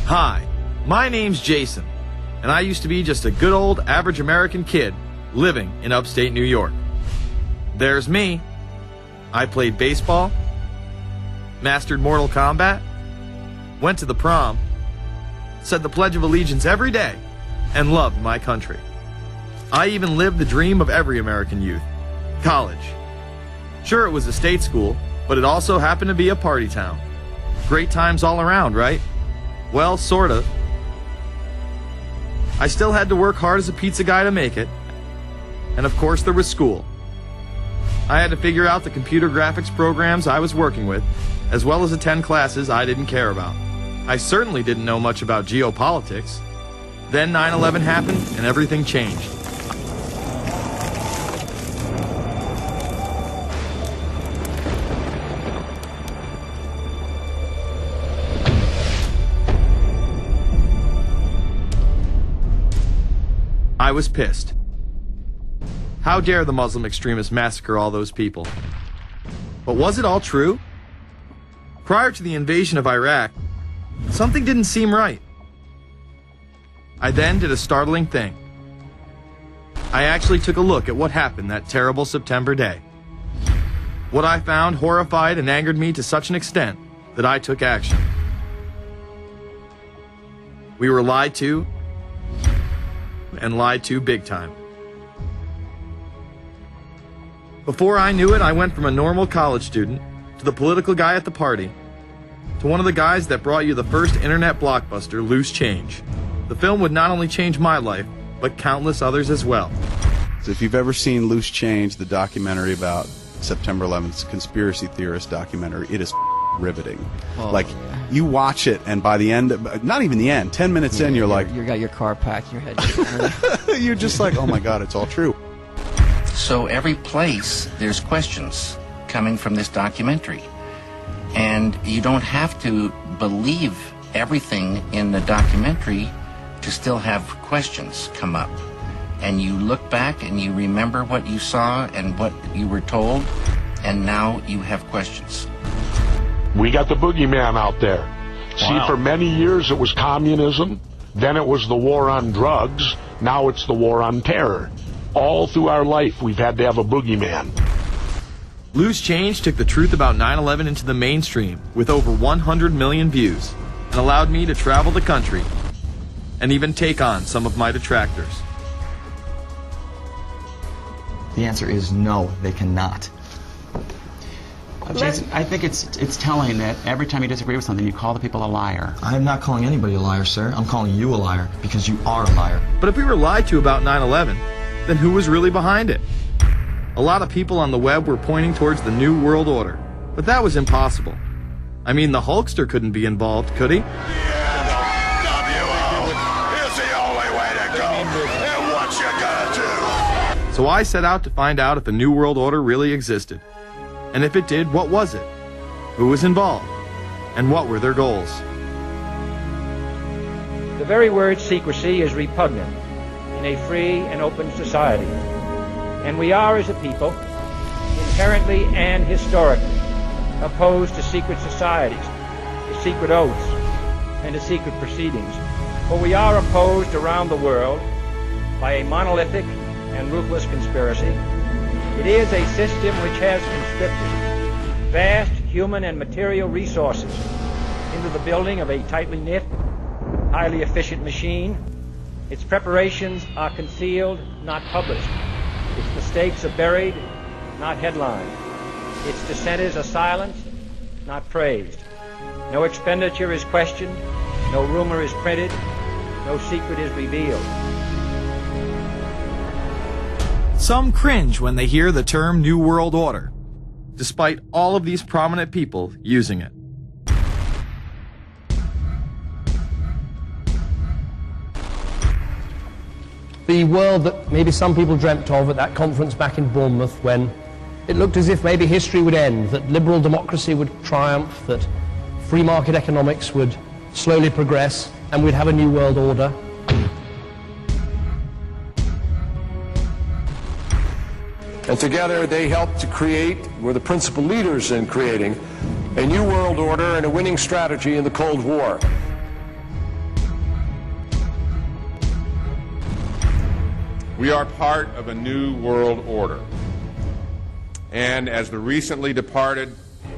Hi, my name's Jason, and I used to be just a good old average American kid living in upstate New York. There's me. I played baseball, mastered Mortal Kombat, went to the prom, said the Pledge of Allegiance every day, and loved my country. I even lived the dream of every American youth, college. Sure, it was a state school, but it also happened to be a party town. Great times all around, right? Well, sort of. I still had to work hard as a pizza guy to make it. And of course there was school. I had to figure out the computer graphics programs I was working with, as well as attend classes I didn't care about. I certainly didn't know much about geopolitics. Then 9/11 happened and everything changed. I was pissed. How dare the Muslim extremists massacre all those people? But was it all true? Prior to the invasion of Iraq, something didn't seem right. I then did a startling thing. I actually took a look at what happened that terrible September day. What I found horrified and angered me to such an extent that I took action. We were lied to, and lied to big time. Before I knew it, I went from a normal college student to the political guy at the party to one of the guys that brought you the first internet blockbuster, Loose Change. The film would not only change my life, but countless others as well. So if you've ever seen Loose Change, the documentary about September 11th, conspiracy theorist documentary, it is riveting. Oh, like, you watch it, and by the end, not even the end, 10 minutes in, you're like... You got your car packed, your head... You're just like, oh my God, it's all true. So every place, there's questions coming from this documentary. And you don't have to believe everything in the documentary to still have questions come up. And you look back and you remember what you saw and what you were told, and now you have questions. We got the boogeyman out there. Wow. See, for many years it was communism, then it was the war on drugs, now it's the war on terror. All through our life we've had to have a boogeyman. Loose Change took the truth about 9/11 into the mainstream with over 100 million views and allowed me to travel the country and even take on some of my detractors. The answer is no, they cannot. Jason, I think it's telling that every time you disagree with something, you call the people a liar. I'm not calling anybody a liar, sir. I'm calling you a liar because you are a liar. But if we were lied to about 9/11, then who was really behind it? A lot of people on the web were pointing towards the New World Order, but that was impossible. I mean, the Hulkster couldn't be involved, could he? So I set out to find out if a New World Order really existed. And if it did, what was it? Who was involved? And what were their goals? The very word secrecy is repugnant in a free and open society. And we are, as a people, inherently and historically opposed to secret societies, to secret oaths, and to secret proceedings. For we are opposed around the world by a monolithic and ruthless conspiracy. It is a system which has conscripted vast human and material resources into the building of a tightly knit, highly efficient machine. Its preparations are concealed, not published. Its mistakes are buried, not headlined. Its dissenters are silenced, not praised. No expenditure is questioned, no rumor is printed, no secret is revealed. Some cringe when they hear the term New World Order, despite all of these prominent people using it. The world that maybe some people dreamt of at that conference back in Bournemouth, when it looked as if maybe history would end, that liberal democracy would triumph, that free market economics would slowly progress, and we'd have a new world order. And together they helped to create, were the principal leaders in creating, a new world order and a winning strategy in the Cold War. We are part of a new world order. And as the recently departed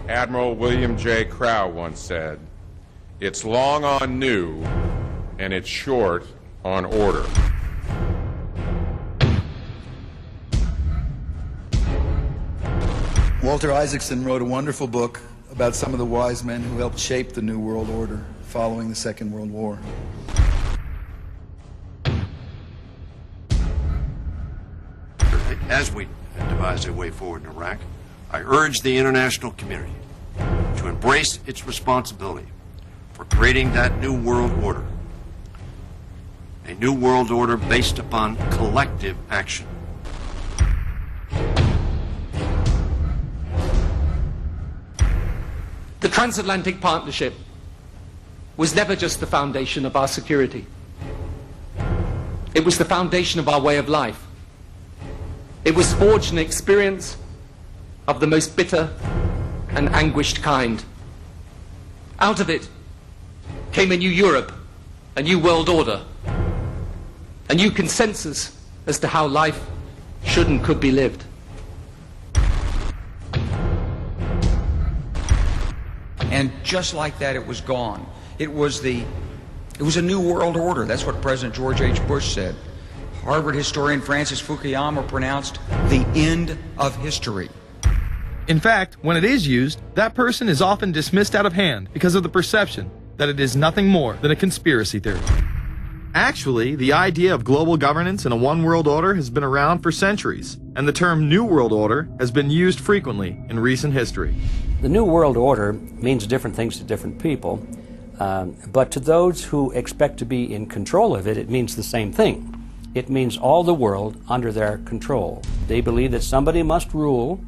Admiral William J. Crowe once said, it's long on new and it's short on order. Walter Isaacson wrote a wonderful book about some of the wise men who helped shape the New World Order following the Second World War. As we devise a way forward in Iraq, I urge the international community to embrace its responsibility for creating that new world order. A new world order based upon collective action. The transatlantic partnership was never just the foundation of our security. It was the foundation of our way of life. It was forged an experience of the most bitter and anguished kind. Out of it came a new Europe, a new world order, a new consensus as to how life should and could be lived. And just like that, it was gone. It was a new world order. That's what President George H. Bush said. Harvard historian Francis Fukuyama pronounced the end of history. In fact, when it is used, that person is often dismissed out of hand because of the perception that it is nothing more than a conspiracy theory. Actually, the idea of global governance and a one world order has been around for centuries, and the term New World Order has been used frequently in recent history. The New World Order means different things to different people, but to those who expect to be in control of it, it means the same thing. It means all the world under their control. They believe that somebody must rule.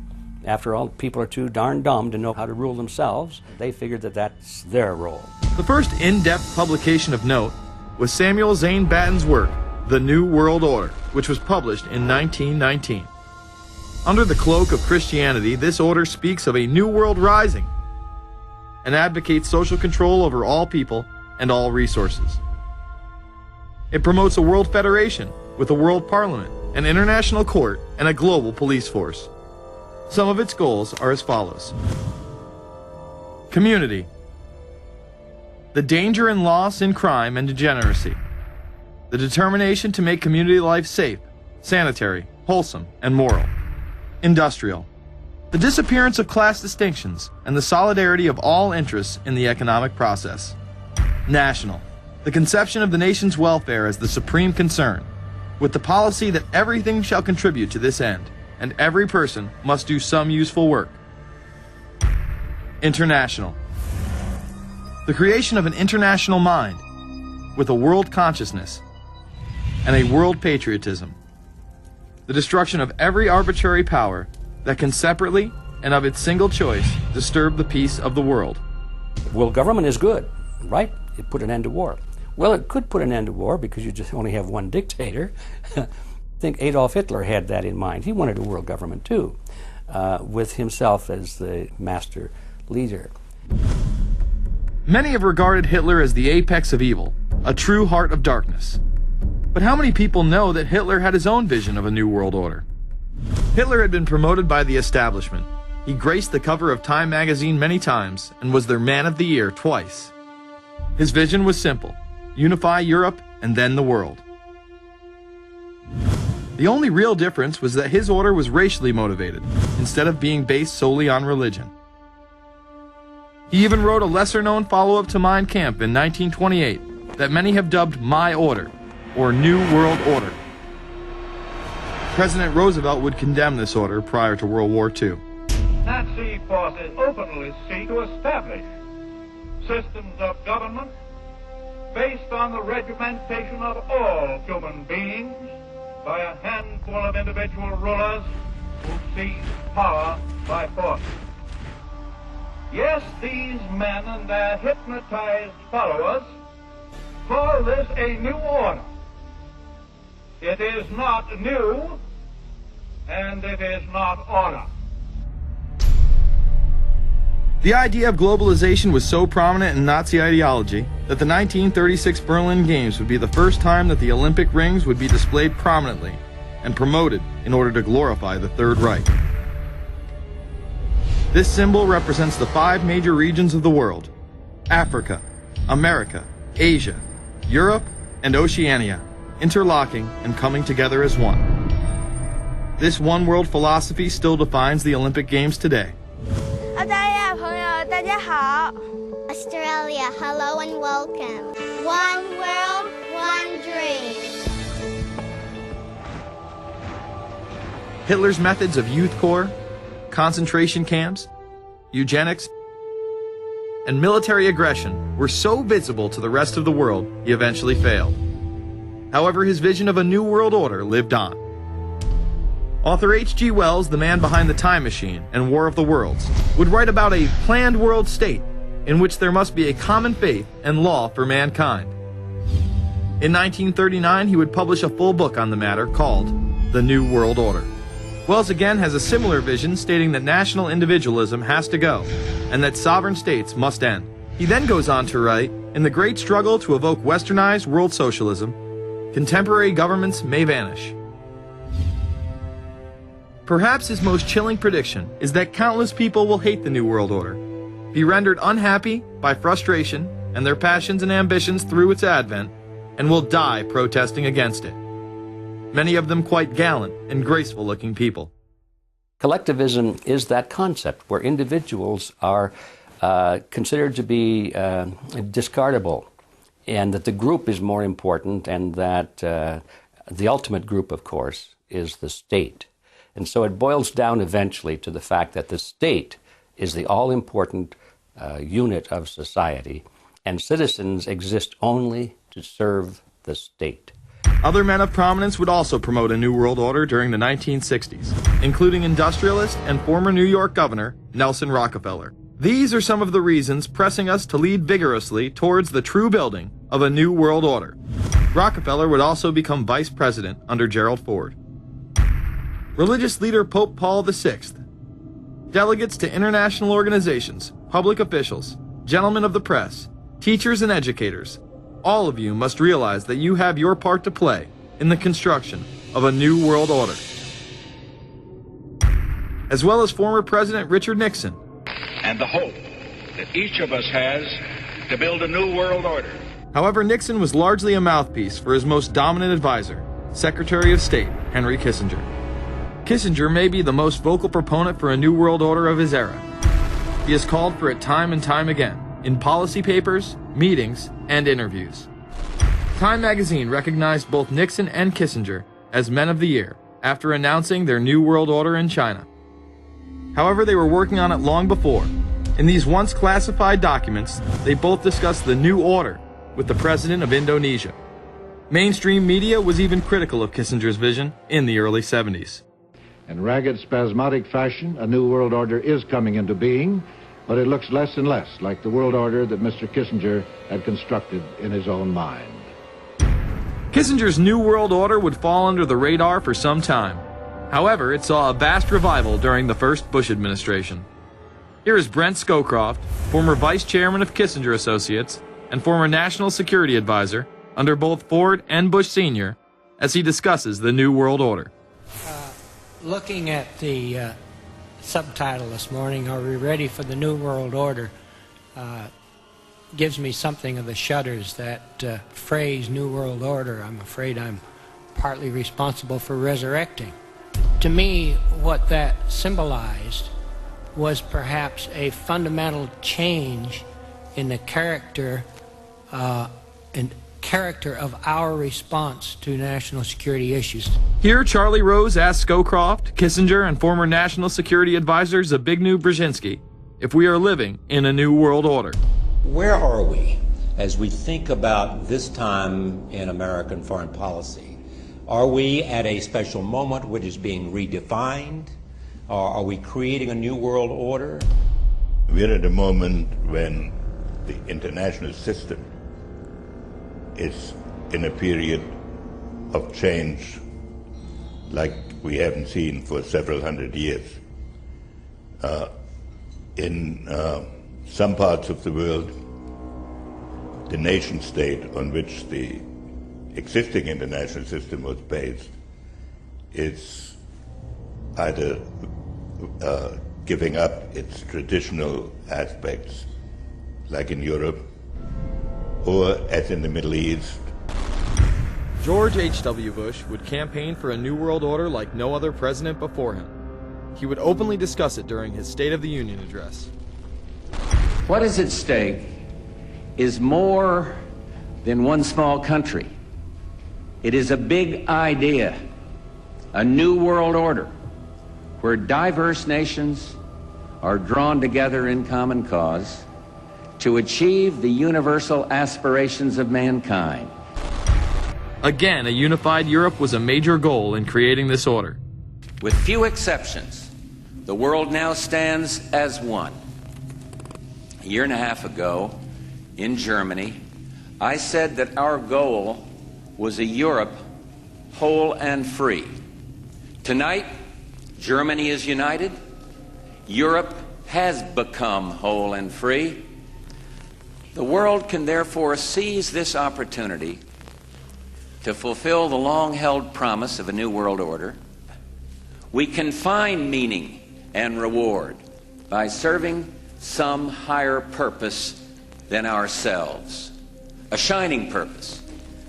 After all, people are too darn dumb to know how to rule themselves. They figured that that's their role. The first in-depth publication of note was Samuel Zane Batten's work, The New World Order, which was published in 1919. Under the cloak of Christianity, this order speaks of a new world rising and advocates social control over all people and all resources. It promotes a world federation with a world parliament, an international court, and a global police force. Some of its goals are as follows. Community. The danger and loss in crime and degeneracy. The determination to make community life safe, sanitary, wholesome, and moral. Industrial. The disappearance of class distinctions and the solidarity of all interests in the economic process. National. The conception of the nation's welfare as the supreme concern, with the policy that everything shall contribute to this end, and every person must do some useful work. International. The creation of an international mind, with a world consciousness, and a world patriotism. The destruction of every arbitrary power that can separately and of its single choice disturb the peace of the world. World government is good, right? It put an end to war. Well, it could put an end to war because you just only have one dictator. I think Adolf Hitler had that in mind. He wanted a world government too, with himself as the master leader. Many have regarded Hitler as the apex of evil, a true heart of darkness. But how many people know that Hitler had his own vision of a new world order? Hitler had been promoted by the establishment. He graced the cover of Time magazine many times and was their Man of the Year twice. His vision was simple: unify Europe and then the world. The only real difference was that his order was racially motivated, instead of being based solely on religion. He even wrote a lesser-known follow-up to Mein Kampf in 1928 that many have dubbed My Order, or New World Order. President Roosevelt would condemn this order prior to World War II. Nazi forces openly seek to establish systems of government based on the regimentation of all human beings by a handful of individual rulers who seize power by force. Yes, these men and their hypnotized followers call this a new order. It is not new, and it is not order. The idea of globalization was so prominent in Nazi ideology that the 1936 Berlin Games would be the first time that the Olympic rings would be displayed prominently and promoted in order to glorify the Third Reich. This symbol represents the 5 major regions of the world: Africa, America, Asia, Europe, and Oceania, interlocking and coming together as one. This one world philosophy still defines the Olympic Games today. Australia, hello and welcome. One world, one dream. Hitler's methods of youth corps, concentration camps, eugenics, and military aggression were so visible to the rest of the world, he eventually failed. However, his vision of a new world order lived on. Author H.G. Wells, the man behind The Time Machine and War of the Worlds, would write about a planned world state in which there must be a common faith and law for mankind. In 1939, he would publish a full book on the matter called The New World Order. Wells again has a similar vision, stating that national individualism has to go and that sovereign states must end. He then goes on to write, in the great struggle to evoke westernized world socialism, contemporary governments may vanish. Perhaps his most chilling prediction is that countless people will hate the New World Order, be rendered unhappy by frustration and their passions and ambitions through its advent, and will die protesting against it. Many of them quite gallant and graceful-looking people. Collectivism is that concept where individuals are considered to be discardable, and that the group is more important, and that the ultimate group, of course, is the state. And so it boils down eventually to the fact that the state is the all-important unit of society, and citizens exist only to serve the state. Other men of prominence would also promote a New World Order during the 1960s, including industrialist and former New York Governor Nelson Rockefeller. These are some of the reasons pressing us to lead vigorously towards the true building of a New World Order. Rockefeller would also become vice president under Gerald Ford. Religious leader Pope Paul VI, delegates to international organizations, public officials, gentlemen of the press, teachers and educators, all of you must realize that you have your part to play in the construction of a New World Order. As well as former President Richard Nixon. And the hope that each of us has to build a new world order. However, Nixon was largely a mouthpiece for his most dominant advisor, Secretary of State Henry Kissinger. Kissinger may be the most vocal proponent for a New World Order of his era. He has called for it time and time again, in policy papers, meetings, and interviews. Time magazine recognized both Nixon and Kissinger as Men of the Year after announcing their New World Order in China. However, they were working on it long before. In these once classified documents, they both discussed the New Order with the President of Indonesia. Mainstream media was even critical of Kissinger's vision in the early 70s. In ragged, spasmodic fashion, a new world order is coming into being, but it looks less and less like the world order that Mr. Kissinger had constructed in his own mind. Kissinger's New World Order would fall under the radar for some time. However, it saw a vast revival during the first Bush administration. Here is Brent Scowcroft, former vice chairman of Kissinger Associates and former national security advisor under both Ford and Bush Sr., as he discusses the New World Order. Looking at the subtitle this morning, Are We Ready for the New World Order? Gives me something of the shudders. That phrase, New World Order, I'm afraid I'm partly responsible for resurrecting. To me, what that symbolized was perhaps a fundamental change in the character of our response to national security issues. Here, Charlie Rose asked Scowcroft, Kissinger, and former national security advisor Zbigniew Brzezinski if we are living in a new world order. Where are we as we think about this time in American foreign policy? Are we at a special moment which is being redefined? Or are we creating a new world order? We're at a moment when the international system is in a period of change like we haven't seen for several hundred years. In some parts of the world, the nation state on which the existing international system was based is either giving up its traditional aspects, like in Europe, or as in the Middle East. George H.W. Bush would campaign for a new world order like no other president before him. He would openly discuss it during his State of the Union address. What is at stake is more than one small country. It is a big idea, a new world order, where diverse nations are drawn together in common cause to achieve the universal aspirations of mankind. Again, a unified Europe was a major goal in creating this order. With few exceptions, the world now stands as one. A year and a half ago, in Germany, I said that our goal was a Europe whole and free. Tonight, Germany is united. Europe has become whole and free. The world can therefore seize this opportunity to fulfill the long-held promise of a new world order. We can find meaning and reward by serving some higher purpose than ourselves. A shining purpose,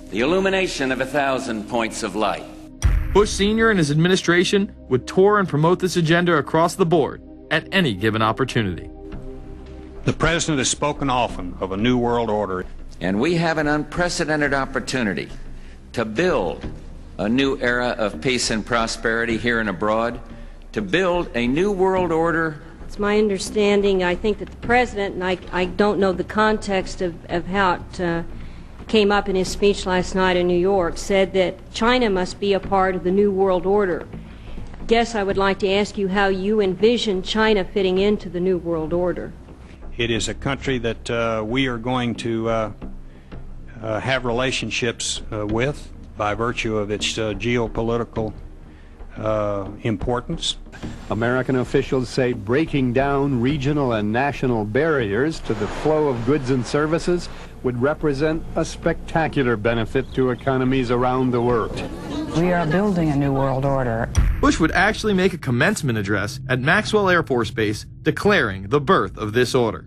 the illumination of 1,000 points of light. Bush Sr. and his administration would tour and promote this agenda across the board at any given opportunity. The President has spoken often of a new world order. And we have an unprecedented opportunity to build a new era of peace and prosperity here and abroad, to build a new world order. It's my understanding, I think that the President, and I don't know the context of how it came up in his speech last night in New York, said that China must be a part of the new world order. I guess I would like to ask you how you envision China fitting into the new world order. It is a country that we are going to have relationships with by virtue of its geopolitical importance. American officials say breaking down regional and national barriers to the flow of goods and services would represent a spectacular benefit to economies around the world. We are building a new world order. Bush would actually make a commencement address at Maxwell Air Force Base declaring the birth of this order.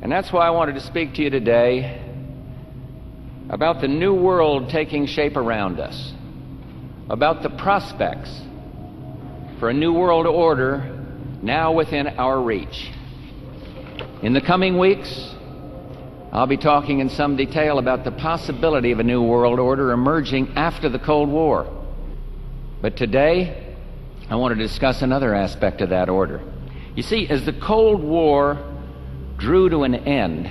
And that's why I wanted to speak to you today about the new world taking shape around us, about the prospects for a new world order now within our reach. In the coming weeks, I'll be talking in some detail about the possibility of a new world order emerging after the Cold War. But today, I want to discuss another aspect of that order. You see, as the Cold War drew to an end,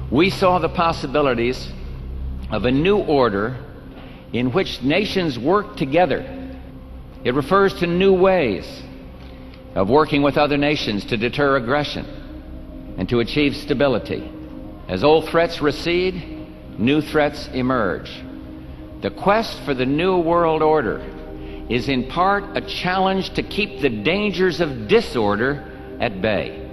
we saw the possibilities of a new order in which nations work together. It refers to new ways of working with other nations to deter aggression and to achieve stability. As old threats recede, new threats emerge. The quest for the new world order is in part a challenge to keep the dangers of disorder at bay.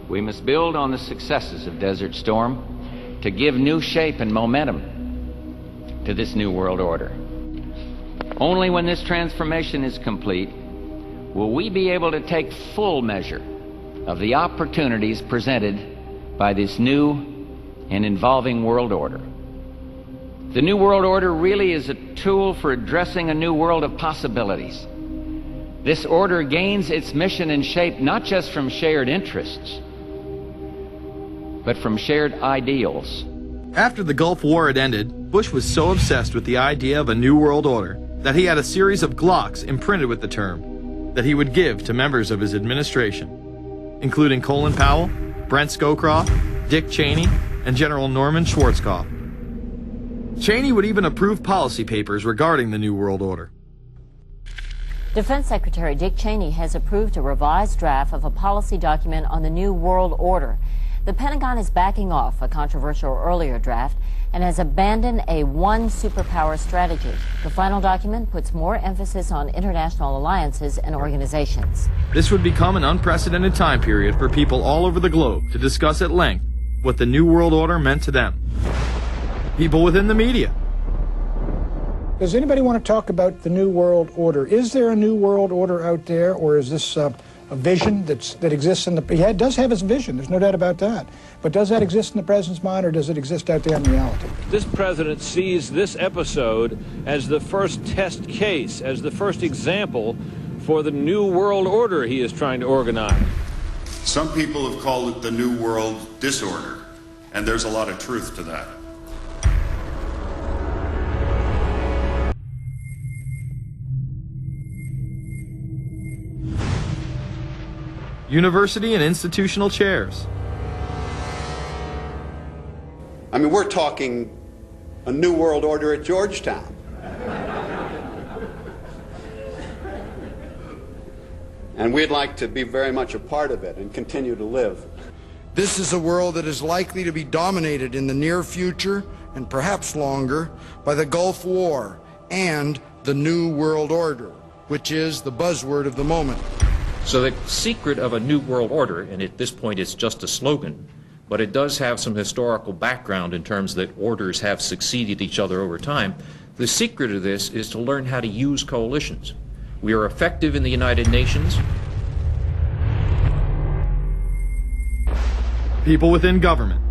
We must build on the successes of Desert Storm to give new shape and momentum to this new world order. Only when this transformation is complete will we be able to take full measure of the opportunities presented by this new and evolving world order. The new world order really is a tool for addressing a new world of possibilities. This order gains its mission and shape not just from shared interests, but from shared ideals. After the Gulf War had ended, Bush was so obsessed with the idea of a new world order that he had a series of Glocks imprinted with the term that he would give to members of his administration, including Colin Powell, Brent Scowcroft, Dick Cheney, and General Norman Schwarzkopf. Cheney would even approve policy papers regarding the New World Order. Defense Secretary Dick Cheney has approved a revised draft of a policy document on the New World Order. The Pentagon is backing off a controversial earlier draft and has abandoned a one superpower strategy. The final document puts more emphasis on international alliances and organizations. This would become an unprecedented time period for people all over the globe to discuss at length what the New World Order meant to them. People within the media, Does anybody want to talk about the New World Order? Is there a New World Order out there, or is this a vision that exists in the... He does have his vision, there's no doubt about that. But does that exist in the president's mind, or does it exist out there in reality? This president sees this episode as the first test case, as the first example for the New World Order he is trying to organize. Some people have called it the New World Disorder, and there's a lot of truth to that. University and institutional chairs. I mean, we're talking a New World Order at Georgetown. And we'd like to be very much a part of it and continue to live. This is a world that is likely to be dominated in the near future, and perhaps longer, by the Gulf War and the New World Order, which is the buzzword of the moment. So the secret of a New World Order, and at this point it's just a slogan, but it does have some historical background in terms that orders have succeeded each other over time. The secret of this is to learn how to use coalitions. We are effective in the United Nations. People within government.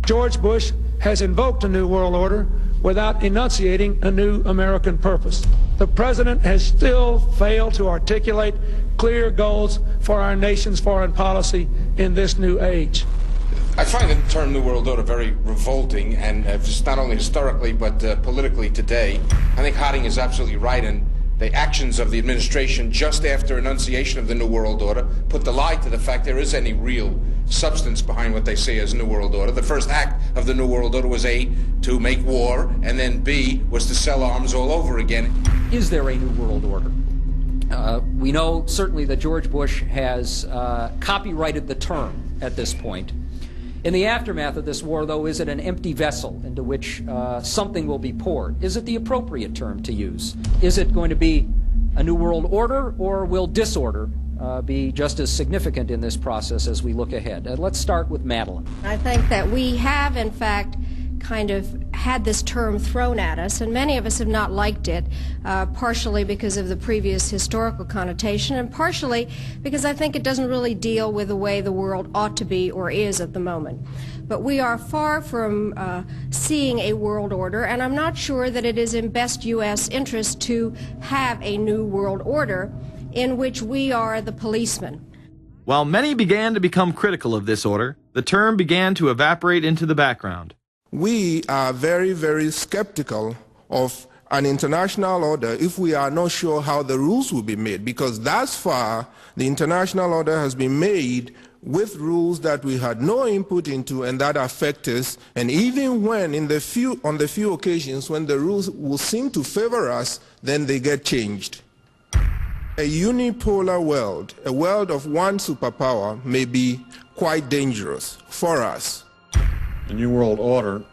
George Bush has invoked a New World Order without enunciating a new American purpose. The president has still failed to articulate clear goals for our nation's foreign policy in this new age. I find the term New World Order very revolting, and just not only historically but politically today. I think Harding is absolutely right, and the actions of the administration just after enunciation of the New World Order put the lie to the fact there is any real substance behind what they say as New World Order. The first act of the New World Order was A, to make war, and then B, was to sell arms all over again. Is there a New World Order? We know certainly that George Bush has copyrighted the term at this point. In the aftermath of this war, though, is it an empty vessel into which something will be poured? Is it the appropriate term to use? Is it going to be a New World Order, or will disorder be just as significant in this process as we look ahead? Let's start with Madeline. I think that we have, in fact, kind of had this term thrown at us, and many of us have not liked it, partially because of the previous historical connotation, and partially because I think it doesn't really deal with the way the world ought to be or is at the moment. But we are far from seeing a world order, and I'm not sure that it is in best U.S. interest to have a new world order in which we are the policeman. While many began to become critical of this order, the term began to evaporate into the background. We are very, very skeptical of an international order if we are not sure how the rules will be made, because thus far the international order has been made with rules that we had no input into and that affect us, and even when on the few occasions when the rules will seem to favor us, then they get changed. A unipolar world, a world of one superpower, may be quite dangerous for us. A New World Order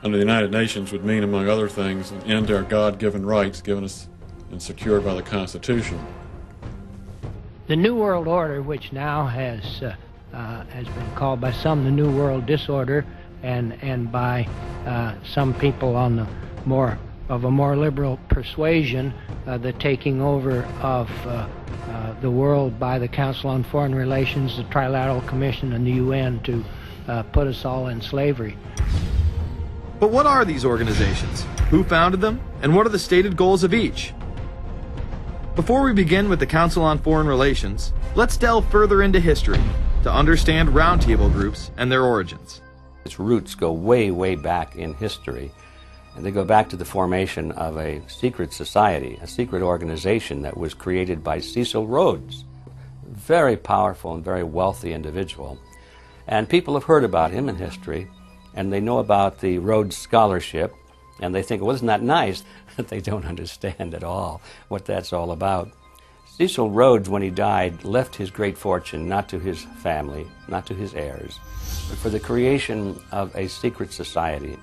under the United Nations would mean, among other things, an end to our God-given rights given us and secured by the Constitution. The New World Order, which now has been called by some the New World Disorder, and by some people on the more liberal persuasion, the taking over of the world by the Council on Foreign Relations, the Trilateral Commission, and the UN to put us all in slavery. But what are these organizations? Who founded them? And what are the stated goals of each? Before we begin with the Council on Foreign Relations, let's delve further into history to understand roundtable groups and their origins. Its roots go way, way back in history, and they go back to the formation of a secret society, a secret organization that was created by Cecil Rhodes, a very powerful and very wealthy individual. And people have heard about him in history, and they know about the Rhodes Scholarship, and they think, well, isn't that nice? That they don't understand at all what that's all about. Cecil Rhodes, when he died, left his great fortune not to his family, not to his heirs, but for the creation of a secret society.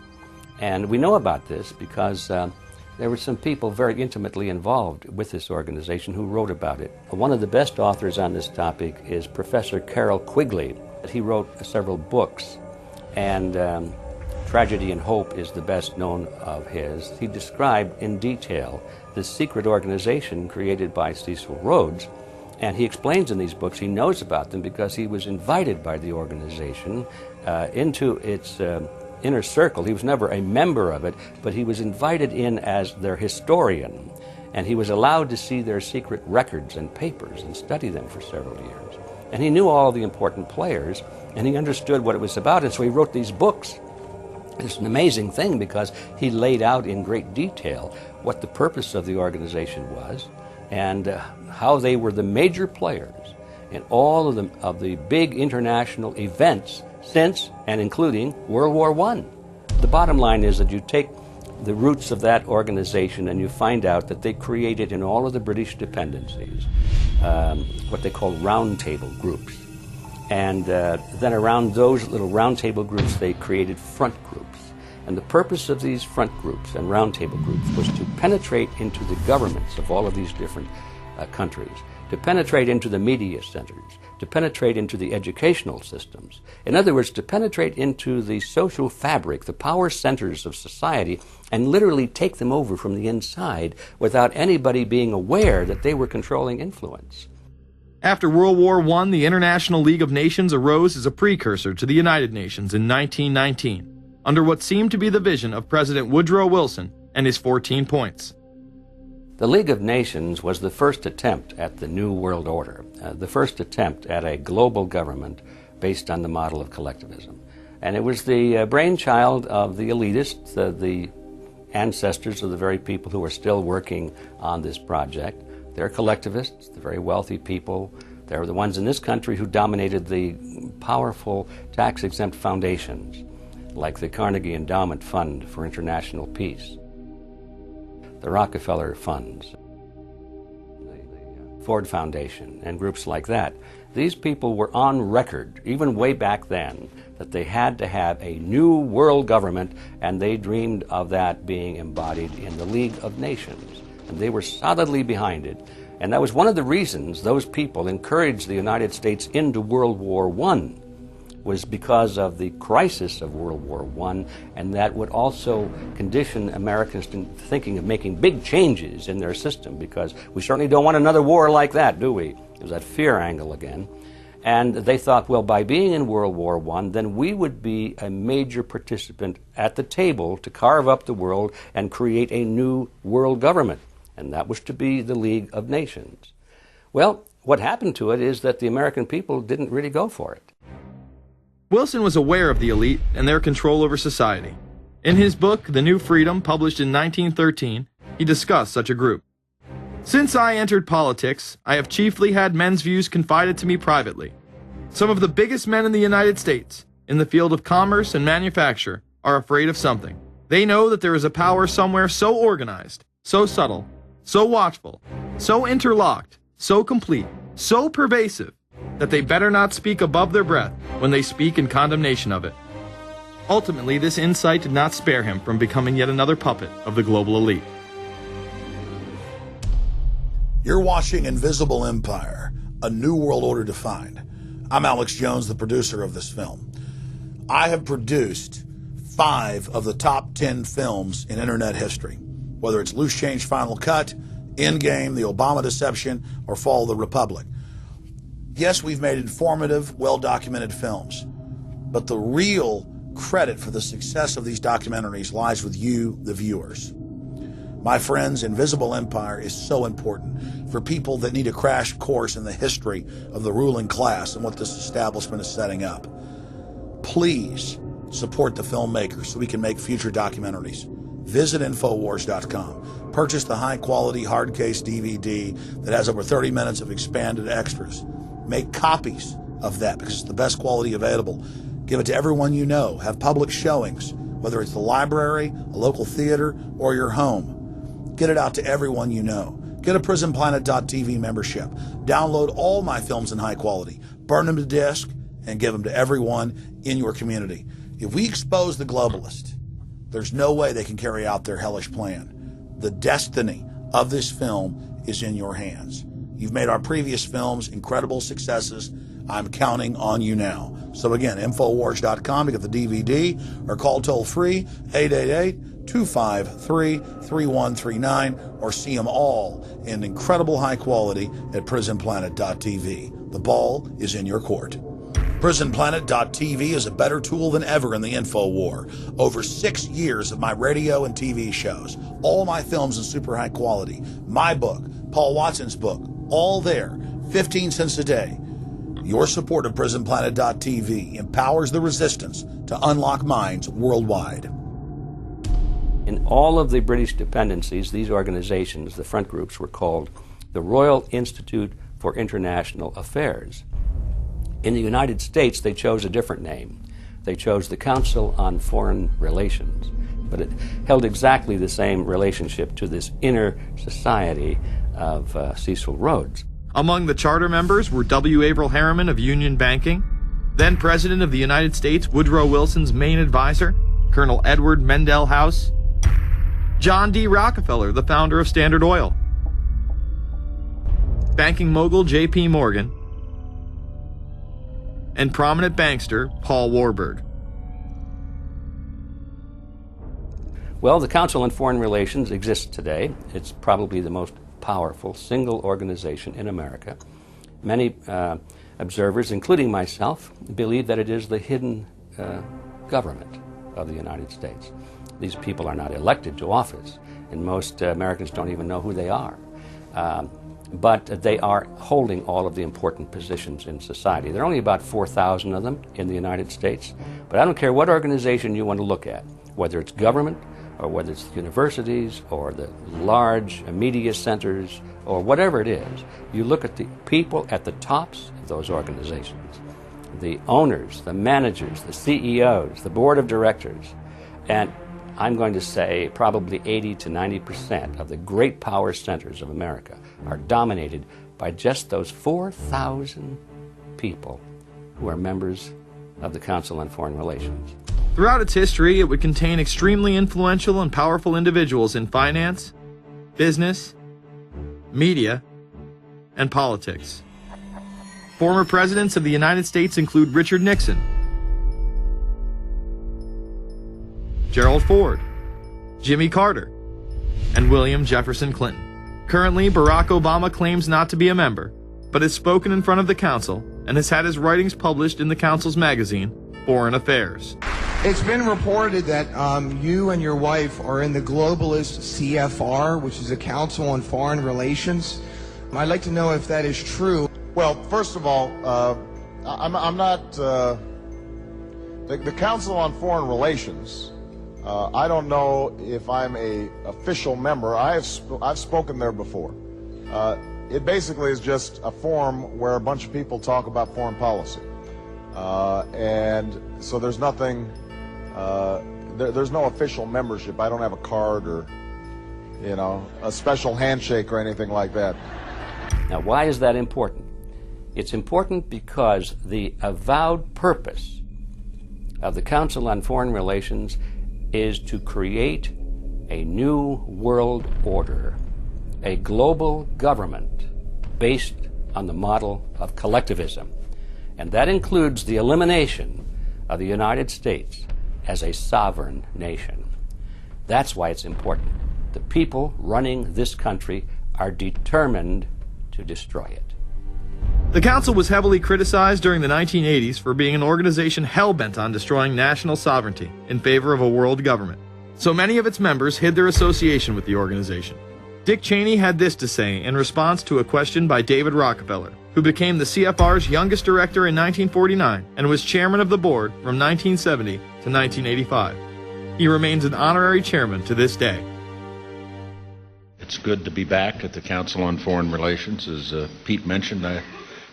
And we know about this because there were some people very intimately involved with this organization who wrote about it. One of the best authors on this topic is Professor Carroll Quigley. He wrote several books, and Tragedy and Hope is the best known of his. He described in detail this secret organization created by Cecil Rhodes, and he explains in these books he knows about them because he was invited by the organization into its inner circle. He was never a member of it, but he was invited in as their historian, and he was allowed to see their secret records and papers and study them for several years. And he knew all the important players, and he understood what it was about, and so he wrote these books. It's an amazing thing because he laid out in great detail what the purpose of the organization was and how they were the major players in all of the big international events since and including World War I. The bottom line is that you take the roots of that organization and you find out that they created in all of the British dependencies what they call roundtable groups. And then around those little roundtable groups, they created front groups. And the purpose of these front groups and roundtable groups was to penetrate into the governments of all of these different countries, to penetrate into the media centers, to penetrate into the educational systems. In other words, to penetrate into the social fabric, the power centers of society, and literally take them over from the inside without anybody being aware that they were controlling influence. After World War I, the International League of Nations arose as a precursor to the United Nations in 1919, under what seemed to be the vision of President Woodrow Wilson and his 14 points. The League of Nations was the first attempt at the New World Order, the first attempt at a global government based on the model of collectivism. And it was the brainchild of the elitists, the ancestors of the very people who are still working on this project. They're collectivists, the very wealthy people. They're the ones in this country who dominated the powerful tax-exempt foundations, like the Carnegie Endowment Fund for International Peace, the Rockefeller Funds, the Ford Foundation, and groups like that. These people were on record, even way back then, that they had to have a new world government, and they dreamed of that being embodied in the League of Nations. And they were solidly behind it. And that was one of the reasons those people encouraged the United States into World War I, was because of the crisis of World War I, and that would also condition Americans to thinking of making big changes in their system, because we certainly don't want another war like that, do we? There's that fear angle again. And they thought, well, by being in World War I, then we would be a major participant at the table to carve up the world and create a new world government. And that was to be the League of Nations. Well, what happened to it is that the American people didn't really go for it. Wilson was aware of the elite and their control over society. In his book, The New Freedom, published in 1913, he discussed such a group. Since I entered politics, I have chiefly had men's views confided to me privately. Some of the biggest men in the United States, in the field of commerce and manufacture, are afraid of something. They know that there is a power somewhere so organized, so subtle, so watchful, so interlocked, so complete, so pervasive, that they better not speak above their breath when they speak in condemnation of it. Ultimately, this insight did not spare him from becoming yet another puppet of the global elite. You're watching Invisible Empire, A New World Order Defined. I'm Alex Jones, the producer of this film. I have produced 5 of the top 10 films in internet history, whether it's Loose Change Final Cut, Endgame, The Obama Deception, or Fall of the Republic. Yes, we've made informative, well-documented films, but the real credit for the success of these documentaries lies with you, the viewers. My friends, Invisible Empire is so important for people that need a crash course in the history of the ruling class and what this establishment is setting up. Please support the filmmakers so we can make future documentaries. Visit Infowars.com. Purchase the high-quality hard case DVD that has over 30 minutes of expanded extras. Make copies of that because it's the best quality available. Give it to everyone you know. Have public showings, whether it's the library, a local theater, or your home. Get it out to everyone you know. Get a PrisonPlanet.tv membership. Download all my films in high quality. Burn them to disk and give them to everyone in your community. If we expose the globalist, there's no way they can carry out their hellish plan. The destiny of this film is in your hands. You've made our previous films incredible successes. I'm counting on you now. So again, Infowars.com to get the DVD or call toll-free 888-253-3139 or see them all in incredible high quality at prisonplanet.tv. The ball is in your court. PrisonPlanet.tv is a better tool than ever in the info war. Over 6 years of my radio and TV shows, all my films in super high quality, my book, Paul Watson's book, all there, 15 cents a day. Your support of PrisonPlanet.tv empowers the resistance to unlock minds worldwide. In all of the British dependencies, these organizations, the front groups, were called the Royal Institute for International Affairs. In the United States, they chose a different name. They chose the Council on Foreign Relations, but it held exactly the same relationship to this inner society of Cecil Rhodes. Among the charter members were W. Averill Harriman of Union Banking, then President of the United States Woodrow Wilson's main advisor, Colonel Edward Mendell House, John D. Rockefeller, the founder of Standard Oil, banking mogul J.P. Morgan, and prominent bankster Paul Warburg. Well, the Council on Foreign Relations exists today. It's probably the most powerful single organization in America. Many observers, including myself, believe that it is the hidden government of the United States. These people are not elected to office, and most Americans don't even know who they are. But they are holding all of the important positions in society. There are only about 4,000 of them in the United States, but I don't care what organization you want to look at, whether it's government, or whether it's universities, or the large media centers, or whatever it is. You look at the people at the tops of those organizations, the owners, the managers, the CEOs, the board of directors, and I'm going to say probably 80 to 90% of the great power centers of America are dominated by just those 4,000 people who are members of the Council on Foreign Relations. Throughout its history, it would contain extremely influential and powerful individuals in finance, business, media, and politics. Former presidents of the United States include Richard Nixon, Gerald Ford, Jimmy Carter, and William Jefferson Clinton. Currently, Barack Obama claims not to be a member, but has spoken in front of the Council and has had his writings published in the Council's magazine, Foreign Affairs. It's been reported that you and your wife are in the globalist CFR, which is the Council on Foreign Relations. I'd like to know if that is true. Well, first of all, I'm not... the Council on Foreign Relations, I don't know if I'm a official member. I've spoken there before. It basically is just a forum where a bunch of people talk about foreign policy. And so there's nothing... there's no official membership. I don't have a card or, you know, a special handshake or anything like that. Now, why is that important? It's important because the avowed purpose of the Council on Foreign Relations is to create a new world order, a global government based on the model of collectivism. And that includes the elimination of the United States as a sovereign nation. That's why it's important. The people running this country are determined to destroy it. The Council was heavily criticized during the 1980s for being an organization hell-bent on destroying national sovereignty in favor of a world government. So many of its members hid their association with the organization. Dick Cheney had this to say in response to a question by David Rockefeller, who became the CFR's youngest director in 1949 and was chairman of the board from 1970 to 1985. He remains an honorary chairman to this day. It's good to be back at the Council on Foreign Relations. As Pete mentioned, I've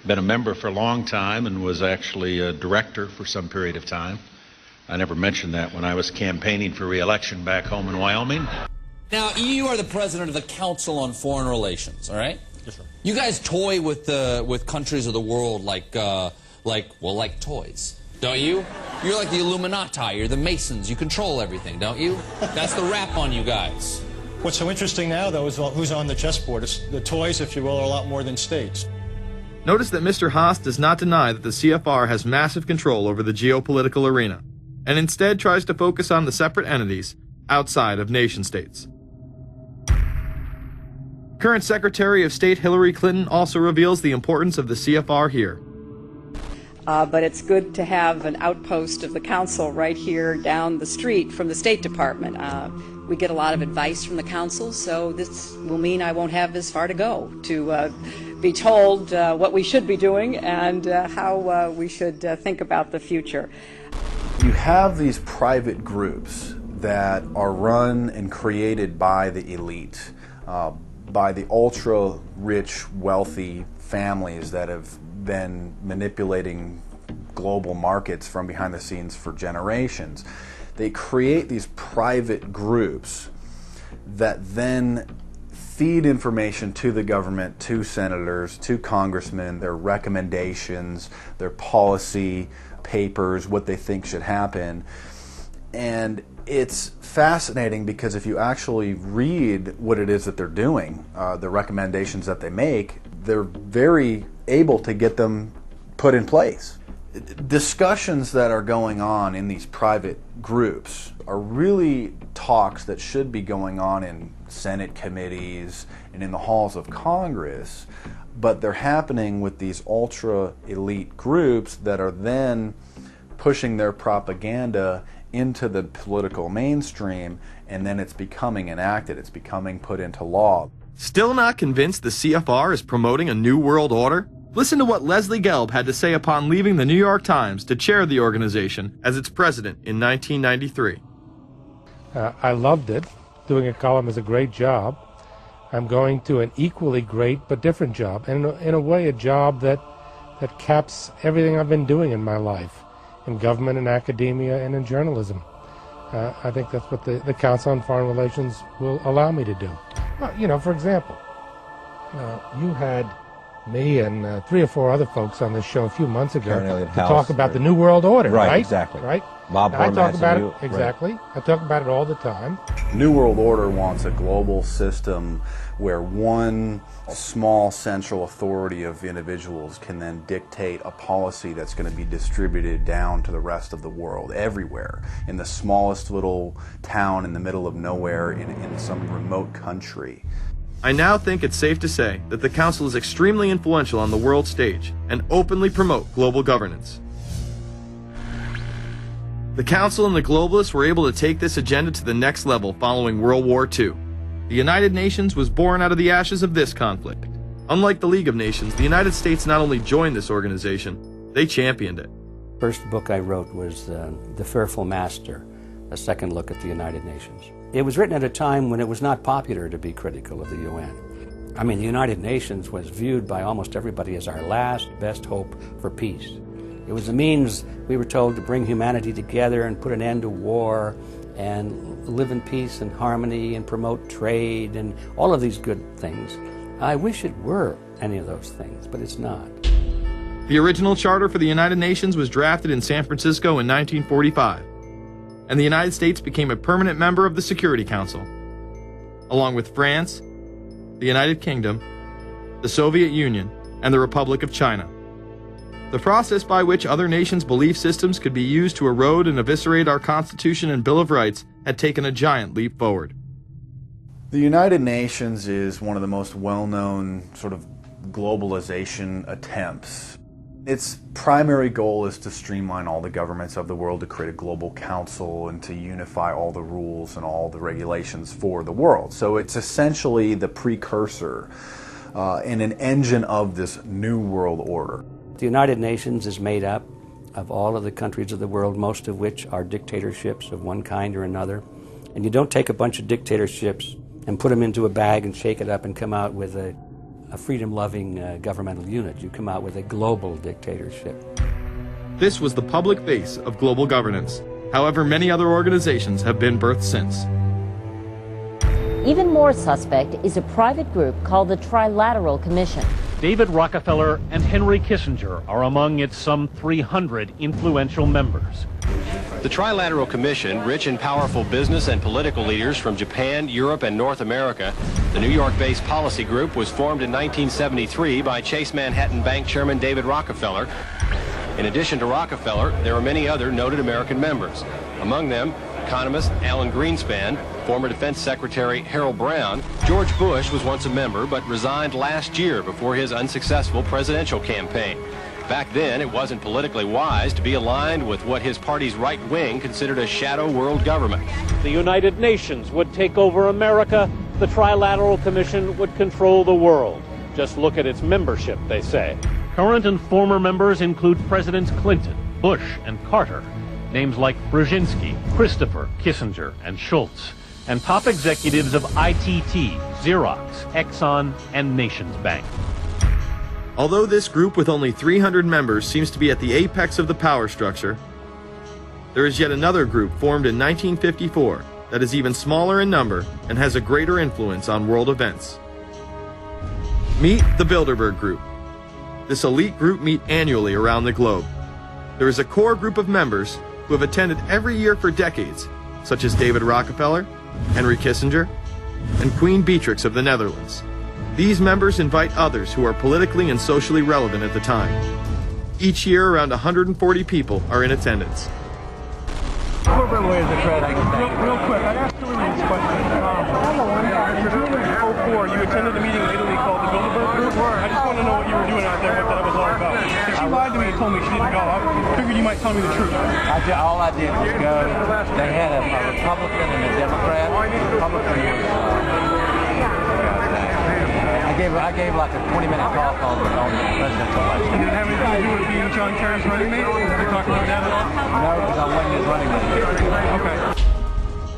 been a member for a long time and was actually a director for some period of time. I never mentioned that when I was campaigning for re-election back home in Wyoming. Now, you are the president of the Council on Foreign Relations, all right? Yes, sir. You guys toy with countries of the world like toys, don't you? You're like the Illuminati, you're the Masons, you control everything, don't you? That's the rap on you guys. What's so interesting now, though, is who's on the chessboard. It's the toys, if you will, are a lot more than states. Notice that Mr. Haas does not deny that the CFR has massive control over the geopolitical arena, and instead tries to focus on the separate entities outside of nation-states. Current Secretary of State Hillary Clinton also reveals the importance of the CFR here. But it's good to have an outpost of the council right here down the street from the State Department. We get a lot of advice from the council, so this will mean I won't have as far to go to be told what we should be doing and how we should think about the future. You have these private groups that are run and created by the elite, by the ultra-rich, wealthy families that have been manipulating global markets from behind the scenes for generations. They create these private groups that then feed information to the government, to senators, to congressmen, their recommendations, their policy papers, what they think should happen. And it's fascinating because if you actually read what it is that they're doing, the recommendations that they make, they're very able to get them put in place. Discussions that are going on in these private groups are really talks that should be going on in Senate committees and in the halls of Congress, but they're happening with these ultra-elite groups that are then pushing their propaganda into the political mainstream, and then it's becoming enacted, it's becoming put into law. Still not convinced the CFR is promoting a new world order? Listen to what Leslie Gelb had to say upon leaving the New York Times to chair the organization as its president in 1993. I loved it. Doing a column is a great job. I'm going to an equally great but different job, and in a way a job that caps everything I've been doing in my life, in government and academia and in journalism. I think that's what the Council on Foreign Relations will allow me to do. Well, you know, for example, you had me and 3 or 4 other folks on this show a few months ago to talk about the New World Order, right? Exactly. Right? Bob I talk Hormats about and it, exactly. Right. I talk about it all the time. New World Order wants a global system where one small central authority of individuals can then dictate a policy that's going to be distributed down to the rest of the world, everywhere, in the smallest little town in the middle of nowhere in some remote country. I now think it's safe to say that the Council is extremely influential on the world stage and openly promote global governance. The Council and the globalists were able to take this agenda to the next level following World War II. The United Nations was born out of the ashes of this conflict. Unlike the League of Nations, the United States not only joined this organization, they championed it. First book I wrote was The Fearful Master, a second look at the United Nations. It was written at a time when it was not popular to be critical of the UN. I mean, the United Nations was viewed by almost everybody as our last best hope for peace. It was a means, we were told, to bring humanity together and put an end to war and live in peace and harmony and promote trade and all of these good things. I wish it were any of those things, but it's not. The original charter for the United Nations was drafted in San Francisco in 1945, and the United States became a permanent member of the Security Council, along with France, the United Kingdom, the Soviet Union, and the Republic of China. The process by which other nations' belief systems could be used to erode and eviscerate our Constitution and Bill of Rights had taken a giant leap forward. The United Nations is one of the most well-known sort of globalization attempts. Its primary goal is to streamline all the governments of the world, to create a global council and to unify all the rules and all the regulations for the world. So it's essentially the precursor and an engine of this new world order. The United Nations is made up of all of the countries of the world, most of which are dictatorships of one kind or another. And you don't take a bunch of dictatorships and put them into a bag and shake it up and come out with a freedom-loving governmental unit. You come out with a global dictatorship. This was the public face of global governance. However, many other organizations have been birthed since. Even more suspect is a private group called the Trilateral Commission. David Rockefeller and Henry Kissinger are among its some 300 influential members. The Trilateral Commission, rich in powerful business and political leaders from Japan, Europe, and North America, the New York-based policy group was formed in 1973 by Chase Manhattan Bank Chairman David Rockefeller. In addition to Rockefeller, there are many other noted American members. Among them, economist Alan Greenspan, former Defense Secretary Harold Brown. George Bush was once a member but resigned last year before his unsuccessful presidential campaign. Back then, it wasn't politically wise to be aligned with what his party's right wing considered a shadow world government. The United Nations would take over America. The Trilateral Commission would control the world. Just look at its membership, they say. Current and former members include Presidents Clinton, Bush, and Carter. Names like Brzezinski, Christopher, Kissinger, and Schultz. And top executives of ITT, Xerox, Exxon, and Nations Bank. Although this group with only 300 members seems to be at the apex of the power structure, there is yet another group formed in 1954 that is even smaller in number and has a greater influence on world events. Meet the Bilderberg Group. This elite group meet annually around the globe. There is a core group of members who have attended every year for decades, such as David Rockefeller, Henry Kissinger, and Queen Beatrix of the Netherlands. These members invite others who are politically and socially relevant at the time. Each year, around 140 people are in attendance. Real quick, I'd ask Hillary this question. In 2004, you attended a meeting in Italy called the Bilderberg Group. I just want to know what you were doing out there, what that was all about. If she lied to me and told me she didn't go, I figured you might tell me the truth. All I did was go. They had a Republican and a Democrat. Republican was... I gave like a 20-minute talk on the presidential election. Did it have anything to do with being John Kerry's running mate? Did you talk about that at all? No, because I wasn't his running mate. Okay.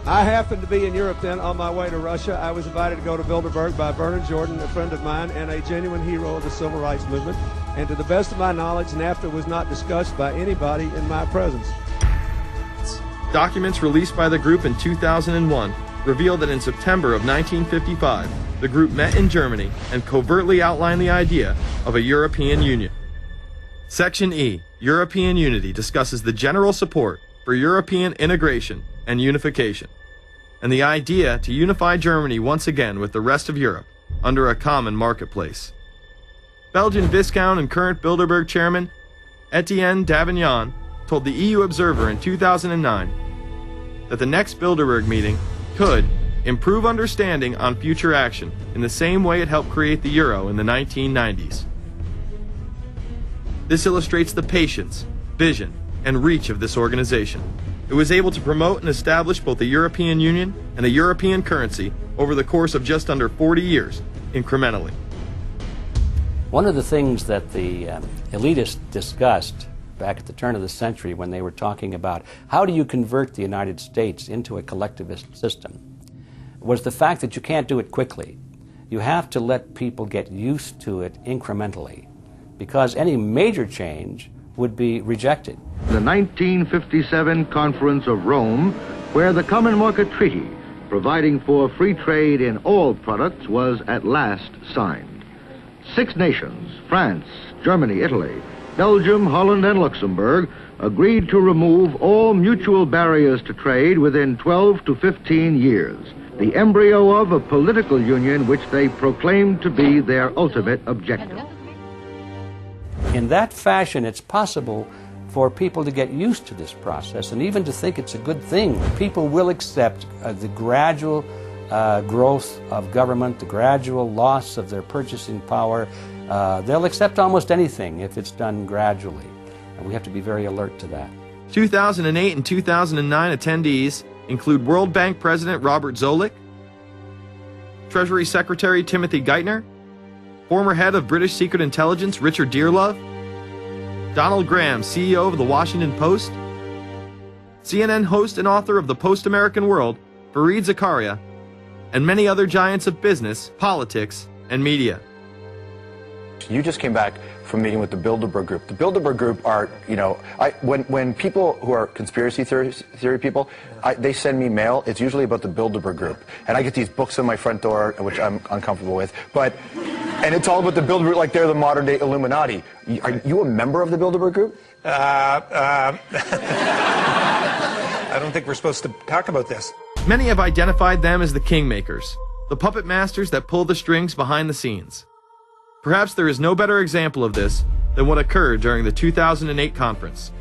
I happened to be in Europe then on my way to Russia. I was invited to go to Bilderberg by Vernon Jordan, a friend of mine and a genuine hero of the civil rights movement. And to the best of my knowledge, NAFTA was not discussed by anybody in my presence. Documents released by the group in 2001 revealed that in September of 1955, the group met in Germany and covertly outlined the idea of a European Union. Section E, European Unity, discusses the general support for European integration and unification, and the idea to unify Germany once again with the rest of Europe under a common marketplace. Belgian Viscount and current Bilderberg chairman Etienne Davignon told the EU Observer in 2009 that the next Bilderberg meeting could improve understanding on future action in the same way it helped create the euro in the 1990s. This illustrates the patience, vision, and reach of this organization. It was able to promote and establish both the European Union and a European currency over the course of just under 40 years, incrementally. One of the things that the elitists discussed back at the turn of the century when they were talking about how do you convert the United States into a collectivist system was the fact that you can't do it quickly. You have to let people get used to it incrementally, because any major change would be rejected. The 1957 Conference of Rome, where the Common Market Treaty, providing for free trade in all products, was at last signed. 6 nations, France, Germany, Italy, Belgium, Holland, and Luxembourg, agreed to remove all mutual barriers to trade within 12 to 15 years. The embryo of a political union which they proclaimed to be their ultimate objective. In that fashion, it's possible for people to get used to this process and even to think it's a good thing. People will accept the gradual growth of government, the gradual loss of their purchasing power. They'll accept almost anything if it's done gradually, and we have to be very alert to that. 2008 and 2009 attendees include World Bank President Robert Zoellick, Treasury Secretary Timothy Geithner, former head of British Secret Intelligence Richard Dearlove, Donald Graham, CEO of the Washington Post, CNN host and author of The Post-American World, Fareed Zakaria, and many other giants of business, politics, and media. You just came back from meeting with the Bilderberg Group. The Bilderberg Group are, when people who are conspiracy theory people, they send me mail, it's usually about the Bilderberg Group. And I get these books on my front door, which I'm uncomfortable with. But And it's all about the Bilderberg, like they're the modern day Illuminati. Are you a member of the Bilderberg Group? I don't think we're supposed to talk about this. Many have identified them as the kingmakers, the puppet masters that pull the strings behind the scenes. Perhaps there is no better example of this than what occurred during the 2008 conference.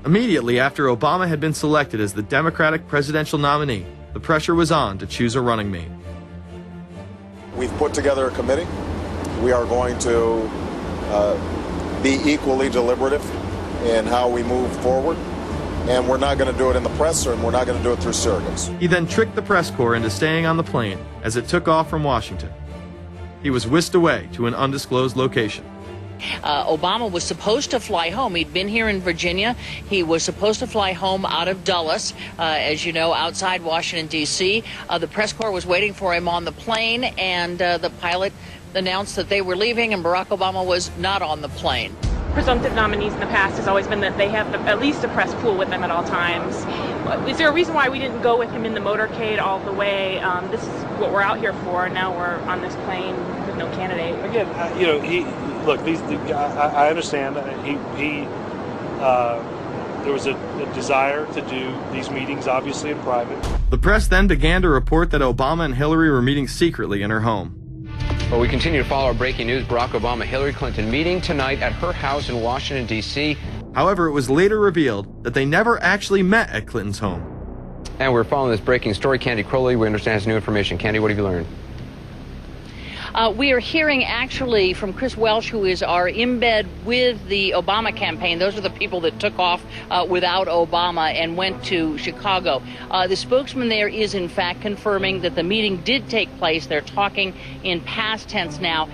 Immediately after Obama had been selected as the Democratic presidential nominee, the pressure was on to choose a running mate. We've put together a committee. We are going to be equally deliberative in how we move forward. And we're not going to do it in the press, and we're not going to do it through surrogates. He then tricked the press corps into staying on the plane as it took off from Washington. He was whisked away to an undisclosed location. Obama was supposed to fly home. He'd been here in Virginia. He was supposed to fly home out of Dulles, as you know, outside Washington, D.C. The press corps was waiting for him on the plane, and the pilot announced that they were leaving, and Barack Obama was not on the plane. Presumptive nominees in the past has always been that they have at least a press pool with them at all times. Is there a reason why we didn't go with him in the motorcade all the way? This is what we're out here for. Now we're on this plane with no candidate. Again, you know, I understand. There was a desire to do these meetings, obviously, in private. The press then began to report that Obama and Hillary were meeting secretly in her home. Well, we continue to follow our breaking news. Barack Obama, Hillary Clinton meeting tonight at her house in Washington, D.C. However, it was later revealed that they never actually met at Clinton's home. And we're following this breaking story. Candy Crowley, we understand, has new information. Candy, what have you learned? We are hearing actually from Chris Welch, who is our embed with the Obama campaign. Those are the people that took off without Obama and went to Chicago. The spokesman there is in fact confirming that the meeting did take place. They're talking in past tense now,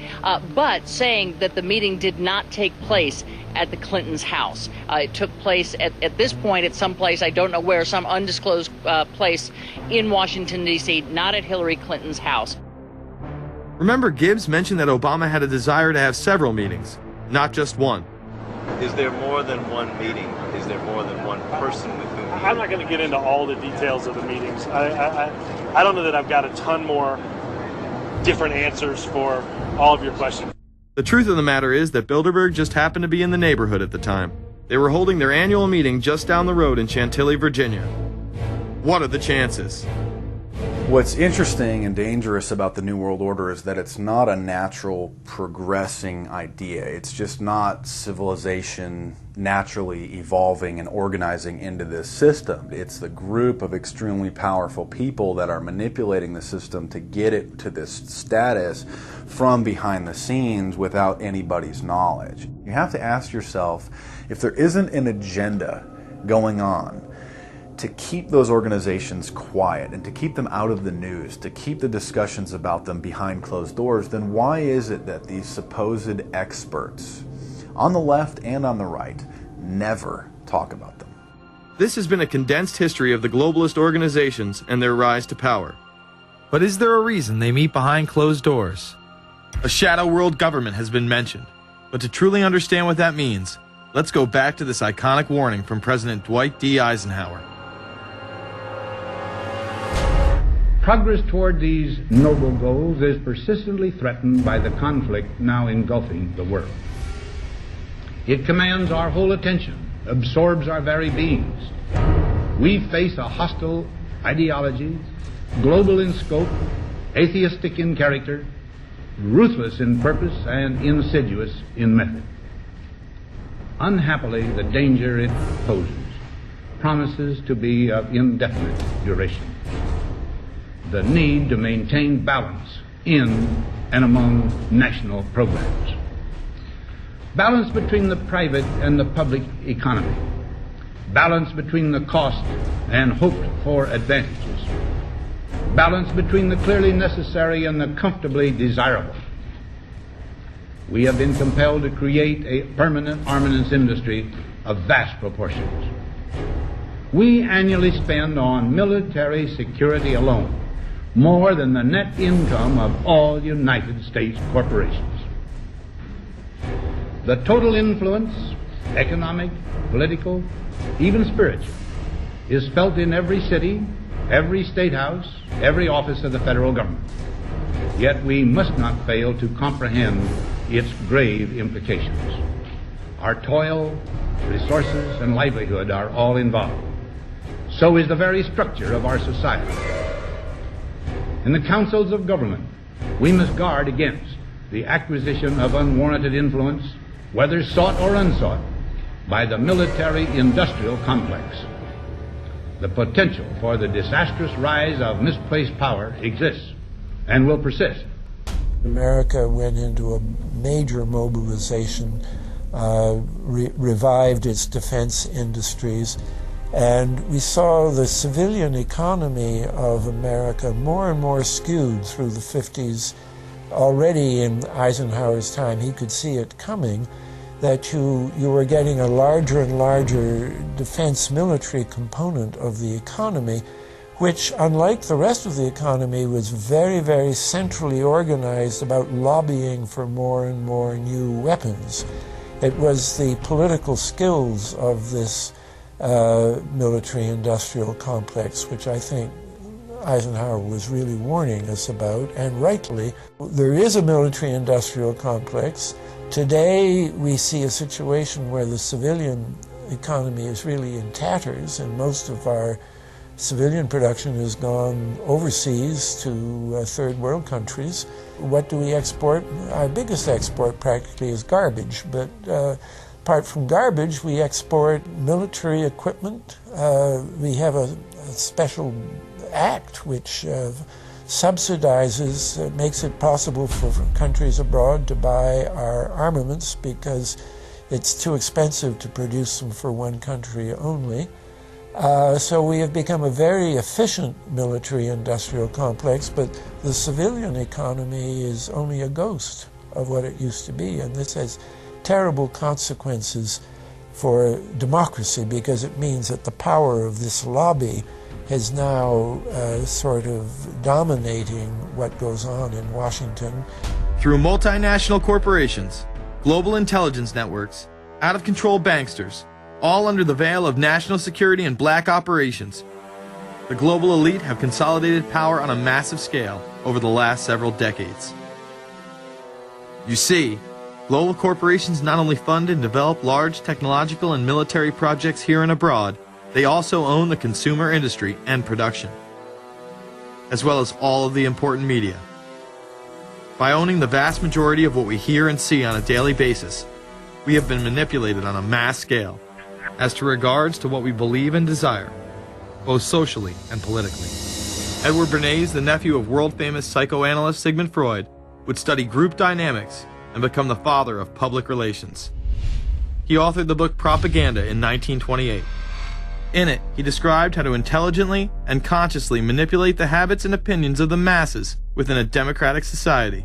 but saying that the meeting did not take place at the Clintons' house. It took place at this point at some place, I don't know where, some undisclosed place in Washington, D.C., not at Hillary Clinton's house. Remember, Gibbs mentioned that Obama had a desire to have several meetings, not just one. Is there more than one meeting? Is there more than one person with whom I'm not going to get into all the details of the meetings. I don't know that I've got a ton more different answers for all of your questions. The truth of the matter is that Bilderberg just happened to be in the neighborhood at the time. They were holding their annual meeting just down the road in Chantilly, Virginia. What are the chances? What's interesting and dangerous about the New World Order is that it's not a natural progressing idea. It's just not civilization naturally evolving and organizing into this system. It's the group of extremely powerful people that are manipulating the system to get it to this status from behind the scenes without anybody's knowledge. You have to ask yourself, if there isn't an agenda going on to keep those organizations quiet and to keep them out of the news, to keep the discussions about them behind closed doors, then why is it that these supposed experts on the left and on the right never talk about them? This has been a condensed history of the globalist organizations and their rise to power. But is there a reason they meet behind closed doors? A shadow world government has been mentioned, but to truly understand what that means, let's go back to this iconic warning from President Dwight D. Eisenhower. Progress toward these noble goals is persistently threatened by the conflict now engulfing the world. It commands our whole attention, absorbs our very beings. We face a hostile ideology, global in scope, atheistic in character, ruthless in purpose, and insidious in method. Unhappily, the danger it poses promises to be of indefinite duration. The need to maintain balance in and among national programs. Balance between the private and the public economy. Balance between the cost and hoped for advantages. Balance between the clearly necessary and the comfortably desirable. We have been compelled to create a permanent armaments industry of vast proportions. We annually spend on military security alone more than the net income of all United States corporations. The total influence, economic, political, even spiritual, is felt in every city, every state house, every office of the federal government. Yet we must not fail to comprehend its grave implications. Our toil, resources, and livelihood are all involved. So is the very structure of our society. In the councils of government, we must guard against the acquisition of unwarranted influence, whether sought or unsought, by the military-industrial complex. The potential for the disastrous rise of misplaced power exists and will persist. America went into a major mobilization, revived its defense industries, and we saw the civilian economy of America more and more skewed through the 50s. Already in Eisenhower's time, he could see it coming, that you were getting a larger and larger defense military component of the economy, which, unlike the rest of the economy, was very, very centrally organized about lobbying for more and more new weapons. It was the political skills of this military-industrial complex, which I think Eisenhower was really warning us about, and rightly. There is a military-industrial complex. Today we see a situation where the civilian economy is really in tatters, and most of our civilian production has gone overseas to third world countries. What do we export? Our biggest export practically is garbage, but apart from garbage, we export military equipment. We have a special act which subsidizes, makes it possible for countries abroad to buy our armaments because it's too expensive to produce them for one country only. So we have become a very efficient military-industrial complex, but the civilian economy is only a ghost of what it used to be, and this has terrible consequences for democracy because it means that the power of this lobby is now sort of dominating what goes on in Washington. Through multinational corporations, global intelligence networks, out-of-control banksters, all under the veil of national security and black operations, the global elite have consolidated power on a massive scale over the last several decades. You see, global corporations not only fund and develop large technological and military projects here and abroad, they also own the consumer industry and production, as well as all of the important media. By owning the vast majority of what we hear and see on a daily basis, we have been manipulated on a mass scale as to regards to what we believe and desire, both socially and politically. Edward Bernays, the nephew of world-famous psychoanalyst Sigmund Freud, would study group dynamics and become the father of public relations. He authored the book Propaganda in 1928. In it, he described how to intelligently and consciously manipulate the habits and opinions of the masses within a democratic society.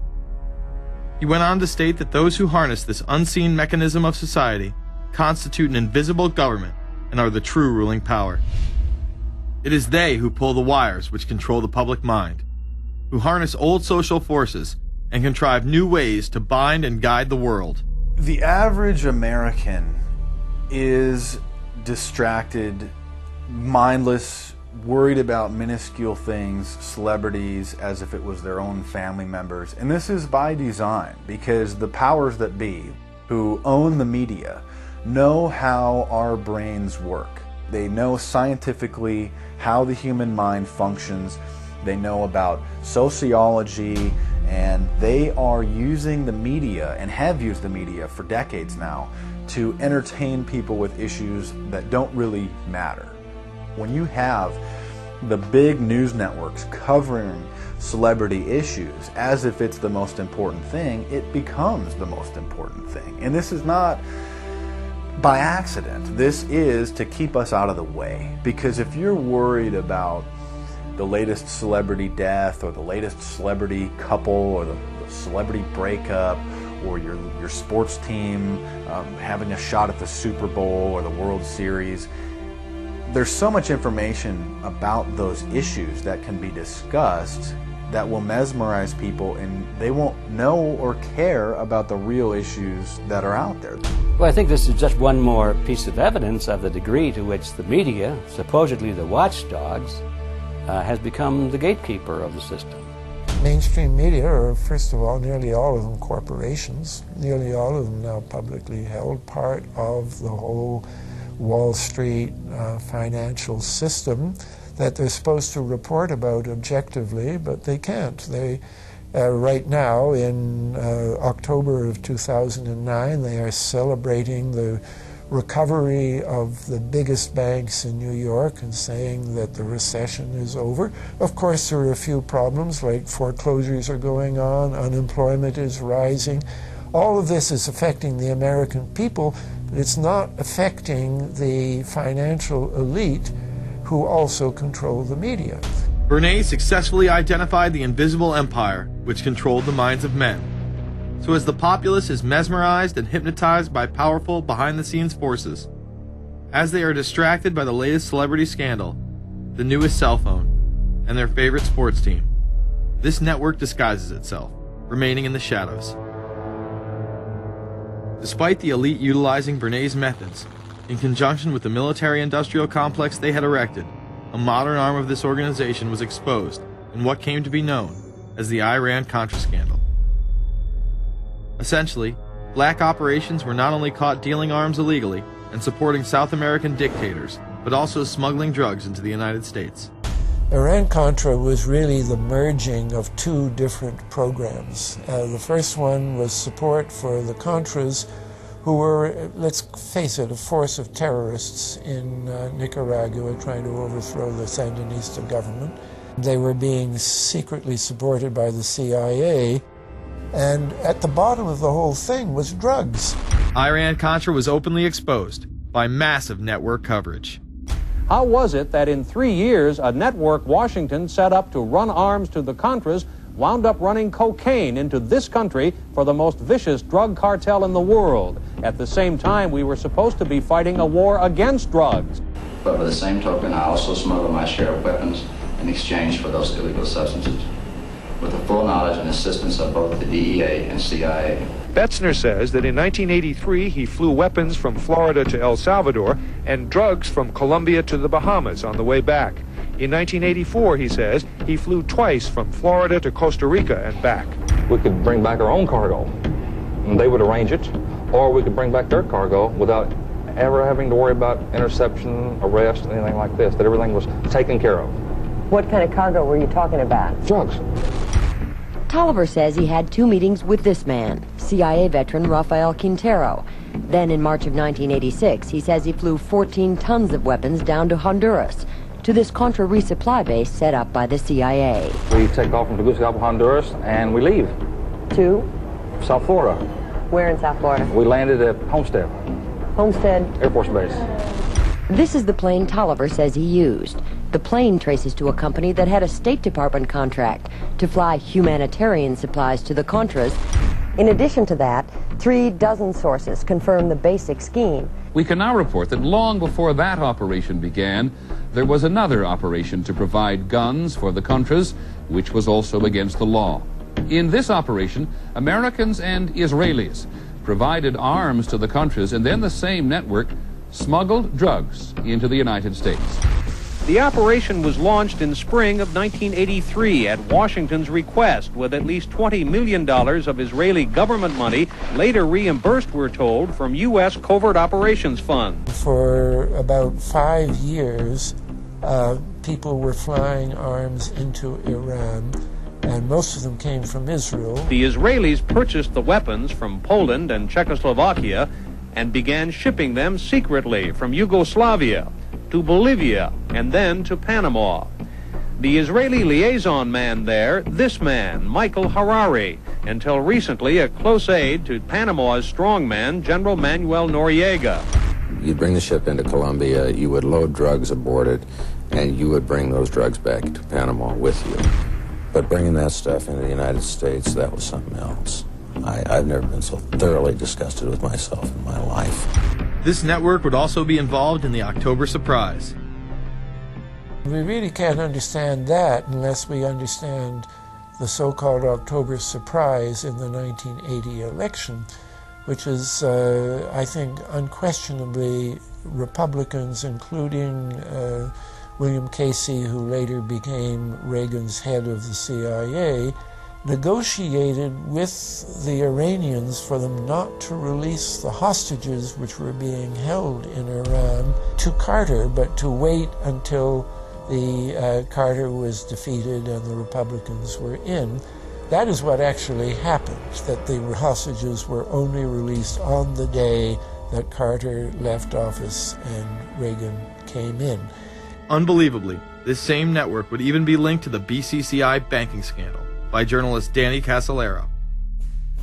He went on to state that those who harness this unseen mechanism of society constitute an invisible government and are the true ruling power. It is they who pull the wires which control the public mind, who harness old social forces and contrive new ways to bind and guide the world. The average American is distracted, mindless, worried about minuscule things, celebrities, as if it was their own family members. And this is by design, because the powers that be, who own the media, know how our brains work. They know scientifically how the human mind functions. They know about sociology, and they are using the media, and have used the media for decades now, to entertain people with issues that don't really matter. When you have the big news networks covering celebrity issues as if it's the most important thing, it becomes the most important thing. And this is not by accident. This is to keep us out of the way. Because if you're worried about the latest celebrity death or the latest celebrity couple or the celebrity breakup or your sports team having a shot at the Super Bowl or the World Series, there's so much information about those issues that can be discussed that will mesmerize people, and they won't know or care about the real issues that are out there. Well, I think this is just one more piece of evidence of the degree to which the media, supposedly the watchdogs, has become the gatekeeper of the system. mainstream media are, first of all, nearly all of them corporations, nearly all of them now publicly held, part of the whole Wall Street financial system that they're supposed to report about objectively, but they can't. They, right now, in October of 2009, they are celebrating the recovery of the biggest banks in New York and saying that the recession is over. Of course, there are a few problems, like foreclosures are going on, unemployment is rising. All of this is affecting the American people, but it's not affecting the financial elite who also control the media. Bernays successfully identified the invisible empire which controlled the minds of men. So as the populace is mesmerized and hypnotized by powerful behind-the-scenes forces, as they are distracted by the latest celebrity scandal, the newest cell phone, and their favorite sports team, this network disguises itself, remaining in the shadows. Despite the elite utilizing Bernays' methods, in conjunction with the military-industrial complex they had erected, a modern arm of this organization was exposed in what came to be known as the Iran-Contra scandal. Essentially, black operations were not only caught dealing arms illegally and supporting South American dictators, but also smuggling drugs into the United States. Iran-Contra was really the merging of two different programs. The first one was support for the Contras, who were, let's face it, a force of terrorists in Nicaragua trying to overthrow the Sandinista government. They were being secretly supported by the CIA, and at the bottom of the whole thing was drugs. Iran-Contra was openly exposed by massive network coverage. How was it that in 3 years, a network Washington set up to run arms to the Contras wound up running cocaine into this country for the most vicious drug cartel in the world? At the same time, we were supposed to be fighting a war against drugs. But by the same token, I also smuggle my share of weapons in exchange for those illegal substances, with the full knowledge and assistance of both the DEA and CIA. Betzner says that in 1983 he flew weapons from Florida to El Salvador and drugs from Colombia to the Bahamas on the way back. In 1984, he says, he flew twice from Florida to Costa Rica and back. We could bring back our own cargo, and they would arrange it, or we could bring back their cargo without ever having to worry about interception, arrest, anything like this, that everything was taken care of. What kind of cargo were you talking about? Drugs. Tolliver says he had 2 meetings with this man, CIA veteran Rafael Quintero. Then in March of 1986, he says he flew 14 tons of weapons down to Honduras, to this Contra resupply base set up by the CIA. We take off from Tegucigalpa, Honduras, and we leave. To? South Florida. Where in South Florida? We landed at Homestead. Homestead? Air Force Base. This is the plane Tolliver says he used. The plane traces to a company that had a State Department contract to fly humanitarian supplies to the Contras. In addition to that, 3 dozen sources confirm the basic scheme. We can now report that long before that operation began, there was another operation to provide guns for the Contras, which was also against the law. In this operation, Americans and Israelis provided arms to the Contras, and then the same network smuggled drugs into the United States. The operation was launched in spring of 1983 at Washington's request, with at least $20 million of Israeli government money later reimbursed, we're told, from U.S. Covert Operations Fund. For about 5 years, people were flying arms into Iran, and most of them came from Israel. The Israelis purchased the weapons from Poland and Czechoslovakia and began shipping them secretly from Yugoslavia to Bolivia, and then to Panama. The Israeli liaison man there, this man, Michael Harari, until recently a close aide to Panama's strongman, General Manuel Noriega. You'd bring the ship into Colombia, you would load drugs aboard it, and you would bring those drugs back to Panama with you. But bringing that stuff into the United States, that was something else. I've never been so thoroughly disgusted with myself in my life. This network would also be involved in the October surprise. We really can't understand that unless we understand the so-called October surprise in the 1980 election, which is, I think, unquestionably Republicans, including William Casey, who later became Reagan's head of the CIA, negotiated with the Iranians for them not to release the hostages which were being held in Iran to Carter, but to wait until the Carter was defeated and the Republicans were in. That is what actually happened, that the hostages were only released on the day that Carter left office and Reagan came in. Unbelievably, this same network would even be linked to the BCCI banking scandal by journalist Danny Casolaro.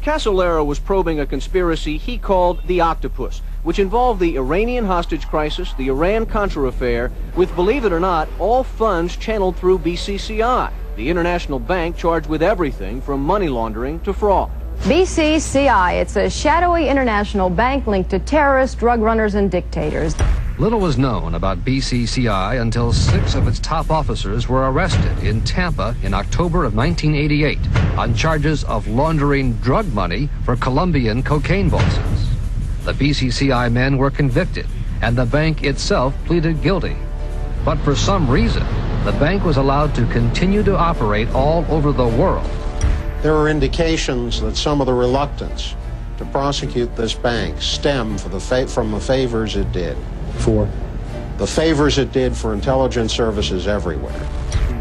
Casolaro was probing a conspiracy he called the Octopus, which involved the Iranian hostage crisis, the Iran-Contra affair, with, believe it or not, all funds channeled through BCCI, the international bank charged with everything from money laundering to fraud. BCCI, it's a shadowy international bank linked to terrorists, drug runners, and dictators. Little was known about BCCI until 6 of its top officers were arrested in Tampa in October of 1988 on charges of laundering drug money for Colombian cocaine bosses. The BCCI men were convicted, and the bank itself pleaded guilty. But for some reason, the bank was allowed to continue to operate all over the world. There are indications that some of the reluctance to prosecute this bank stemmed from the favors it did. For? The favors it did for intelligence services everywhere.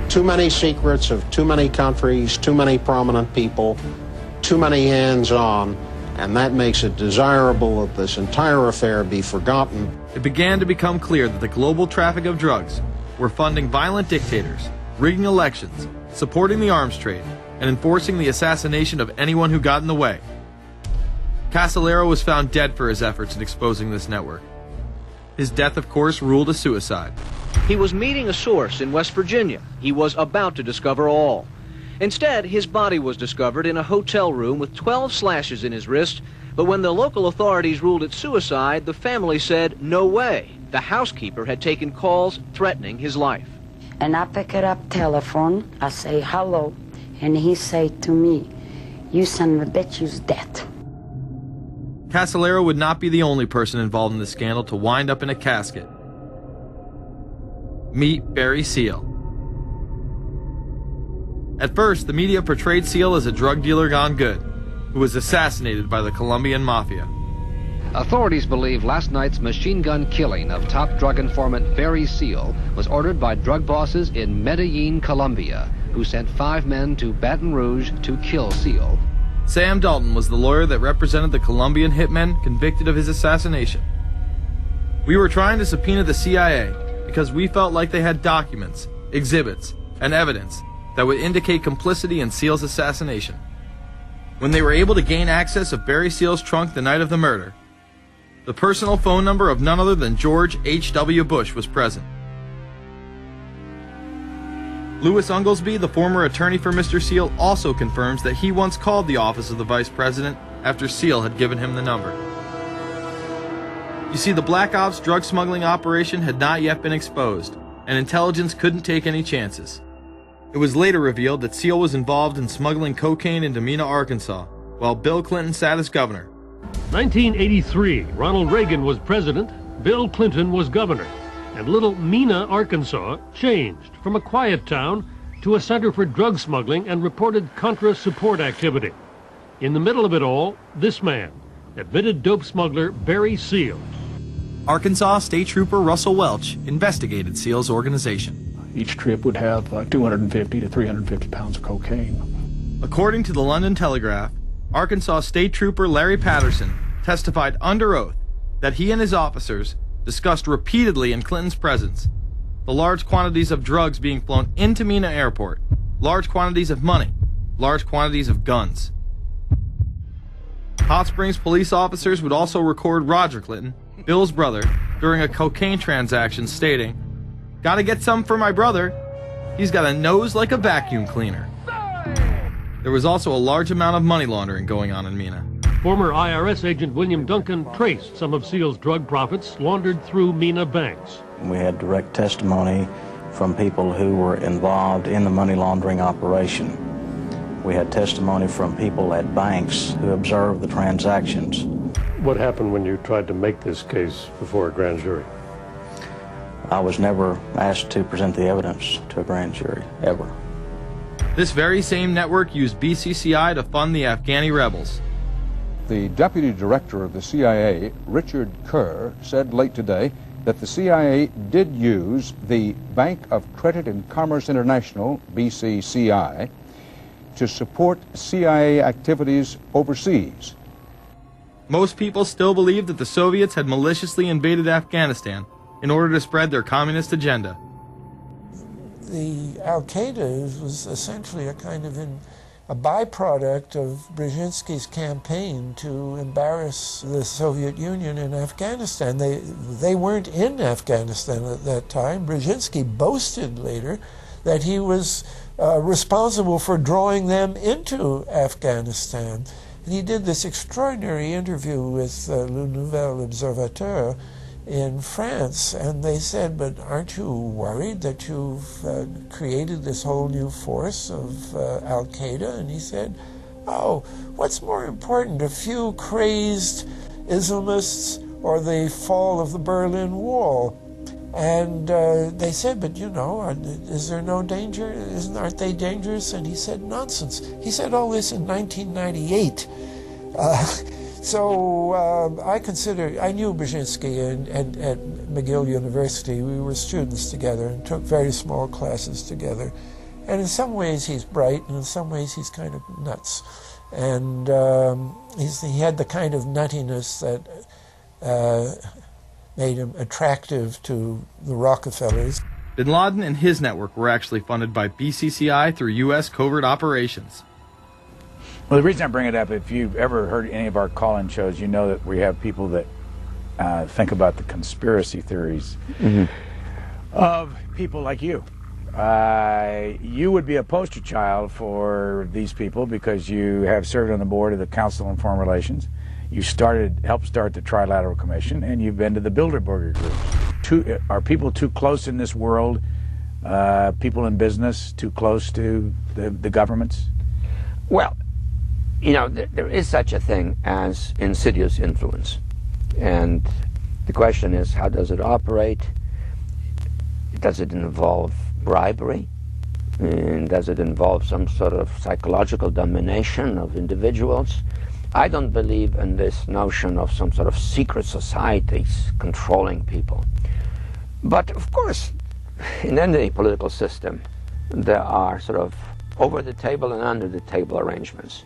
Too many secrets of too many countries, too many prominent people, too many hands-on, and that makes it desirable that this entire affair be forgotten. It began to become clear that the global traffic of drugs were funding violent dictators, rigging elections, supporting the arms trade, and enforcing the assassination of anyone who got in the way. Casolaro was found dead for his efforts in exposing this network. His death, of course, ruled a suicide. He was meeting a source in West Virginia. He was about to discover all. Instead, his body was discovered in a hotel room with 12 slashes in his wrist, but when the local authorities ruled it suicide, the family said, no way. The housekeeper had taken calls threatening his life. And I pick it up telephone, I say hello, and he say to me, you son of a bitch, you's dead. Casolaro would not be the only person involved in the scandal to wind up in a casket. Meet Barry Seal. At first, the media portrayed Seal as a drug dealer gone good, who was assassinated by the Colombian mafia. Authorities believe last night's machine gun killing of top drug informant Barry Seal was ordered by drug bosses in Medellin, Colombia, who sent 5 men to Baton Rouge to kill Seal. Sam Dalton was the lawyer that represented the Colombian hitmen convicted of his assassination. We were trying to subpoena the CIA because we felt like they had documents, exhibits, and evidence that would indicate complicity in Seal's assassination. When they were able to gain access of Barry Seal's trunk the night of the murder, the personal phone number of none other than George H.W. Bush was present. Louis Unglesby, the former attorney for Mr. Seal, also confirms that he once called the office of the vice president after Seal had given him the number. You see, the Black Ops drug smuggling operation had not yet been exposed, and intelligence couldn't take any chances. It was later revealed that Seal was involved in smuggling cocaine into Mena, Arkansas, while Bill Clinton sat as governor. 1983, Ronald Reagan was president, Bill Clinton was governor. And little Mena, Arkansas, changed from a quiet town to a center for drug smuggling and reported Contra support activity. In the middle of it all, this man, admitted dope smuggler Barry Seal. Arkansas State Trooper Russell Welch investigated Seal's organization. Each trip would have 250 to 350 pounds of cocaine. According to the London Telegraph, Arkansas State Trooper Larry Patterson testified under oath that he and his officers discussed repeatedly in Clinton's presence the large quantities of drugs being flown into Mena Airport, large quantities of money, large quantities of guns. Hot Springs police officers would also record Roger Clinton, Bill's brother, during a cocaine transaction stating, "Gotta get some for my brother. He's got a nose like a vacuum cleaner." There was also a large amount of money laundering going on in Mena. Former IRS agent William Duncan traced some of Seal's drug profits laundered through Mena banks. We had direct testimony from people who were involved in the money laundering operation. We had testimony from people at banks who observed the transactions. What happened when you tried to make this case before a grand jury? I was never asked to present the evidence to a grand jury, ever. This very same network used BCCI to fund the Afghani rebels. The deputy director of the CIA, Richard Kerr, said late today that the CIA did use the Bank of Credit and Commerce International, BCCI, to support CIA activities overseas. Most people still believe that the Soviets had maliciously invaded Afghanistan in order to spread their communist agenda. The Al-Qaeda was essentially a kind of a byproduct of Brzezinski's campaign to embarrass the Soviet Union in Afghanistan. They weren't in Afghanistan at that time. Brzezinski boasted later that he was responsible for drawing them into Afghanistan. And he did this extraordinary interview with Le Nouvel Observateur in France, and they said, but aren't you worried that you've created this whole new force of Al-Qaeda? And he said, oh, what's more important, a few crazed Islamists or the fall of the Berlin Wall? And they said, but you know, is there no danger? Aren't they dangerous? And he said, nonsense. He said all this in 1998. So I knew Brzezinski at McGill University. We were students together and took very small classes together. And in some ways he's bright, and in some ways he's kind of nuts. And he had the kind of nuttiness that made him attractive to the Rockefellers. Bin Laden and his network were actually funded by BCCI through U.S. covert operations. Well, the reason I bring it up, if you've ever heard any of our call-in shows, you know that we have people that think about the conspiracy theories of people like you. You would be a poster child for these people because you have served on the board of the Council on Foreign Relations. You helped start the Trilateral Commission, and you've been to the Bilderberger groups. Are people too close in this world, people in business, too close to the governments? Well, you know, there is such a thing as insidious influence. And the question is, how does it operate? Does it involve bribery? And does it involve some sort of psychological domination of individuals? I don't believe in this notion of some sort of secret societies controlling people. But of course, in any political system, there are sort of over-the-table and under-the-table arrangements.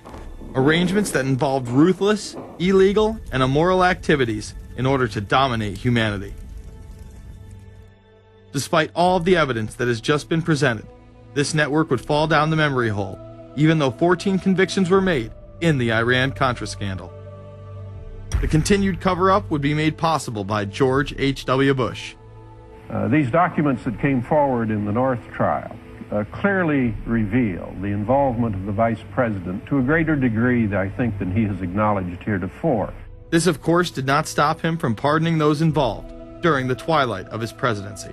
Arrangements that involved ruthless, illegal, and immoral activities in order to dominate humanity. Despite all of the evidence that has just been presented, this network would fall down the memory hole, even though 14 convictions were made in the Iran-Contra scandal. The continued cover-up would be made possible by George H.W. Bush. These documents that came forward in the North trial clearly reveal the involvement of the vice president to a greater degree, I think, than he has acknowledged heretofore. This, of course, did not stop him from pardoning those involved during the twilight of his presidency.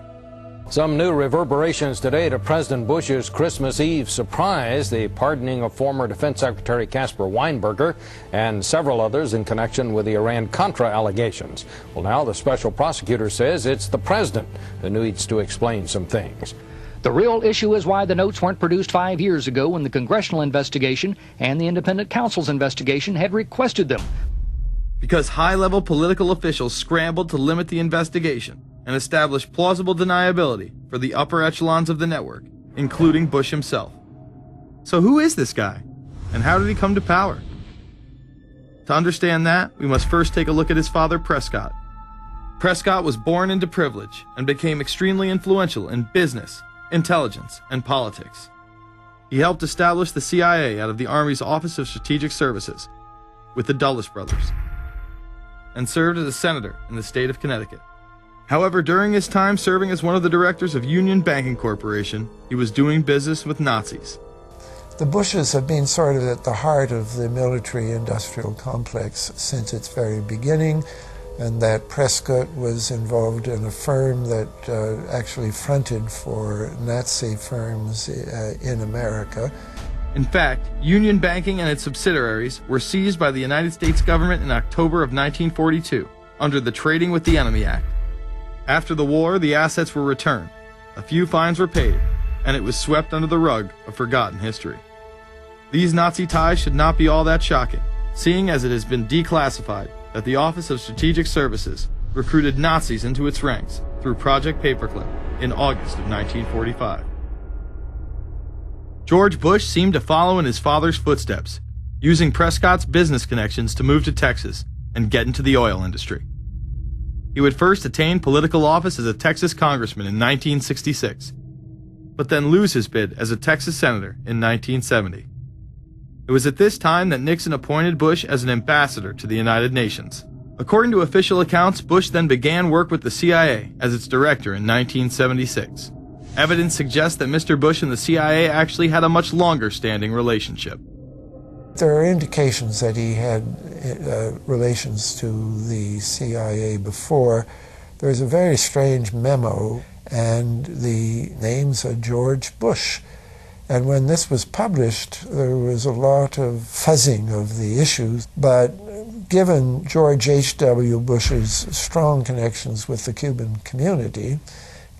Some new reverberations today to President Bush's Christmas Eve surprise, the pardoning of former Defense Secretary Caspar Weinberger and several others in connection with the Iran-Contra allegations. Well, now the special prosecutor says it's the president who needs to explain some things. The real issue is why the notes weren't produced 5 years ago when the congressional investigation and the independent counsel's investigation had requested them. Because high-level political officials scrambled to limit the investigation and establish plausible deniability for the upper echelons of the network, including Bush himself. So who is this guy? And how did he come to power? To understand that, we must first take a look at his father, Prescott. Prescott was born into privilege and became extremely influential in business, intelligence, and politics. He helped establish the CIA out of the Army's Office of Strategic Services with the Dulles brothers, and served as a senator in the state of Connecticut. However, during his time serving as one of the directors of Union Banking Corporation, he was doing business with Nazis. The Bushes have been sort of at the heart of the military-industrial complex since its very beginning, and that Prescott was involved in a firm that actually fronted for Nazi firms in America. In fact, Union Banking and its subsidiaries were seized by the United States government in October of 1942 under the Trading with the Enemy Act. After the war, the assets were returned, a few fines were paid, and it was swept under the rug of forgotten history. These Nazi ties should not be all that shocking, seeing as it has been declassified that the Office of Strategic Services recruited Nazis into its ranks through Project Paperclip in August of 1945. George Bush seemed to follow in his father's footsteps, using Prescott's business connections to move to Texas and get into the oil industry. He would first attain political office as a Texas congressman in 1966, but then lose his bid as a Texas senator in 1970. It was at this time that Nixon appointed Bush as an ambassador to the United Nations. According to official accounts, Bush then began work with the CIA as its director in 1976. Evidence suggests that Mr. Bush and the CIA actually had a much longer-standing relationship. There are indications that he had relations to the CIA before. There's a very strange memo, and the names are George Bush. And when this was published, there was a lot of fuzzing of the issues, but given George H.W. Bush's strong connections with the Cuban community,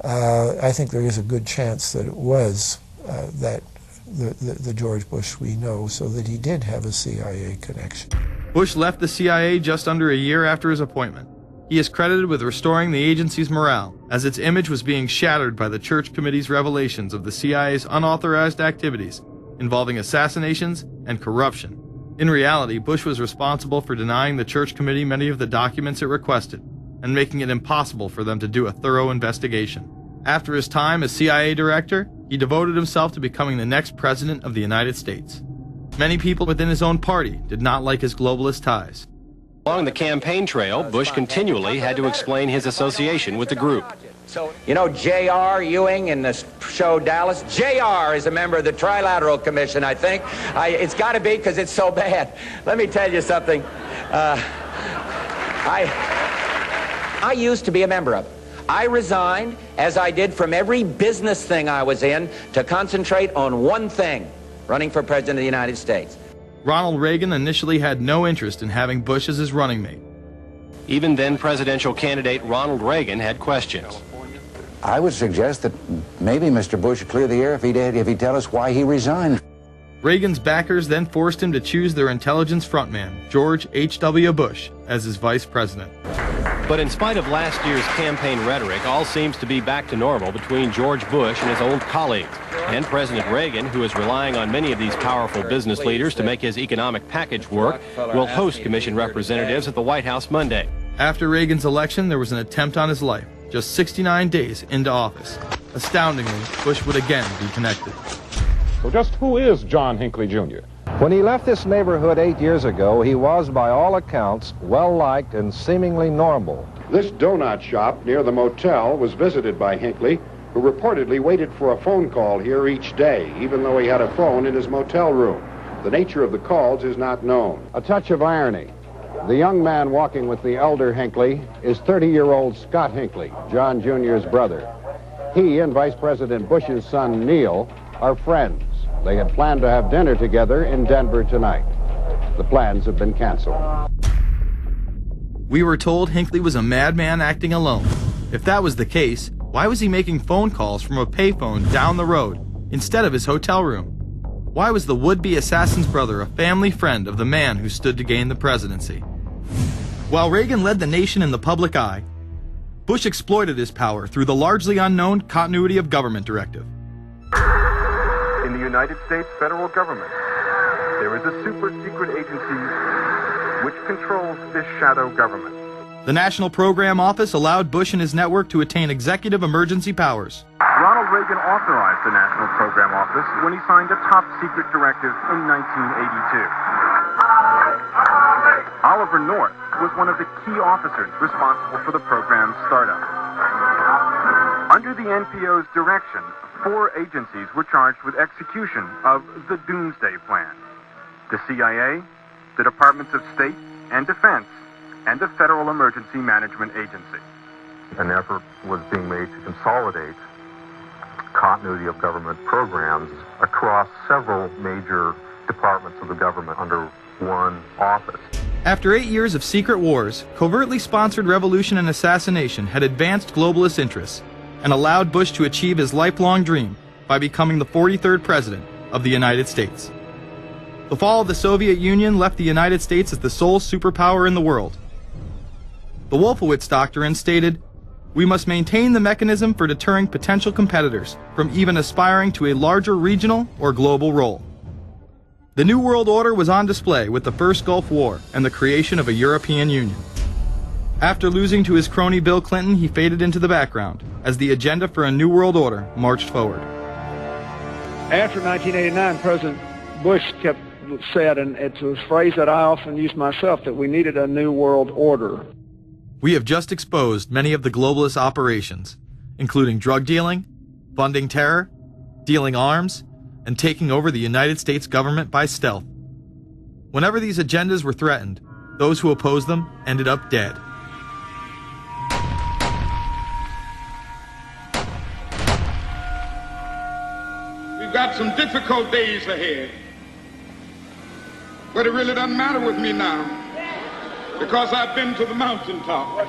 I think there is a good chance that it was that the George Bush we know, so that he did have a CIA connection. Bush left the CIA just under a year after his appointment. He is credited with restoring the agency's morale, as its image was being shattered by the Church Committee's revelations of the CIA's unauthorized activities involving assassinations and corruption. In reality, Bush was responsible for denying the Church Committee many of the documents it requested, and making it impossible for them to do a thorough investigation. After his time as CIA director, he devoted himself to becoming the next president of the United States. Many people within his own party did not like his globalist ties. Along the campaign trail, Bush continually had to explain his association with the group. You know J.R. Ewing in the show Dallas? J.R. is a member of the Trilateral Commission, I think. It's got to be because it's so bad. Let me tell you something. I used to be a member of it. I resigned, as I did from every business thing I was in, to concentrate on one thing, running for President of the United States. Ronald Reagan initially had no interest in having Bush as his running mate. Even then presidential candidate Ronald Reagan had questions. I would suggest that maybe Mr. Bush should clear the air if he'd tell us why he resigned. Reagan's backers then forced him to choose their intelligence frontman, George H.W. Bush, as his vice president. But in spite of last year's campaign rhetoric, all seems to be back to normal between George Bush and his old colleagues. And President Reagan, who is relying on many of these powerful business leaders to make his economic package work, will host commission representatives at the White House Monday. After Reagan's election, there was an attempt on his life, just 69 days into office. Astoundingly, Bush would again be connected. So just who is John Hinckley, Jr.? When he left this neighborhood 8 years ago, he was, by all accounts, well-liked and seemingly normal. This donut shop near the motel was visited by Hinckley, who reportedly waited for a phone call here each day, even though he had a phone in his motel room. The nature of the calls is not known. A touch of irony. The young man walking with the elder Hinckley is 30-year-old Scott Hinckley, John Jr.'s brother. He and Vice President Bush's son, Neil, are friends. They had planned to have dinner together in Denver tonight. The plans have been canceled. We were told Hinckley was a madman acting alone. If that was the case, why was he making phone calls from a payphone down the road instead of his hotel room? Why was the would-be assassin's brother a family friend of the man who stood to gain the presidency? While Reagan led the nation in the public eye, Bush exploited his power through the largely unknown Continuity of Government Directive. In the United States federal government, there is a super-secret agency which controls this shadow government. The National Program Office allowed Bush and his network to attain executive emergency powers. Ronald Reagan authorized the National Program Office when he signed a top-secret directive in 1982. Oliver North was one of the key officers responsible for the program's startup. Under the NPO's direction, 4 agencies were charged with execution of the Doomsday Plan: the CIA, the Departments of State and Defense, and the Federal Emergency Management Agency. An effort was being made to consolidate continuity of government programs across several major departments of the government under one office. After 8 years of secret wars, covertly sponsored revolution and assassination had advanced globalist interests and allowed Bush to achieve his lifelong dream by becoming the 43rd President of the United States. The fall of the Soviet Union left the United States as the sole superpower in the world. The Wolfowitz Doctrine stated, "We must maintain the mechanism for deterring potential competitors from even aspiring to a larger regional or global role." The New World Order was on display with the first Gulf War and the creation of a European Union. After losing to his crony Bill Clinton, he faded into the background as the agenda for a New World Order marched forward. After 1989, President Bush said, and it's a phrase that I often use myself, that we needed a New World Order. We have just exposed many of the globalist operations, including drug dealing, funding terror, dealing arms, and taking over the United States government by stealth. Whenever these agendas were threatened, those who opposed them ended up dead. We've got some difficult days ahead, but it really doesn't matter with me now, because I've been to the mountaintop.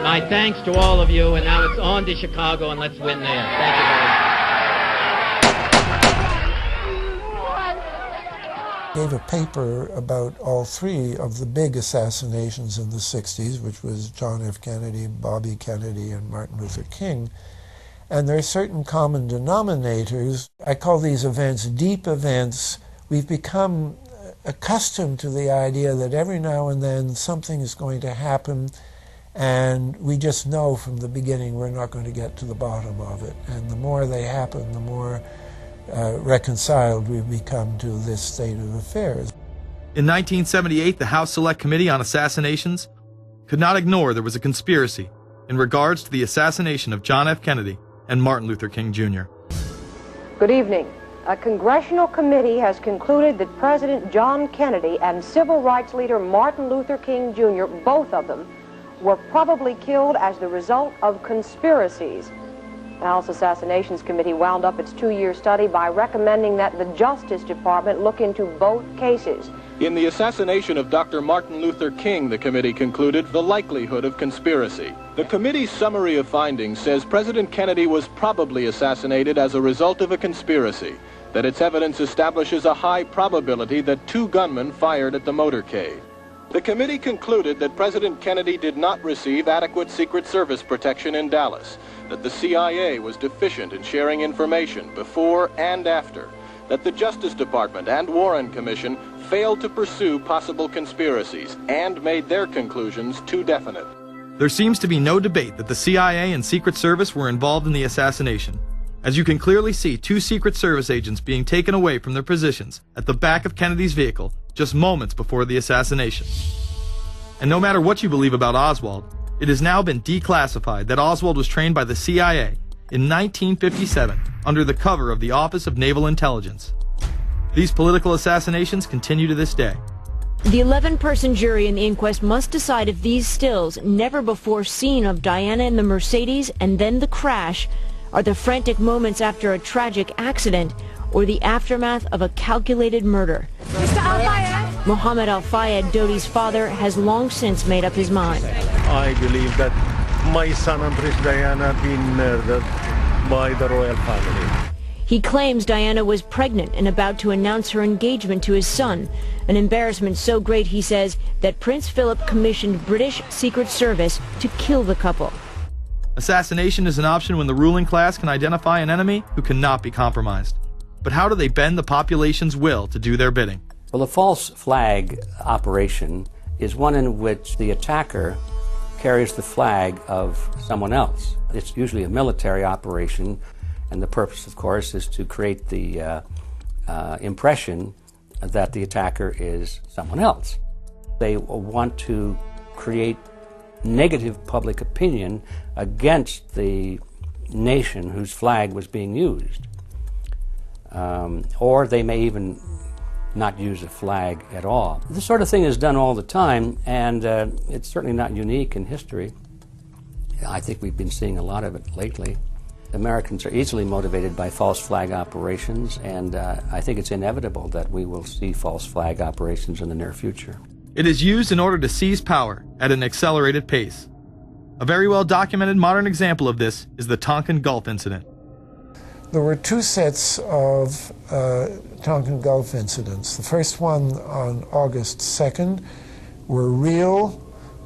My thanks to all of you, and now it's on to Chicago, and let's win there. Thank you very much. Gave a paper about all three of the big assassinations in the 60s, which was John F. Kennedy, Bobby Kennedy, and Martin Luther King. And there are certain common denominators. I call these events deep events. We've become accustomed to the idea that every now and then something is going to happen, and we just know from the beginning we're not going to get to the bottom of it. And the more they happen, the more reconciled we've become to this state of affairs. In 1978, the House Select Committee on Assassinations could not ignore there was a conspiracy in regards to the assassination of John F. Kennedy and Martin Luther King Jr. Good evening. A congressional committee has concluded that President John Kennedy and civil rights leader Martin Luther King Jr., both of them, were probably killed as the result of conspiracies. The House Assassinations Committee wound up its 2-year study by recommending that the Justice Department look into both cases. In the assassination of Dr. Martin Luther King, the committee concluded the likelihood of conspiracy. The committee's summary of findings says President Kennedy was probably assassinated as a result of a conspiracy, that its evidence establishes a high probability that 2 gunmen fired at the motorcade. The committee concluded that President Kennedy did not receive adequate Secret Service protection in Dallas, that the CIA was deficient in sharing information before and after, that the Justice Department and Warren Commission failed to pursue possible conspiracies and made their conclusions too definite. There seems to be no debate that the CIA and Secret Service were involved in the assassination, as you can clearly see 2 Secret Service agents being taken away from their positions at the back of Kennedy's vehicle just moments before the assassination. And no matter what you believe about Oswald, it has now been declassified that Oswald was trained by the CIA in 1957 under the cover of the Office of Naval Intelligence. These political assassinations continue to this day. The 11-person jury in the inquest must decide if these stills, never before seen of Diana in the Mercedes and then the crash, are the frantic moments after a tragic accident or the aftermath of a calculated murder. Mr. Al-Fayed? Mohammed Al-Fayed, Dodi's father, has long since made up his mind. I believe that my son and Princess Diana have been murdered by the royal family. He claims Diana was pregnant and about to announce her engagement to his son, an embarrassment so great, he says, that Prince Philip commissioned British Secret Service to kill the couple. Assassination is an option when the ruling class can identify an enemy who cannot be compromised. But how do they bend the population's will to do their bidding? Well, the false flag operation is one in which the attacker carries the flag of someone else. It's usually a military operation, and the purpose, of course, is to create the impression that the attacker is someone else. They want to create negative public opinion against the nation whose flag was being used. Or they may even not use a flag at all. This sort of thing is done all the time, and it's certainly not unique in history. I think we've been seeing a lot of it lately. Americans are easily motivated by false flag operations, and I think it's inevitable that we will see false flag operations in the near future. It is used in order to seize power at an accelerated pace. A very well documented modern example of this is the Tonkin Gulf incident. There were two sets of Tonkin Gulf incidents. The first one on August 2nd were real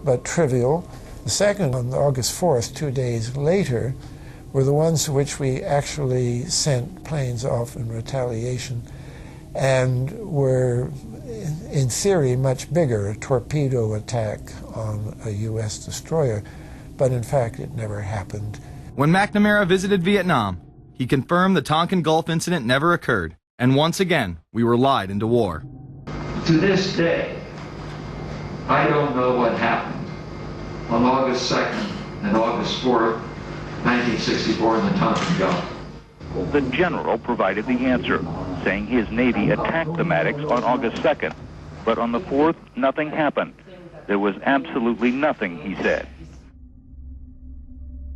but trivial. The second on August 4th, 2 days later, were the ones to which we actually sent planes off in retaliation and were, in theory, much bigger, a torpedo attack on a U.S. destroyer, but in fact it never happened. When McNamara visited Vietnam, he confirmed the Tonkin Gulf incident never occurred, and once again, we were lied into war. To this day, I don't know what happened on August 2nd and August 4th, 1964 in the Tonkin Gulf. The general provided the answer, saying his Navy attacked the Maddocks on August 2nd. But on the 4th, nothing happened. There was absolutely nothing, he said.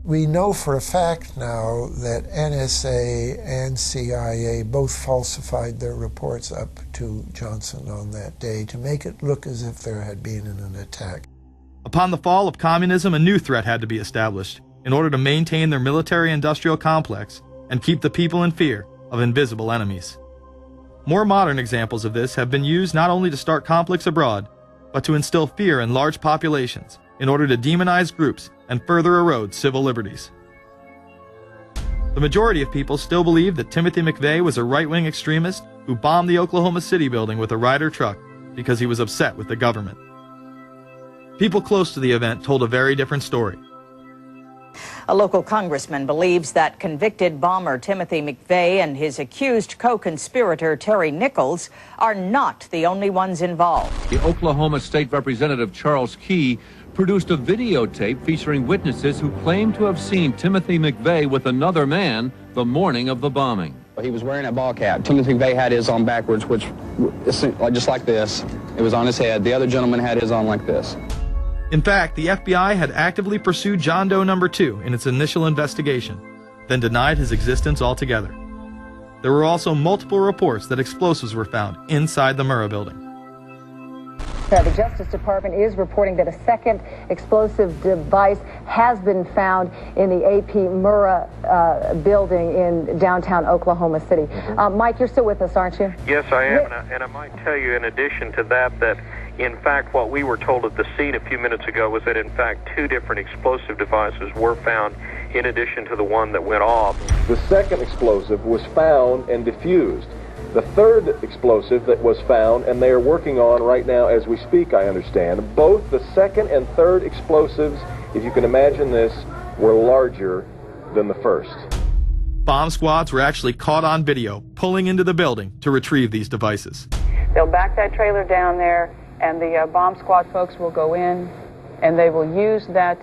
We know for a fact now that NSA and CIA both falsified their reports up to Johnson on that day to make it look as if there had been an attack. Upon the fall of communism, a new threat had to be established in order to maintain their military-industrial complex and keep the people in fear of invisible enemies. More modern examples of this have been used not only to start conflicts abroad, but to instill fear in large populations in order to demonize groups and further erode civil liberties. The majority of people still believe that Timothy McVeigh was a right-wing extremist who bombed the Oklahoma City building with a Ryder truck because he was upset with the government. People close to the event told a very different story. A local congressman believes that convicted bomber Timothy McVeigh and his accused co-conspirator Terry Nichols are not the only ones involved. The Oklahoma State Representative Charles Key produced a videotape featuring witnesses who claim to have seen Timothy McVeigh with another man the morning of the bombing. He was wearing a ball cap. Timothy McVeigh had his on backwards, which just like this. It was on his head. The other gentleman had his on like this. In fact, the FBI had actively pursued John Doe No. 2 in its initial investigation, then denied his existence altogether. There were also multiple reports that explosives were found inside the Murrah building. The Justice Department is reporting that a second explosive device has been found in the AP Murrah building in downtown Oklahoma City. Mike, you're still with us, aren't you? Yes, I am, and I might tell you in addition to that, in fact, what we were told at the scene a few minutes ago was that, in fact, 2 different explosive devices were found in addition to the one that went off. The second explosive was found and diffused. The third explosive that was found, and they are working on right now as we speak, I understand, both the second and third explosives, if you can imagine this, were larger than the first. Bomb squads were actually caught on video pulling into the building to retrieve these devices. They'll back that trailer down there, and the bomb squad folks will go in, and they will use that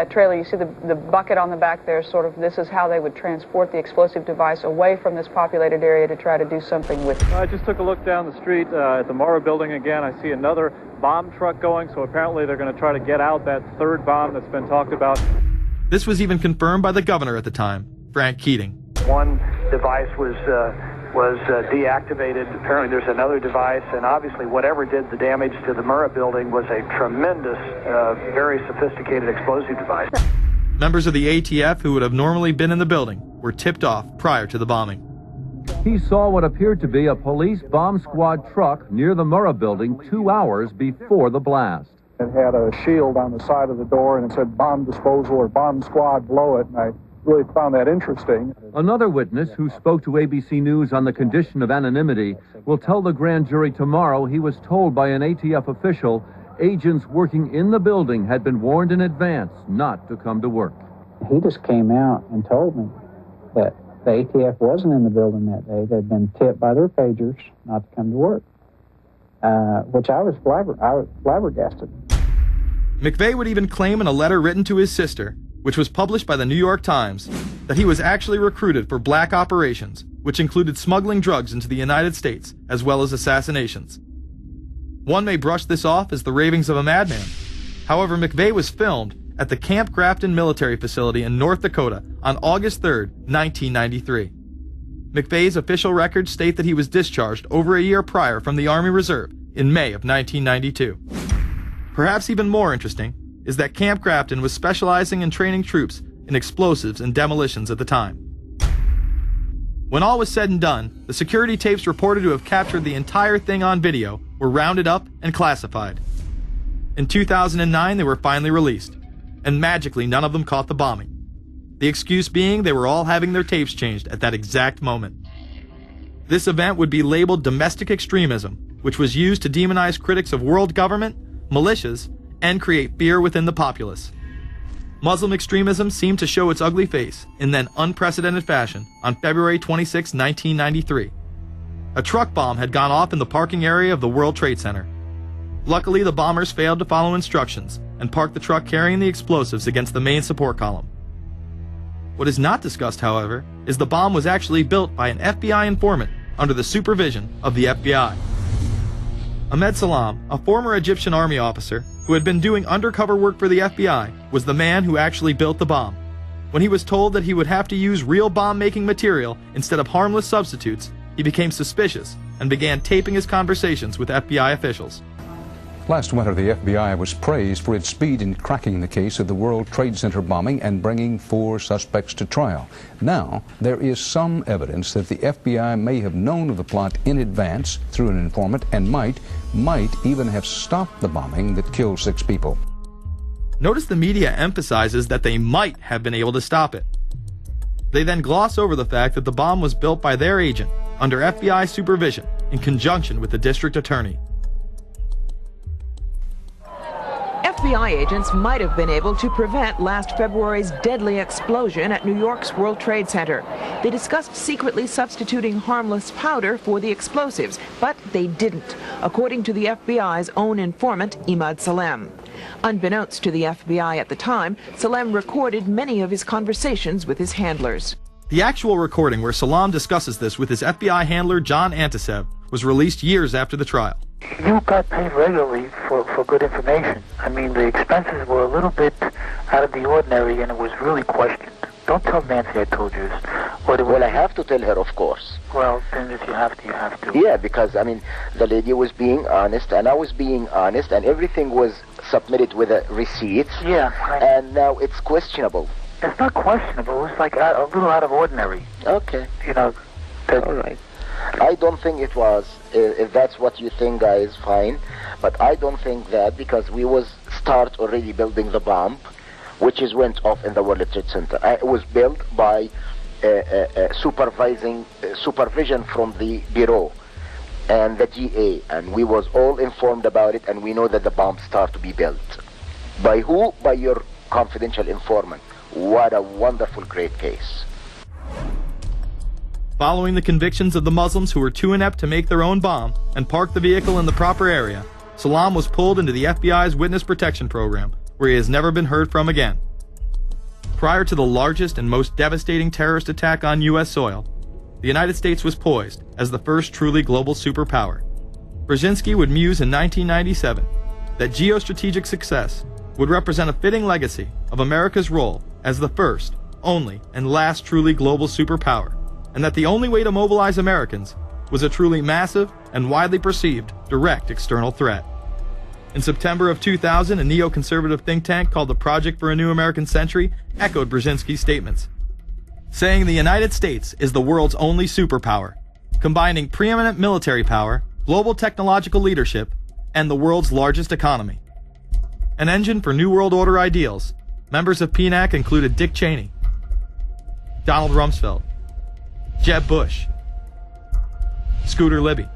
trailer. You see the bucket on the back there, this is how they would transport the explosive device away from this populated area to try to do something with it. I just took a look down the street at the Murrah building again. I see another bomb truck going, so apparently they're going to try to get out that third bomb that's been talked about. This was even confirmed by the governor at the time, Frank Keating. One device was deactivated. Apparently there's another device, and obviously whatever did the damage to the Murrah building was a tremendous, very sophisticated explosive device. Members of the ATF who would have normally been in the building were tipped off prior to the bombing. He saw what appeared to be a police bomb squad truck near the Murrah building 2 hours before the blast. It had a shield on the side of the door, and it said bomb disposal or bomb squad below it, and I really found that interesting. Another witness who spoke to ABC News on the condition of anonymity will tell the grand jury tomorrow he was told by an ATF official agents working in the building had been warned in advance not to come to work. He just came out and told me that the ATF wasn't in the building that day. They'd been tipped by their pagers not to come to work, which I was flabbergasted. McVeigh would even claim in a letter written to his sister, which was published by the New York Times, that he was actually recruited for black operations, which included smuggling drugs into the United States, as well as assassinations. One may brush this off as the ravings of a madman. However, McVeigh was filmed at the Camp Grafton military facility in North Dakota on August 3, 1993. McVeigh's official records state that he was discharged over a year prior from the Army Reserve in May of 1992. Perhaps even more interesting, is that Camp Grafton was specializing in training troops in explosives and demolitions at the time. When all was said and done, the security tapes reported to have captured the entire thing on video were rounded up and classified. In 2009, they were finally released, and magically none of them caught the bombing. The excuse being they were all having their tapes changed at that exact moment. This event would be labeled domestic extremism, which was used to demonize critics of world government, militias, and create fear within the populace. Muslim extremism seemed to show its ugly face in then unprecedented fashion on February 26, 1993. A truck bomb had gone off in the parking area of the World Trade Center. Luckily, the bombers failed to follow instructions and parked the truck carrying the explosives against the main support column. What is not discussed, however, is the bomb was actually built by an FBI informant under the supervision of the FBI. Ahmed Salam, a former Egyptian army officer who had been doing undercover work for the FBI, was the man who actually built the bomb. When he was told that he would have to use real bomb-making material instead of harmless substitutes, he became suspicious and began taping his conversations with FBI officials. Last winter, the FBI was praised for its speed in cracking the case of the World Trade Center bombing and bringing 4 suspects to trial. Now, there is some evidence that the FBI may have known of the plot in advance through an informant and might even have stopped the bombing that killed 6 people. Notice the media emphasizes that they might have been able to stop it. They then gloss over the fact that the bomb was built by their agent under FBI supervision in conjunction with the district attorney. FBI agents might have been able to prevent last February's deadly explosion at New York's World Trade Center. They discussed secretly substituting harmless powder for the explosives, but they didn't, according to the FBI's own informant, Imad Salem. Unbeknownst to the FBI at the time, Salem recorded many of his conversations with his handlers. The actual recording where Salam discusses this with his FBI handler, John Antisev, was released years after the trial. You got paid regularly for good information. I mean, the expenses were a little bit out of the ordinary, and it was really questioned. Don't tell Nancy I told you this. Well, I have to tell her, of course. Well, then if you have to, you have to. Yeah, because, I mean, the lady was being honest, and I was being honest, and everything was submitted with a receipt. Yeah. And now it's questionable. It's not questionable. It's like a little out of ordinary. Okay. You know. All right. I don't think it was. If that's what you think, guys, fine. But I don't think that, because we was start already building the bomb, which is went off in the World Trade Center. It was built by supervision from the Bureau and the GA, and we was all informed about it, and we know that the bomb start to be built. By who? By your confidential informant. What a wonderful, great case. Following the convictions of the Muslims who were too inept to make their own bomb and park the vehicle in the proper area, Salam was pulled into the FBI's witness protection program, where he has never been heard from again. Prior to the largest and most devastating terrorist attack on U.S. soil, the United States was poised as the first truly global superpower. Brzezinski would muse in 1997 that geostrategic success would represent a fitting legacy of America's role as the first, only, and last truly global superpower, and that the only way to mobilize Americans was a truly massive and widely perceived direct external threat. In September of 2000, a neoconservative think tank called the Project for a New American Century echoed Brzezinski's statements, saying the United States is the world's only superpower, combining preeminent military power, global technological leadership, and the world's largest economy. An engine for New World Order ideals, members of PNAC included Dick Cheney, Donald Rumsfeld, Jeb Bush, Scooter Libby,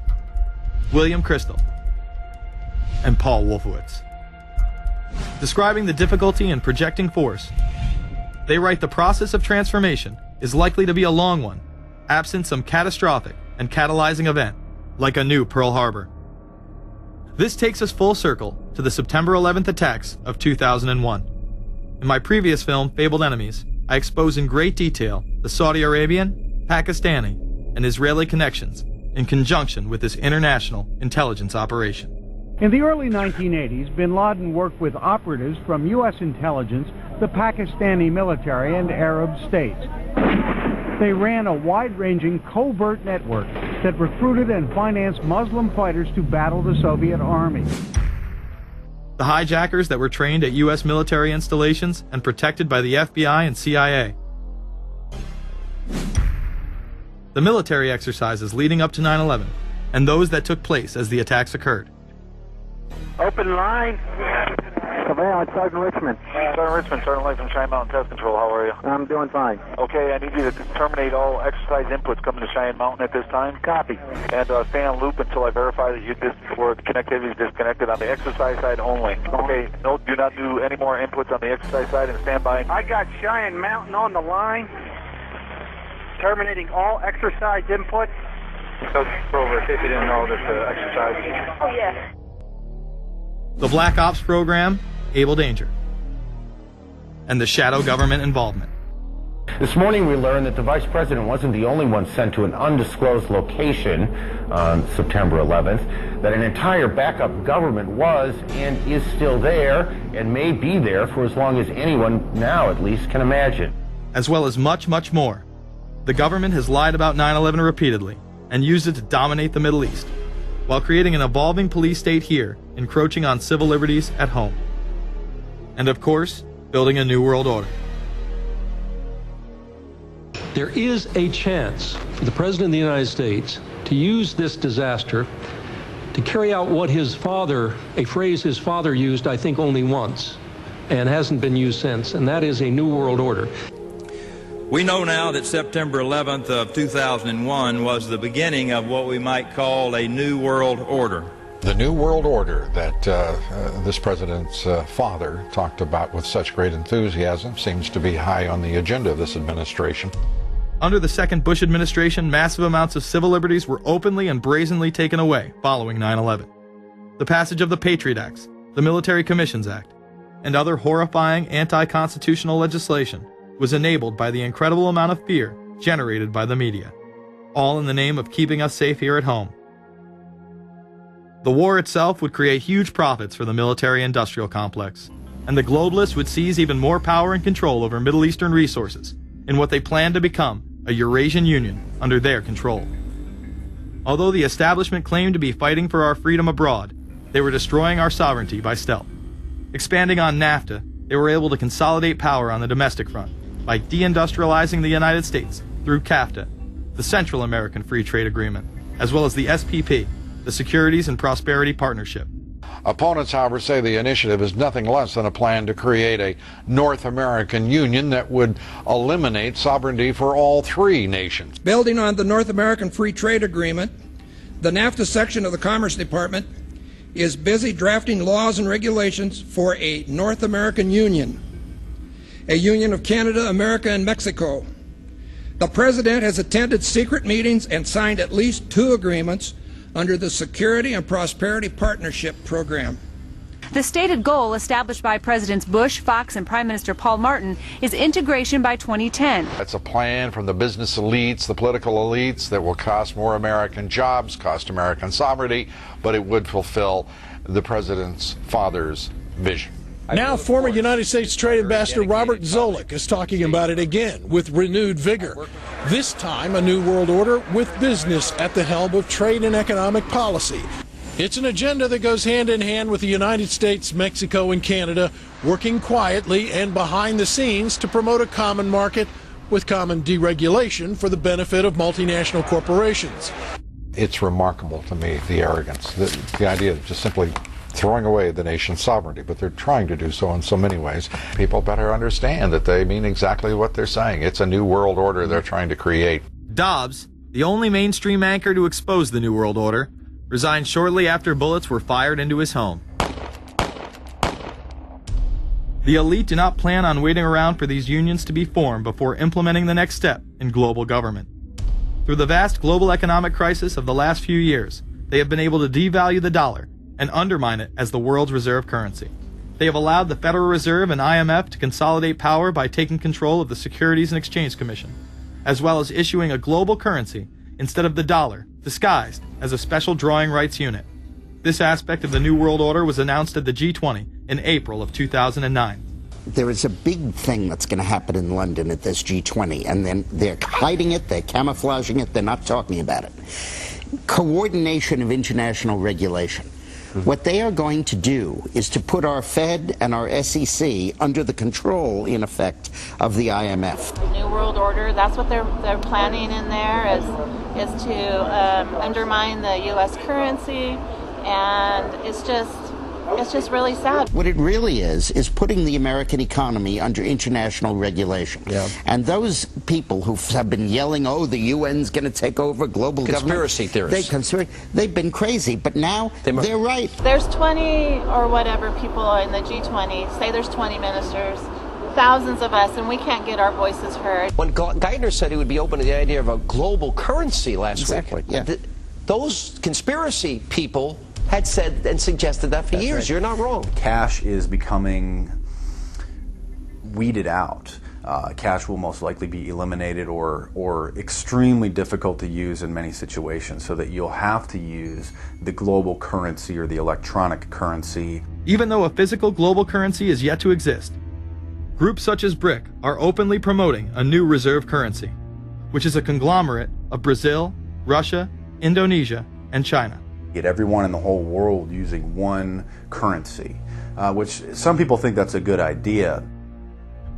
William Kristol, and Paul Wolfowitz. Describing the difficulty in projecting force, they write the process of transformation is likely to be a long one, absent some catastrophic and catalyzing event, like a new Pearl Harbor. This takes us full circle to the September 11th attacks of 2001. In my previous film, Fabled Enemies, I expose in great detail the Saudi Arabian, Pakistani, and Israeli connections in conjunction with this international intelligence operation. In the early 1980s, bin Laden worked with operatives from U.S. intelligence, the Pakistani military, and Arab states. They ran a wide-ranging covert network that recruited and financed Muslim fighters to battle the Soviet army. The hijackers that were trained at U.S. military installations and protected by the FBI and CIA. The military exercises leading up to 9/11, and those that took place as the attacks occurred. Open line. Surveillance, Sergeant Richmond. Sergeant Richmond, Sergeant Light from Cheyenne Mountain Test Control. How are you? I'm doing fine. Okay, I need you to terminate all exercise inputs coming to Cheyenne Mountain at this time. Copy. And stay on loop until I verify that the connectivity is disconnected on the exercise side only. Okay, no, do not do any more inputs on the exercise side and stand by. I got Cheyenne Mountain on the line. Terminating all exercise inputs. Over, in case you didn't know, this exercise. Oh, yeah. The Black Ops program, Able Danger, and the shadow government involvement. This morning we learned that the Vice President wasn't the only one sent to an undisclosed location on September 11th, that an entire backup government was and is still there and may be there for as long as anyone now at least can imagine. As well as much, much more. The government has lied about 9/11 repeatedly and used it to dominate the Middle East, while creating an evolving police state here, encroaching on civil liberties at home. And of course, building a new world order. There is a chance for the President of the United States to use this disaster to carry out what his father, a phrase his father used, I think, only once, and hasn't been used since, and that is a new world order. We know now that September 11th of 2001 was the beginning of what we might call a new world order. The new world order that this president's father talked about with such great enthusiasm seems to be high on the agenda of this administration. Under the second Bush administration, massive amounts of civil liberties were openly and brazenly taken away following 9/11. The passage of the Patriot Acts, the Military Commissions Act, and other horrifying anti-constitutional legislation was enabled by the incredible amount of fear generated by the media, all in the name of keeping us safe here at home. The war itself would create huge profits for the military-industrial complex, and the globalists would seize even more power and control over Middle Eastern resources in what they planned to become a Eurasian Union under their control. Although the establishment claimed to be fighting for our freedom abroad, they were destroying our sovereignty by stealth. Expanding on NAFTA, they were able to consolidate power on the domestic front by deindustrializing the United States through CAFTA, the Central American Free Trade Agreement, as well as the SPP, the Securities and Prosperity Partnership. Opponents, however, say the initiative is nothing less than a plan to create a North American Union that would eliminate sovereignty for all three nations. Building on the North American Free Trade Agreement, the NAFTA section of the Commerce Department is busy drafting laws and regulations for a North American Union, a union of Canada, America, and Mexico. The President has attended secret meetings and signed at least 2 agreements under the Security and Prosperity Partnership Program. The stated goal established by Presidents Bush, Fox, and Prime Minister Paul Martin is integration by 2010. That's a plan from the business elites, the political elites, that will cost more American jobs, cost American sovereignty, but it would fulfill the President's father's vision. Now, former United States Trade Ambassador Robert Zoellick is talking about it again with renewed vigor. This time, a new world order with business at the helm of trade and economic policy. It's an agenda that goes hand in hand with the United States, Mexico, and Canada working quietly and behind the scenes to promote a common market with common deregulation for the benefit of multinational corporations. It's remarkable to me, the arrogance, the idea of just simply throwing away the nation's sovereignty, but they're trying to do so in so many ways. People better understand that they mean exactly what they're saying. It's a new world order they're trying to create. Dobbs, the only mainstream anchor to expose the new world order, resigned shortly after bullets were fired into his home. The elite do not plan on waiting around for these unions to be formed before implementing the next step in global government. Through the vast global economic crisis of the last few years, they have been able to devalue the dollar and undermine it as the world's reserve currency. They have allowed the Federal Reserve and IMF to consolidate power by taking control of the Securities and Exchange Commission, as well as issuing a global currency instead of the dollar, disguised as a special drawing rights unit. This aspect of the New World Order was announced at the G20 in April of 2009. There is a big thing that's going to happen in London at this G20, and then they're hiding it, they're camouflaging it, they're not talking about it. Coordination of international regulation. What they are going to do is to put our Fed and our SEC under the control, in effect, of the IMF. The New World Order, that's what they're planning in there, is to undermine the U.S. currency, and it's just really sad. What it really is putting the American economy under international regulation. Yeah. And those people who have been yelling, oh, the UN's going to take over global conspiracy government. Theorists. They've been crazy, but now they're right. There's 20 or whatever people in the G20. Say there's 20 ministers. Thousands of us, and we can't get our voices heard. When Geithner said he would be open to the idea of a global currency last week, those conspiracy people had said and suggested that for years. Right. You're not wrong. Cash is becoming weeded out. Cash will most likely be eliminated or extremely difficult to use in many situations, so that you'll have to use the global currency or the electronic currency. Even though a physical global currency is yet to exist, groups such as BRIC are openly promoting a new reserve currency, which is a conglomerate of Brazil, Russia, Indonesia, and China. Get everyone in the whole world using one currency, which some people think that's a good idea.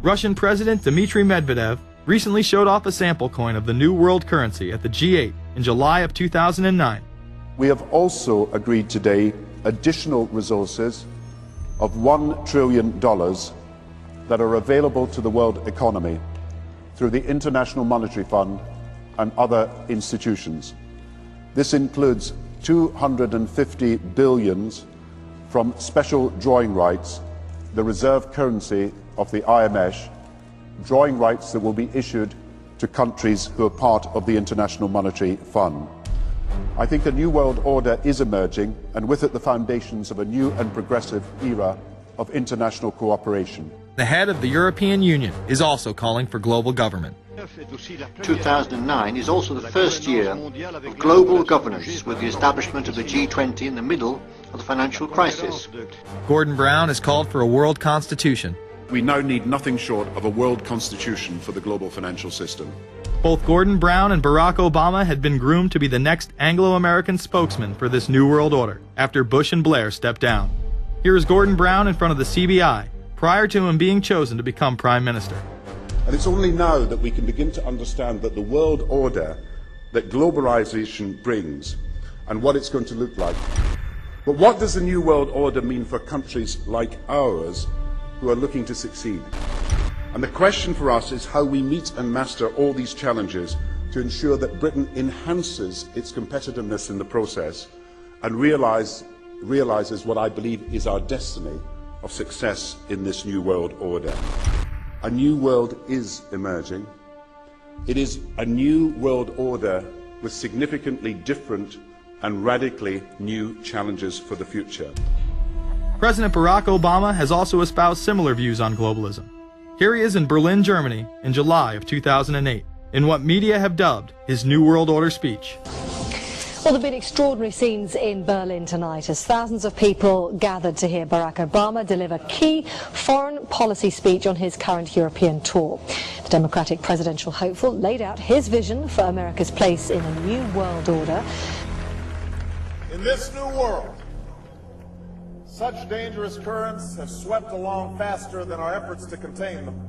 Russian President Dmitry Medvedev recently showed off a sample coin of the new world currency at the G8 in July of 2009. We have also agreed today additional resources of $1 trillion that are available to the world economy through the International Monetary Fund and other institutions. This includes 250 billion from special drawing rights, the reserve currency of the IMF, drawing rights that will be issued to countries who are part of the International Monetary Fund. I think a new world order is emerging, and with it the foundations of a new and progressive era of international cooperation. The head of the European Union is also calling for global government. 2009 is also the first year of global governance, with the establishment of the G20 in the middle of the financial crisis. Gordon Brown has called for a world constitution. We now need nothing short of a world constitution for the global financial system. Both Gordon Brown and Barack Obama had been groomed to be the next Anglo-American spokesman for this new world order after Bush and Blair stepped down. Here is Gordon Brown in front of the CBI prior to him being chosen to become Prime Minister. And it's only now that we can begin to understand that the world order that globalization brings and what it's going to look like. But what does the new world order mean for countries like ours who are looking to succeed? And the question for us is how we meet and master all these challenges to ensure that Britain enhances its competitiveness in the process and realizes what I believe is our destiny of success in this new world order. A new world is emerging. It is a new world order with significantly different and radically new challenges for the future. President Barack Obama has also espoused similar views on globalism. Here he is in Berlin, Germany, in July of 2008, in what media have dubbed his New World Order speech. Well, there have been extraordinary scenes in Berlin tonight as thousands of people gathered to hear Barack Obama deliver key foreign policy speech on his current European tour. The Democratic presidential hopeful laid out his vision for America's place in a new world order. In this new world, such dangerous currents have swept along faster than our efforts to contain them.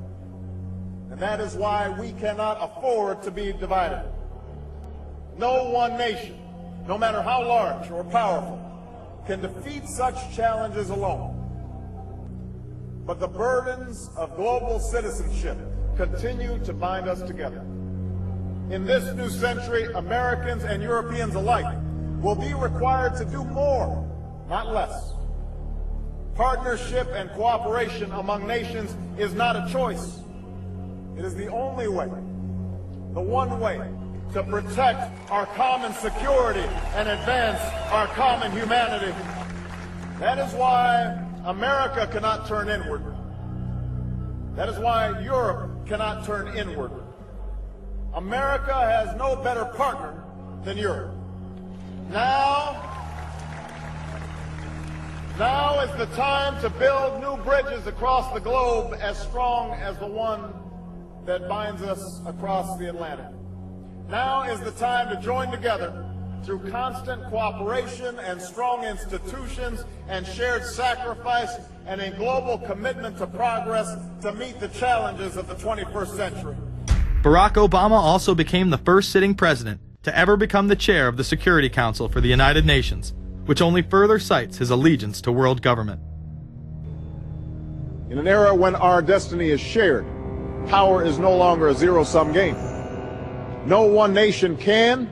And that is why we cannot afford to be divided. No one nation, no matter how large or powerful, can defeat such challenges alone. But the burdens of global citizenship continue to bind us together. In this new century, Americans and Europeans alike will be required to do more, not less. Partnership and cooperation among nations is not a choice. It is the only way, the one way, to protect our common security and advance our common humanity. That is why America cannot turn inward. That is why Europe cannot turn inward. America has no better partner than Europe. Now is the time to build new bridges across the globe as strong as the one that binds us across the Atlantic. Now is the time to join together through constant cooperation and strong institutions and shared sacrifice and a global commitment to progress to meet the challenges of the 21st century. Barack Obama also became the first sitting president to ever become the chair of the Security Council for the United Nations, which only further cites his allegiance to world government. In an era when our destiny is shared, power is no longer a zero-sum game. No one nation can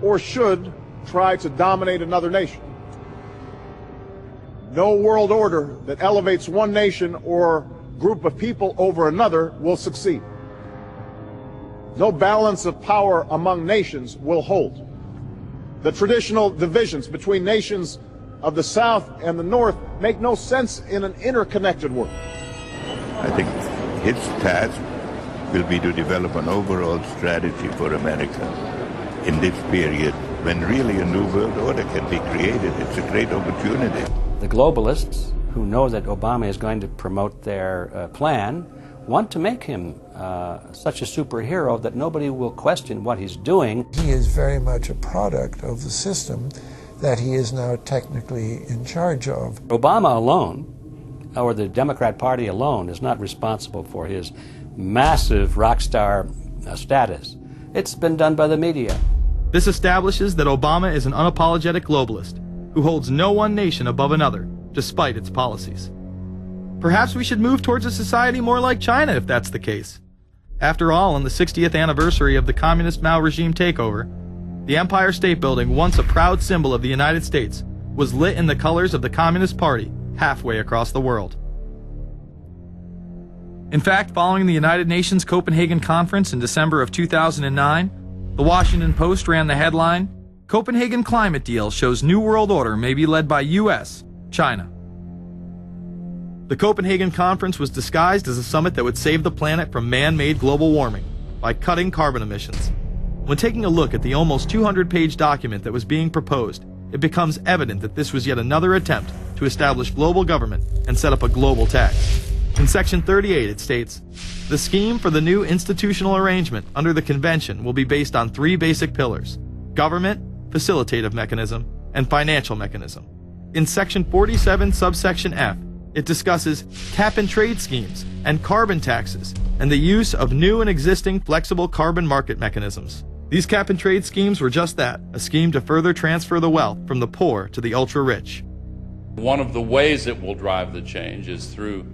or should try to dominate another nation. No world order that elevates one nation or group of people over another will succeed. No balance of power among nations will hold. The traditional divisions between nations of the South and the North make no sense in an interconnected world. I think his task will be to develop an overall strategy for America in this period when really a new world order can be created. It's a great opportunity. The globalists, who know that Obama is going to promote their plan, want to make him such a superhero that nobody will question what he's doing. He is very much a product of the system that he is now technically in charge of. Obama alone, or the Democrat Party alone, is not responsible for his massive rock star status. It's been done by the media. This establishes that Obama is an unapologetic globalist who holds no one nation above another, despite its policies. Perhaps we should move towards a society more like China if that's the case. After all, on the 60th anniversary of the communist Mao regime takeover, the Empire State Building, once a proud symbol of the United States, was lit in the colors of the Communist Party halfway across the world. In fact, following the United Nations Copenhagen Conference in December of 2009, the Washington Post ran the headline, "Copenhagen Climate Deal Shows New World Order May Be Led by U.S., China." The Copenhagen Conference was disguised as a summit that would save the planet from man-made global warming by cutting carbon emissions. When taking a look at the almost 200-page document that was being proposed, it becomes evident that this was yet another attempt to establish global government and set up a global tax. In Section 38, it states, "The scheme for the new institutional arrangement under the Convention will be based on three basic pillars: government, facilitative mechanism, and financial mechanism." In Section 47, subsection F, it discusses cap-and-trade schemes and carbon taxes and the use of new and existing flexible carbon market mechanisms. These cap-and-trade schemes were just that, a scheme to further transfer the wealth from the poor to the ultra-rich. One of the ways it will drive the change is through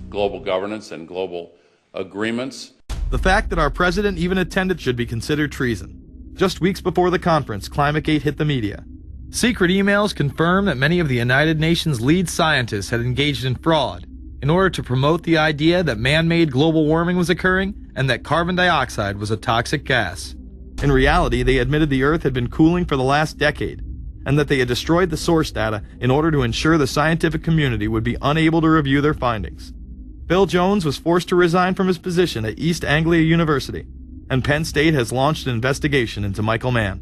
global governance and global agreements. The fact that our president even attended should be considered treason. Just weeks before the conference, ClimateGate hit the media. Secret emails confirm that many of the United Nations lead scientists had engaged in fraud in order to promote the idea that man-made global warming was occurring and that carbon dioxide was a toxic gas. In reality, they admitted the Earth had been cooling for the last decade and that they had destroyed the source data in order to ensure the scientific community would be unable to review their findings. Bill Jones was forced to resign from his position at East Anglia University, and Penn State has launched an investigation into Michael Mann.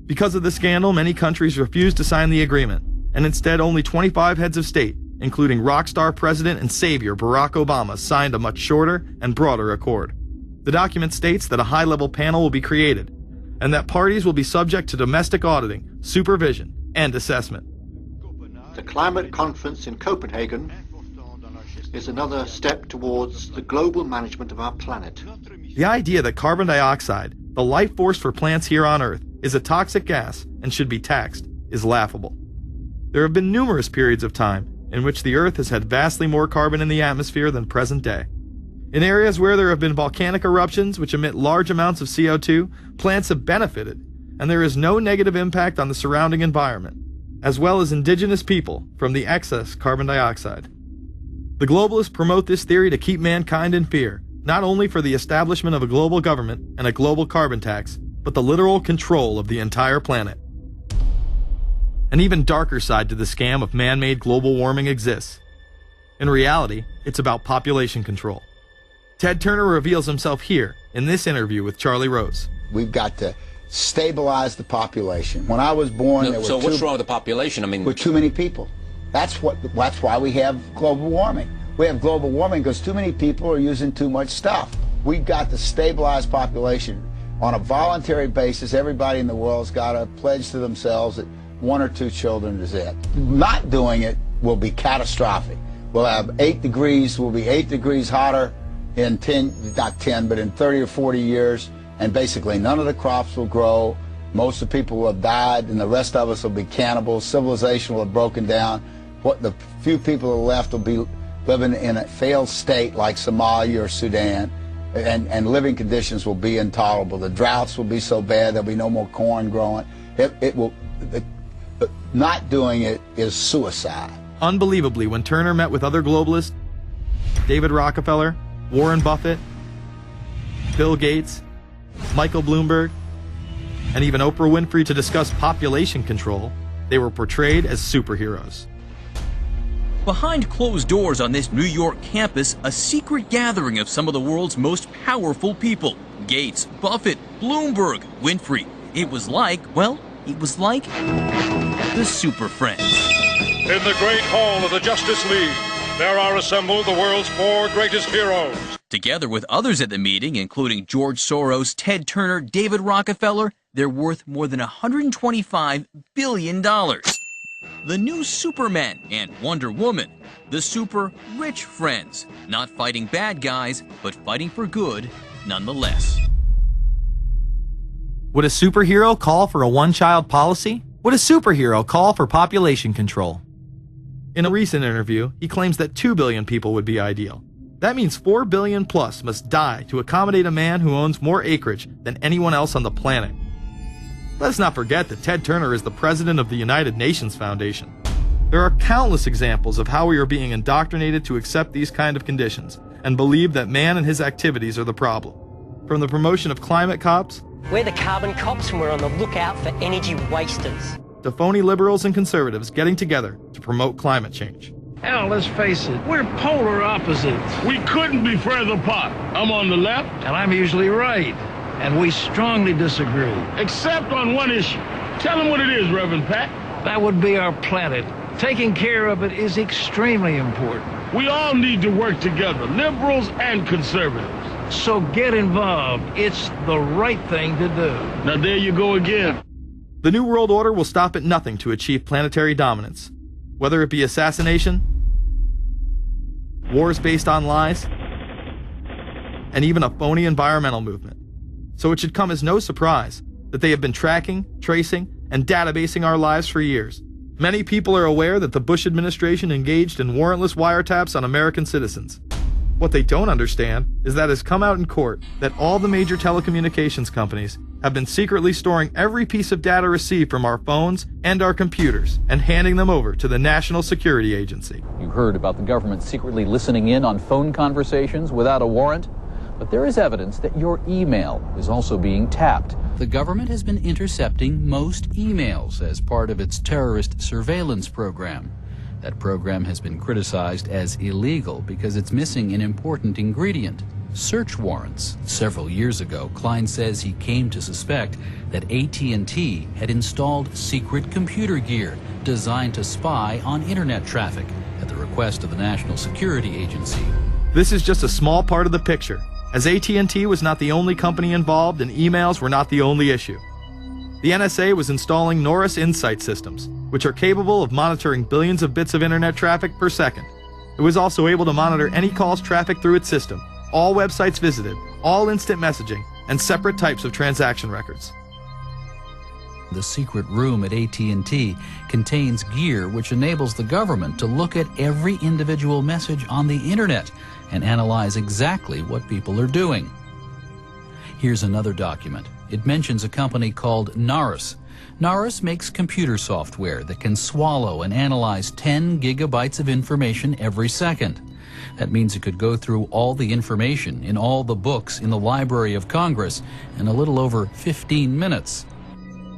Because of the scandal, many countries refused to sign the agreement, and instead only 25 heads of state, including rock star President and Savior Barack Obama, signed a much shorter and broader accord. The document states that a high-level panel will be created, and that parties will be subject to domestic auditing, supervision, and assessment. The climate conference in Copenhagen is another step towards the global management of our planet. The idea that carbon dioxide, the life force for plants here on Earth, is a toxic gas and should be taxed is laughable. There have been numerous periods of time in which the Earth has had vastly more carbon in the atmosphere than present day. In areas where there have been volcanic eruptions which emit large amounts of CO2, plants have benefited, and there is no negative impact on the surrounding environment, as well as indigenous people, from the excess carbon dioxide. The globalists promote this theory to keep mankind in fear, not only for the establishment of a global government and a global carbon tax, but the literal control of the entire planet. An even darker side to the scam of man-made global warming exists. In reality, it's about population control. Ted Turner reveals himself here in this interview with Charlie Rose. We've got to stabilize the population. When I was born, there were so what's wrong with the population? I mean, with too many people. That's why we have global warming. We have global warming because too many people are using too much stuff. We've got to stabilize population On a voluntary basis, everybody in the world's got to pledge to themselves that 1 or 2 children is it. Not doing it will be catastrophic. We'll have 8 degrees, we'll be 8 degrees hotter in 30 or 40 years, and basically none of the crops will grow. Most of the people will have died, and the rest of us will be cannibals. Civilization will have broken down. What the few people who are left will be living in a failed state like Somalia or Sudan, and living conditions will be intolerable. The droughts will be so bad there'll be no more corn growing. Not doing it is suicide. Unbelievably, when Turner met with other globalists, David Rockefeller, Warren Buffett, Bill Gates, Michael Bloomberg, and even Oprah Winfrey to discuss population control, they were portrayed as superheroes. Behind closed doors on this New York campus, a secret gathering of some of the world's most powerful people. Gates, Buffett, Bloomberg, Winfrey. It was like the Super Friends. In the great hall of the Justice League, there are assembled the world's 4 greatest heroes. Together with others at the meeting, including George Soros, Ted Turner, David Rockefeller, they're worth more than $125 billion. The new Superman and Wonder Woman, the super rich friends, not fighting bad guys, but fighting for good nonetheless. Would a superhero call for a one-child policy? Would a superhero call for population control? In a recent interview, he claims that 2 billion people would be ideal. That means 4 billion plus must die to accommodate a man who owns more acreage than anyone else on the planet. Let's not forget that Ted Turner is the president of the United Nations Foundation. There are countless examples of how we are being indoctrinated to accept these kind of conditions and believe that man and his activities are the problem. From the promotion of climate cops, we're the carbon cops and we're on the lookout for energy wasters, to phony liberals and conservatives getting together to promote climate change. Hell, let's face it, we're polar opposites. We couldn't be further apart. I'm on the left, And I'm usually right. And we strongly disagree. except on one issue. Tell them what it is, Reverend Pat. That would be our planet. Taking care of it is extremely important. We all need to work together, liberals and conservatives. So get involved. It's the right thing to do. Now there you go again. The New World Order will stop at nothing to achieve planetary dominance, whether it be assassination, wars based on lies, and even a phony environmental movement. So it should come as no surprise that they have been tracking, tracing, and databasing our lives for years. Many people are aware that the Bush administration engaged in warrantless wiretaps on American citizens. What they don't understand is that it has come out in court that all the major telecommunications companies have been secretly storing every piece of data received from our phones and our computers and handing them over to the National Security Agency. You heard about the government secretly listening in on phone conversations without a warrant, but there is evidence that your email is also being tapped. The government has been intercepting most emails as part of its terrorist surveillance program. That program has been criticized as illegal because it's missing an important ingredient: search warrants. Several years ago, Klein says he came to suspect that AT&T had installed secret computer gear designed to spy on internet traffic at the request of the National Security Agency. This is just a small part of the picture, as AT&T was not the only company involved and emails were not the only issue. The NSA was installing Norris Insight systems, which are capable of monitoring billions of bits of internet traffic per second. It was also able to monitor any calls trafficked through its system, all websites visited, all instant messaging, and separate types of transaction records. The secret room at AT&T contains gear which enables the government to look at every individual message on the internet and analyze exactly what people are doing. Here's another document. It mentions a company called Norris. Norris makes computer software that can swallow and analyze 10 gigabytes of information every second. That means it could go through all the information in all the books in the Library of Congress in a little over 15 minutes.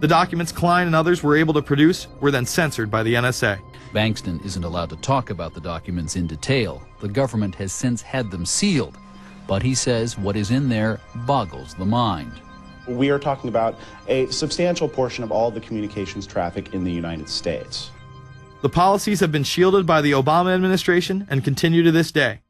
The documents Klein and others were able to produce were then censored by the NSA. Bankston isn't allowed to talk about the documents in detail. The government has since had them sealed. But he says what is in there boggles the mind. We are talking about a substantial portion of all the communications traffic in the United States. The policies have been shielded by the Obama administration and continue to this day.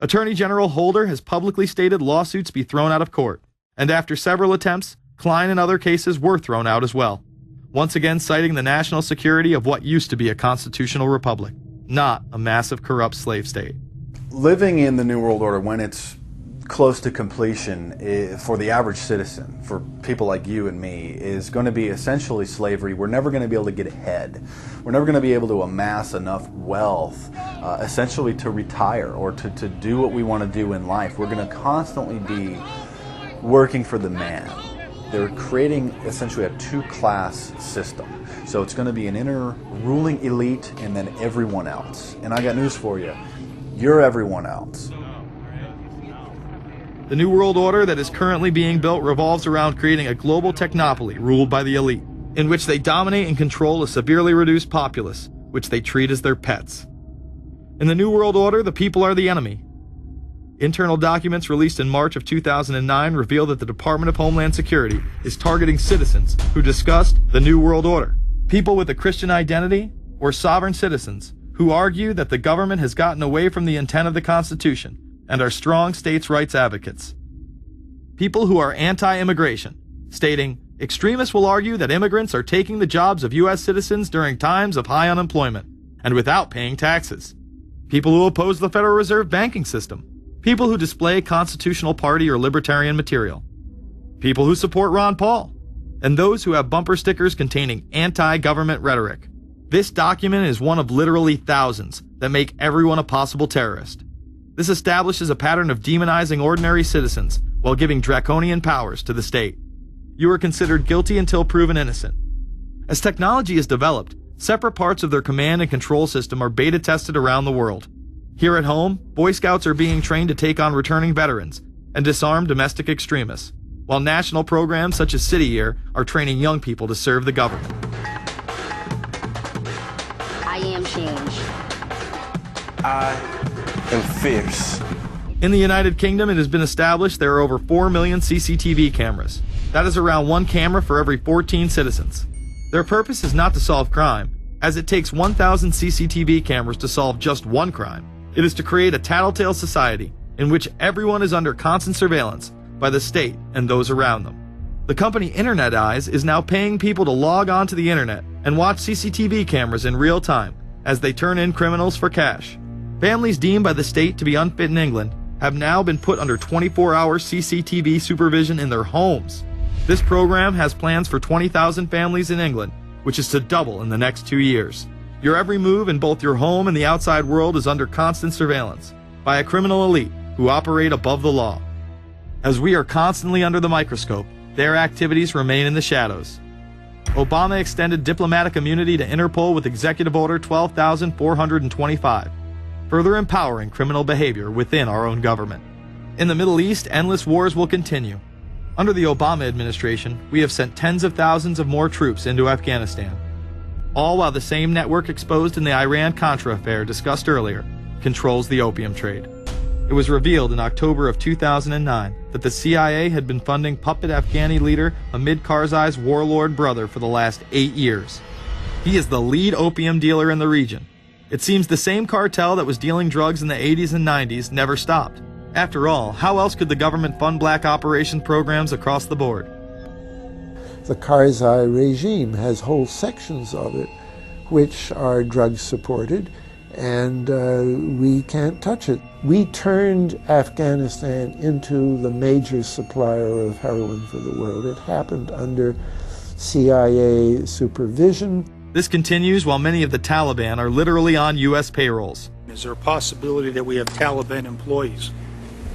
Attorney General Holder has publicly stated lawsuits be thrown out of court. And after several attempts, Klein and other cases were thrown out as well, once again citing the national security of what used to be a constitutional republic, not a massive corrupt slave state. Living in the New World Order, when it's close to completion, for the average citizen, for people like you and me, is going to be essentially slavery. We're never going to be able to get ahead. We're never going to be able to amass enough wealth, essentially to retire or to do what we want to do in life. We're going to constantly be working for the man. They're creating essentially a two-class system. So it's going to be an inner ruling elite and then everyone else. And I got news for you. You're everyone else. The New World Order that is currently being built revolves around creating a global technopoly ruled by the elite, in which they dominate and control a severely reduced populace, which they treat as their pets. In the New World Order, the people are the enemy. Internal documents released in March of 2009 reveal that the Department of Homeland Security is targeting citizens who discussed the New World Order, people with a Christian identity or sovereign citizens who argue that the government has gotten away from the intent of the Constitution and are strong states' rights advocates. People who are anti-immigration, stating, extremists will argue that immigrants are taking the jobs of U.S. citizens during times of high unemployment and without paying taxes. People who oppose the Federal Reserve banking system. People who display constitutional party or libertarian material. People who support Ron Paul. And those who have bumper stickers containing anti-government rhetoric. This document is one of literally thousands that make everyone a possible terrorist. This establishes a pattern of demonizing ordinary citizens while giving draconian powers to the state. You are considered guilty until proven innocent. As technology is developed, separate parts of their command and control system are beta tested around the world. Here at home, Boy Scouts are being trained to take on returning veterans and disarm domestic extremists, while national programs such as City Year are training young people to serve the government. I am change. I am fierce. In the United Kingdom, it has been established there are over 4 million CCTV cameras. That is around one camera for every 14 citizens. Their purpose is not to solve crime, as it takes 1,000 CCTV cameras to solve just one crime. It is to create a tattletale society in which everyone is under constant surveillance by the state and those around them. The company Internet Eyes is now paying people to log on to the internet and watch CCTV cameras in real time as they turn in criminals for cash. Families deemed by the state to be unfit in England have now been put under 24-hour CCTV supervision in their homes. This program has plans for 20,000 families in England, which is to double in the next 2 years. Your every move in both your home and the outside world is under constant surveillance by a criminal elite who operate above the law. As we are constantly under the microscope, their activities remain in the shadows. Obama extended diplomatic immunity to Interpol with Executive Order 12,425, further empowering criminal behavior within our own government. In the Middle East, endless wars will continue. Under the Obama administration, we have sent tens of thousands of more troops into Afghanistan, all while the same network exposed in the Iran-Contra affair discussed earlier controls the opium trade. It was revealed in October of 2009 that the CIA had been funding puppet Afghani leader Hamid Karzai's warlord brother for the last 8 years. He is the lead opium dealer in the region. It seems the same cartel that was dealing drugs in the 80s and 90s never stopped. After all, how else could the government fund black operation programs across the board? The Karzai regime has whole sections of it which are drug supported, and we can't touch it. We turned Afghanistan into the major supplier of heroin for the world. It happened under CIA supervision. This continues while many of the Taliban are literally on U.S. payrolls. Is there a possibility that we have Taliban employees?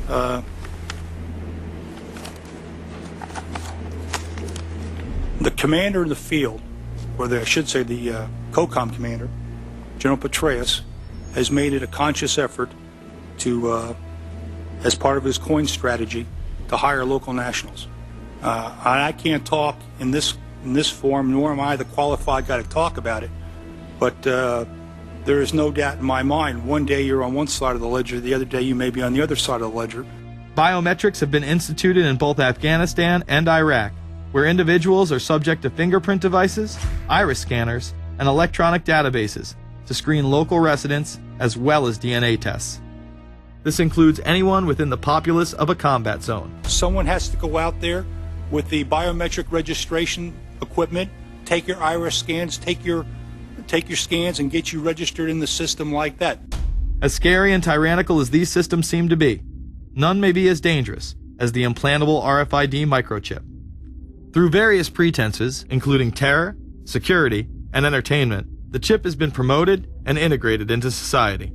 The commander in the field, or I should say the COCOM commander, General Petraeus, has made it a conscious effort to, as part of his coin strategy, to hire local nationals. I can't talk in this forum, nor am I the qualified guy to talk about it, but there is no doubt in my mind, one day you're on one side of the ledger, the other day you may be on the other side of the ledger. Biometrics have been instituted in both Afghanistan and Iraq, where individuals are subject to fingerprint devices, iris scanners, and electronic databases to screen local residents as well as DNA tests. This includes anyone within the populace of a combat zone. Someone has to go out there with the biometric registration equipment, take your iris scans, take your scans and get you registered in the system like that. As scary and tyrannical as these systems seem to be, none may be as dangerous as the implantable RFID microchip. Through various pretenses, including terror, security, and entertainment, the chip has been promoted and integrated into society.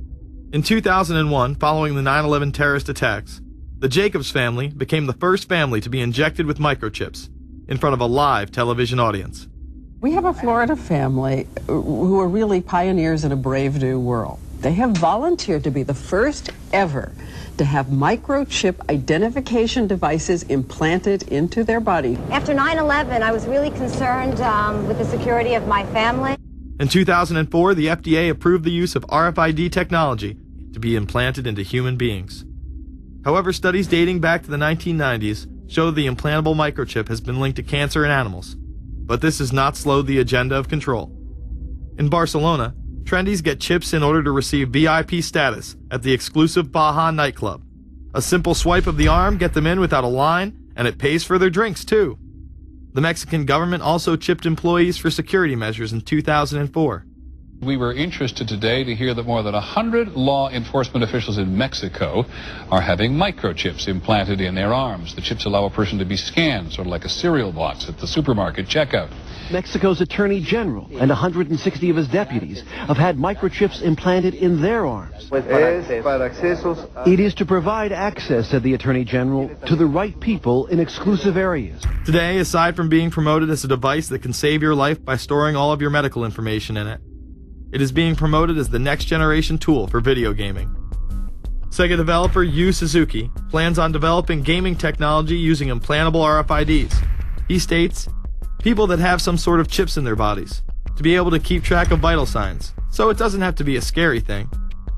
In 2001, following the 9/11 terrorist attacks, the Jacobs family became the first family to be injected with microchips in front of a live television audience. We have a Florida family who are really pioneers in a brave new world. They have volunteered to be the first ever to have microchip identification devices implanted into their body. After 9/11, I was really concerned with the security of my family. In 2004, the FDA approved the use of RFID technology to be implanted into human beings. However, studies dating back to the 1990s show the implantable microchip has been linked to cancer in animals. But this has not slowed the agenda of control. In Barcelona, trendies get chips in order to receive VIP status at the exclusive Baja nightclub. A simple swipe of the arm gets them in without a line, and it pays for their drinks too. The Mexican government also chipped employees for security measures in 2004. We were interested today to hear that more than 100 law enforcement officials in Mexico are having microchips implanted in their arms. The chips allow a person to be scanned, sort of like a cereal box at the supermarket checkout. Mexico's Attorney General and 160 of his deputies have had microchips implanted in their arms. It is to provide access, said the Attorney General, to the right people in exclusive areas. Today, aside from being promoted as a device that can save your life by storing all of your medical information in it, it is being promoted as the next generation tool for video gaming. Sega developer Yu Suzuki plans on developing gaming technology using implantable RFIDs. He states, people that have some sort of chips in their bodies, to be able to keep track of vital signs, so it doesn't have to be a scary thing.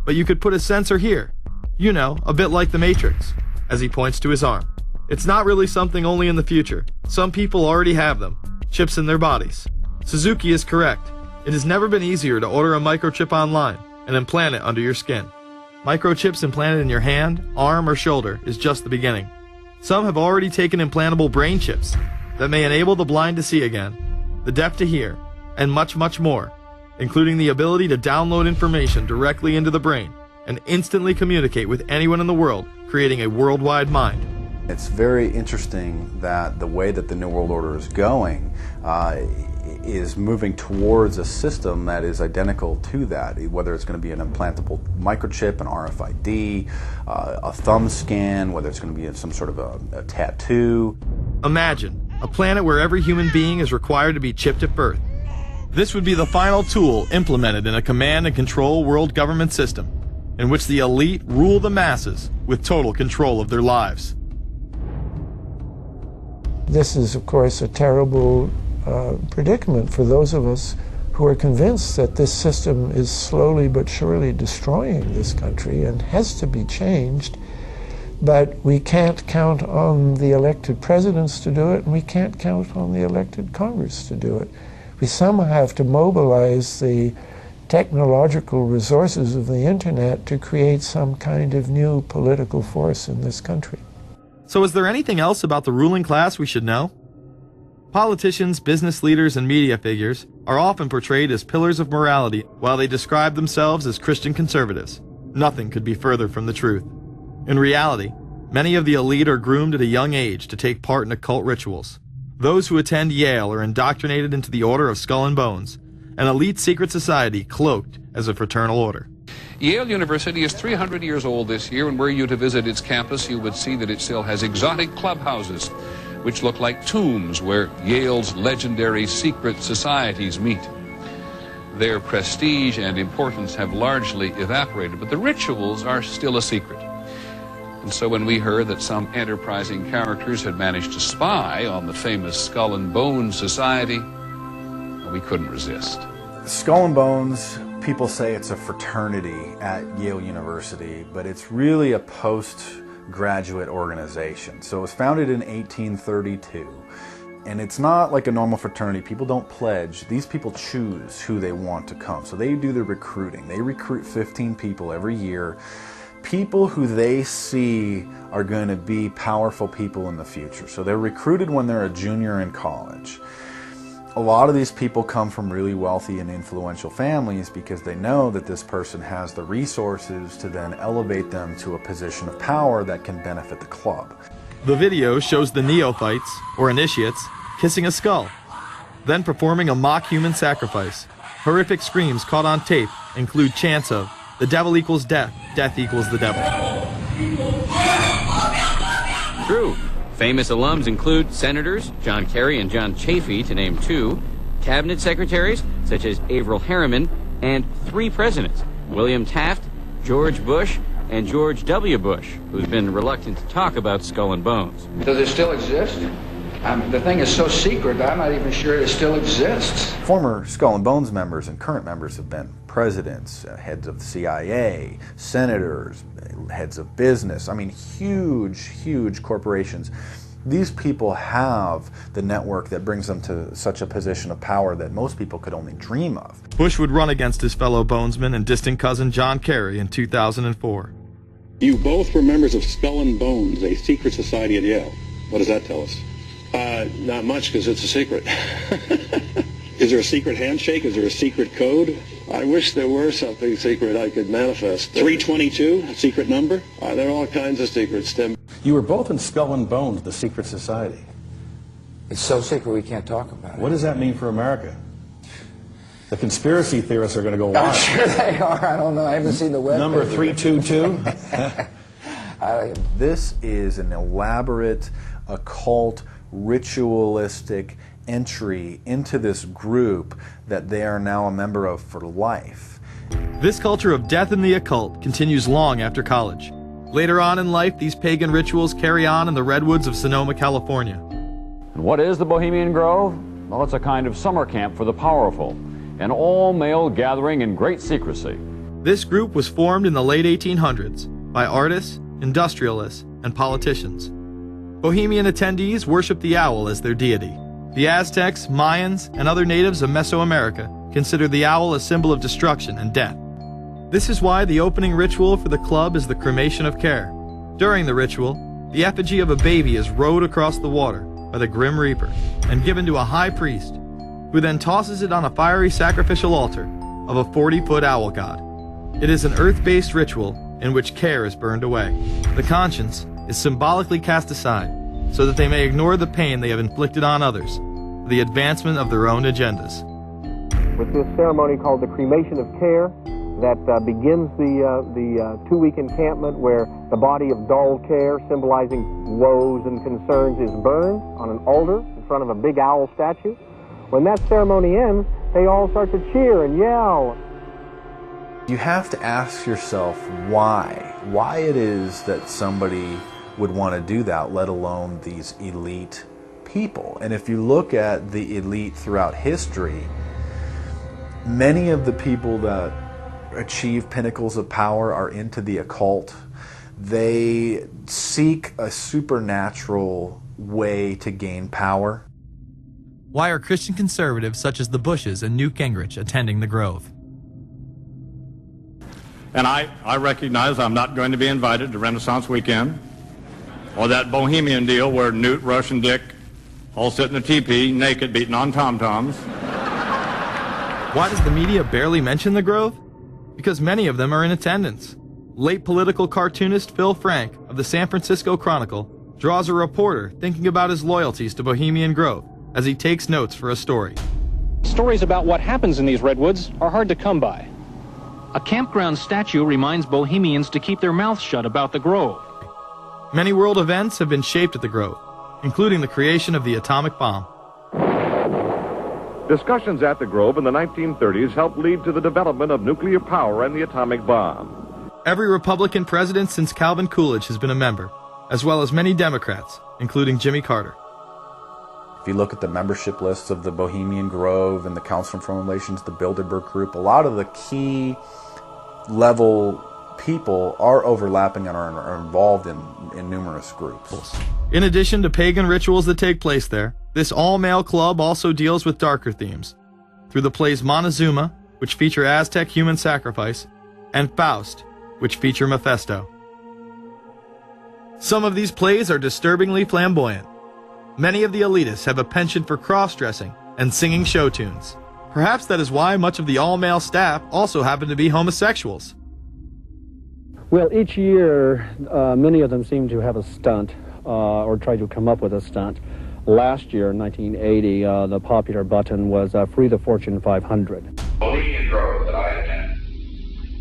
But you could put a sensor here, you know, a bit like the Matrix, as he points to his arm. It's not really something only in the future. Some people already have them, chips in their bodies. Suzuki is correct. It has never been easier to order a microchip online and implant it under your skin. Microchips implanted in your hand, arm, or shoulder is just the beginning. Some have already taken implantable brain chips that may enable the blind to see again, the deaf to hear, and much, much more, including the ability to download information directly into the brain and instantly communicate with anyone in the world, creating a worldwide mind. It's very interesting that the way that the New World Order is going is moving towards a system that is identical to that, whether it's going to be an implantable microchip, an RFID, a thumb scan, whether it's going to be some sort of a tattoo. Imagine a planet where every human being is required to be chipped at birth. This would be the final tool implemented in a command and control world government system, in which the elite rule the masses with total control of their lives. This is, of course, a terrible predicament for those of us who are convinced that this system is slowly but surely destroying this country and has to be changed. But we can't count on the elected presidents to do it, and we can't count on the elected Congress to do it. We somehow have to mobilize the technological resources of the internet to create some kind of new political force in this country. So is there anything else about the ruling class we should know? Politicians, business leaders, and media figures are often portrayed as pillars of morality while they describe themselves as Christian conservatives. Nothing could be further from the truth. In reality, many of the elite are groomed at a young age to take part in occult rituals. Those who attend Yale are indoctrinated into the Order of Skull and Bones, an elite secret society cloaked as a fraternal order. Yale University is 300 years old this year, and were you to visit its campus, you would see that it still has exotic clubhouses, which look like tombs where Yale's legendary secret societies meet. Their prestige and importance have largely evaporated, but the rituals are still a secret. And so when we heard that some enterprising characters had managed to spy on the famous Skull and Bones Society, we couldn't resist. Skull and Bones, people say it's a fraternity at Yale University, but it's really a postgraduate organization. So it was founded in 1832, and it's not like a normal fraternity. People don't pledge. These people choose who they want to come. So they do the recruiting. They recruit 15 people every year, people who they see are going to be powerful people in the future. So they're recruited when they're a junior in college. A lot of these people come from really wealthy and influential families because they know that this person has the resources to then elevate them to a position of power that can benefit the club. The video shows the neophytes, or initiates, kissing a skull, then performing a mock human sacrifice. Horrific screams caught on tape include chants of, "The devil equals death, death equals the devil." True. Famous alums include Senators John Kerry and John Chafee, to name two, cabinet secretaries such as Averell Harriman, and 3 presidents, William Taft, George Bush, and George W. Bush, who's been reluctant to talk about Skull and Bones. Does it still exist? The thing is so secret, I'm not even sure it still exists. Former Skull and Bones members and current members have been presidents, heads of the CIA, senators, heads of business. I mean, huge, huge corporations. These people have the network that brings them to such a position of power that most people could only dream of. Bush would run against his fellow bonesman and distant cousin John Kerry in 2004. You both were members of Skull and Bones, a secret society at Yale. What does that tell us? Not much, because it's a secret. Is there a secret handshake? Is there a secret code? I wish there were something secret I could manifest. 322, a secret number? There are all kinds of secrets, Tim. You were both in Skull and Bones, the secret society. It's so secret we can't talk about it. What does that mean for America? The conspiracy theorists are going to go wild. I'm sure they are. I don't know. I haven't seen the web. Number 322? This is an elaborate, occult, ritualistic entry into this group that they are now a member of for life. This culture of death and the occult continues long after college. Later on in life, these pagan rituals carry on in the redwoods of Sonoma, California. And what is the Bohemian Grove? Well, it's a kind of summer camp for the powerful, an all-male gathering in great secrecy. This group was formed in the late 1800s by artists, industrialists, and politicians. Bohemian attendees worship the owl as their deity. The Aztecs, Mayans, and other natives of Mesoamerica consider the owl a symbol of destruction and death. This is why the opening ritual for the club is the cremation of care. During the ritual, the effigy of a baby is rowed across the water by the Grim Reaper and given to a high priest, who then tosses it on a fiery sacrificial altar of a 40-foot owl god. It is an earth-based ritual in which care is burned away. The conscience is symbolically cast aside so that they may ignore the pain they have inflicted on others for the advancement of their own agendas. With this ceremony called the cremation of care, that begins the 2-week encampment where the body of dull care, symbolizing woes and concerns, is burned on an altar in front of a big owl statue. When that ceremony ends, they all start to cheer and yell. You have to ask yourself why it is that somebody would want to do that, let alone these elite people. And if you look at the elite throughout history, many of the people that achieve pinnacles of power are into the occult. They seek a supernatural way to gain power. Why are Christian conservatives such as the Bushes and Newt Gingrich attending the Grove? And I recognize I'm not going to be invited to Renaissance Weekend or that Bohemian deal where Newt, Rush, and Dick all sit in a teepee naked beating on tom-toms. Why does the media barely mention the Grove? Because many of them are in attendance. Late political cartoonist Phil Frank of the San Francisco Chronicle draws a reporter thinking about his loyalties to Bohemian Grove as he takes notes for a story. Stories about what happens in these redwoods are hard to come by. A campground statue reminds Bohemians to keep their mouths shut about the Grove. Many world events have been shaped at the Grove, including the creation of the atomic bomb. Discussions at the Grove in the 1930s helped lead to the development of nuclear power and the atomic bomb. Every Republican president since Calvin Coolidge has been a member, as well as many Democrats, including Jimmy Carter. If you look at the membership lists of the Bohemian Grove and the Council on Foreign Relations, the Bilderberg Group, a lot of the key level people are overlapping and are involved in numerous groups. In addition to pagan rituals that take place there, this all-male club also deals with darker themes through the plays Montezuma, which feature Aztec human sacrifice, and Faust, which feature Mephisto. Some of these plays are disturbingly flamboyant. Many of the elitists have a penchant for cross-dressing and singing show tunes. Perhaps that is why much of the all-male staff also happen to be homosexuals. Well, each year, many of them seem to have a stunt or try to come up with a stunt. Last year, in 1980, the popular button was Free the Fortune 500. Bohemian Grove that I attend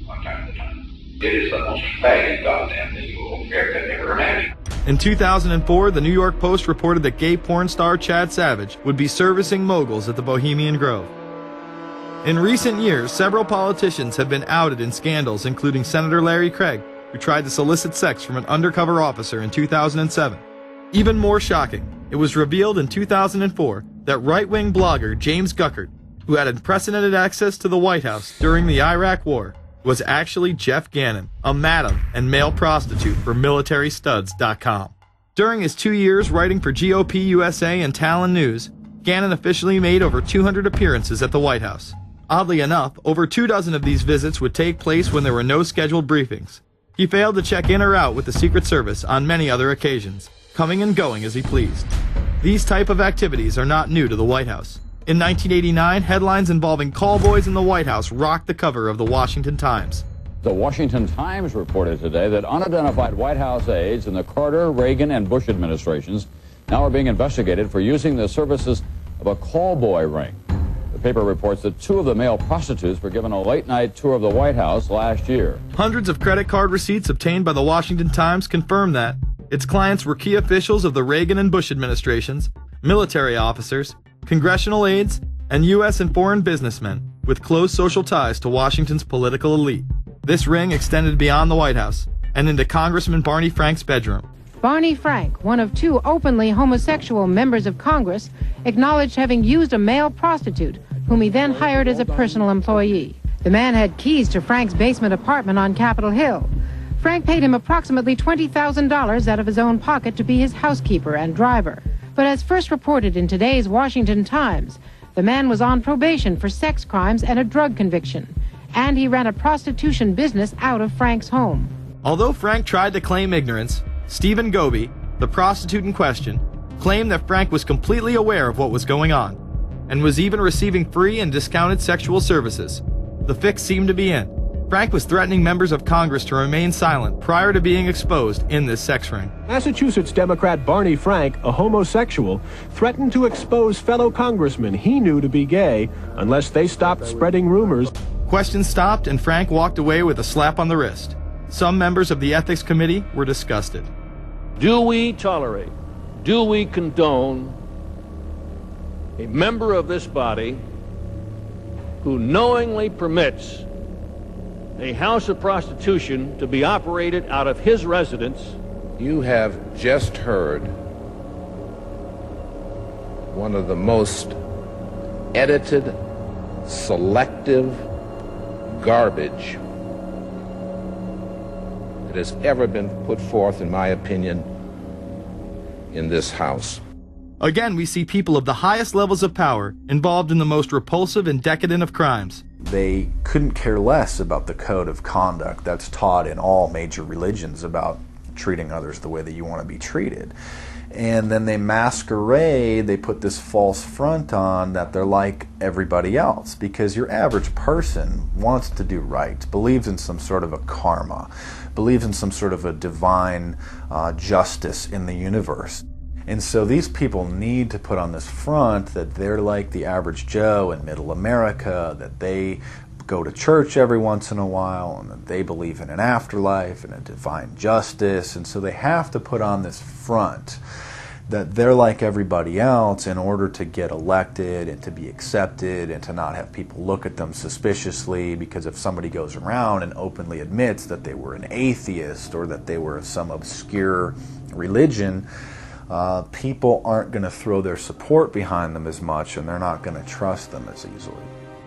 from time to time. It is the most faggot goddamn thing you will ever imagine. In 2004, the New York Post reported that gay porn star Chad Savage would be servicing moguls at the Bohemian Grove. In recent years, several politicians have been outed in scandals, including Senator Larry Craig, who tried to solicit sex from an undercover officer in 2007. Even more shocking, it was revealed in 2004 that right-wing blogger James Guckert, who had unprecedented access to the White House during the Iraq War, was actually Jeff Gannon, a madam and male prostitute for MilitaryStuds.com. During his 2 years writing for GOP USA and Talon News, Gannon officially made over 200 appearances at the White House. Oddly enough, over 24 of these visits would take place when there were no scheduled briefings. He failed to check in or out with the Secret Service on many other occasions, coming and going as he pleased. These type of activities are not new to the White House. In 1989, headlines involving callboys in the White House rocked the cover of the Washington Times. The Washington Times reported today that unidentified White House aides in the Carter, Reagan, and Bush administrations now are being investigated for using the services of a callboy ring. The paper reports that 2 of the male prostitutes were given a late-night tour of the White House last year. Hundreds of credit card receipts obtained by the Washington Times confirm that its clients were key officials of the Reagan and Bush administrations, military officers, congressional aides, and U.S. and foreign businessmen with close social ties to Washington's political elite. This ring extended beyond the White House and into Congressman Barney Frank's bedroom. Barney Frank, one of 2 openly homosexual members of Congress, acknowledged having used a male prostitute, whom he then hired as a personal employee. The man had keys to Frank's basement apartment on Capitol Hill. Frank paid him approximately $20,000 out of his own pocket to be his housekeeper and driver. But as first reported in today's Washington Times, the man was on probation for sex crimes and a drug conviction, and he ran a prostitution business out of Frank's home. Although Frank tried to claim ignorance, Stephen Goby, the prostitute in question, claimed that Frank was completely aware of what was going on, and was even receiving free and discounted sexual services. The fix seemed to be in. Frank was threatening members of Congress to remain silent prior to being exposed in this sex ring. Massachusetts Democrat Barney Frank, a homosexual, threatened to expose fellow congressmen he knew to be gay unless they stopped spreading rumors. Questions stopped and Frank walked away with a slap on the wrist. Some members of the Ethics Committee were disgusted. Do we tolerate, do we condone a member of this body who knowingly permits a house of prostitution to be operated out of his residence? You have just heard one of the most edited, selective garbage that has ever been put forth, in my opinion, in this House. Again, we see people of the highest levels of power involved in the most repulsive and decadent of crimes. They couldn't care less about the code of conduct that's taught in all major religions about treating others the way that you want to be treated. And then they masquerade, they put this false front on that they're like everybody else, because your average person wants to do right, believes in some sort of a karma, believes in some sort of a divine justice in the universe. And so these people need to put on this front that they're like the average Joe in middle America, that they go to church every once in a while, and that they believe in an afterlife and a divine justice. And so they have to put on this front that they're like everybody else in order to get elected and to be accepted and to not have people look at them suspiciously, because if somebody goes around and openly admits that they were an atheist or that they were some obscure religion, people aren't going to throw their support behind them as much, and they're not going to trust them as easily.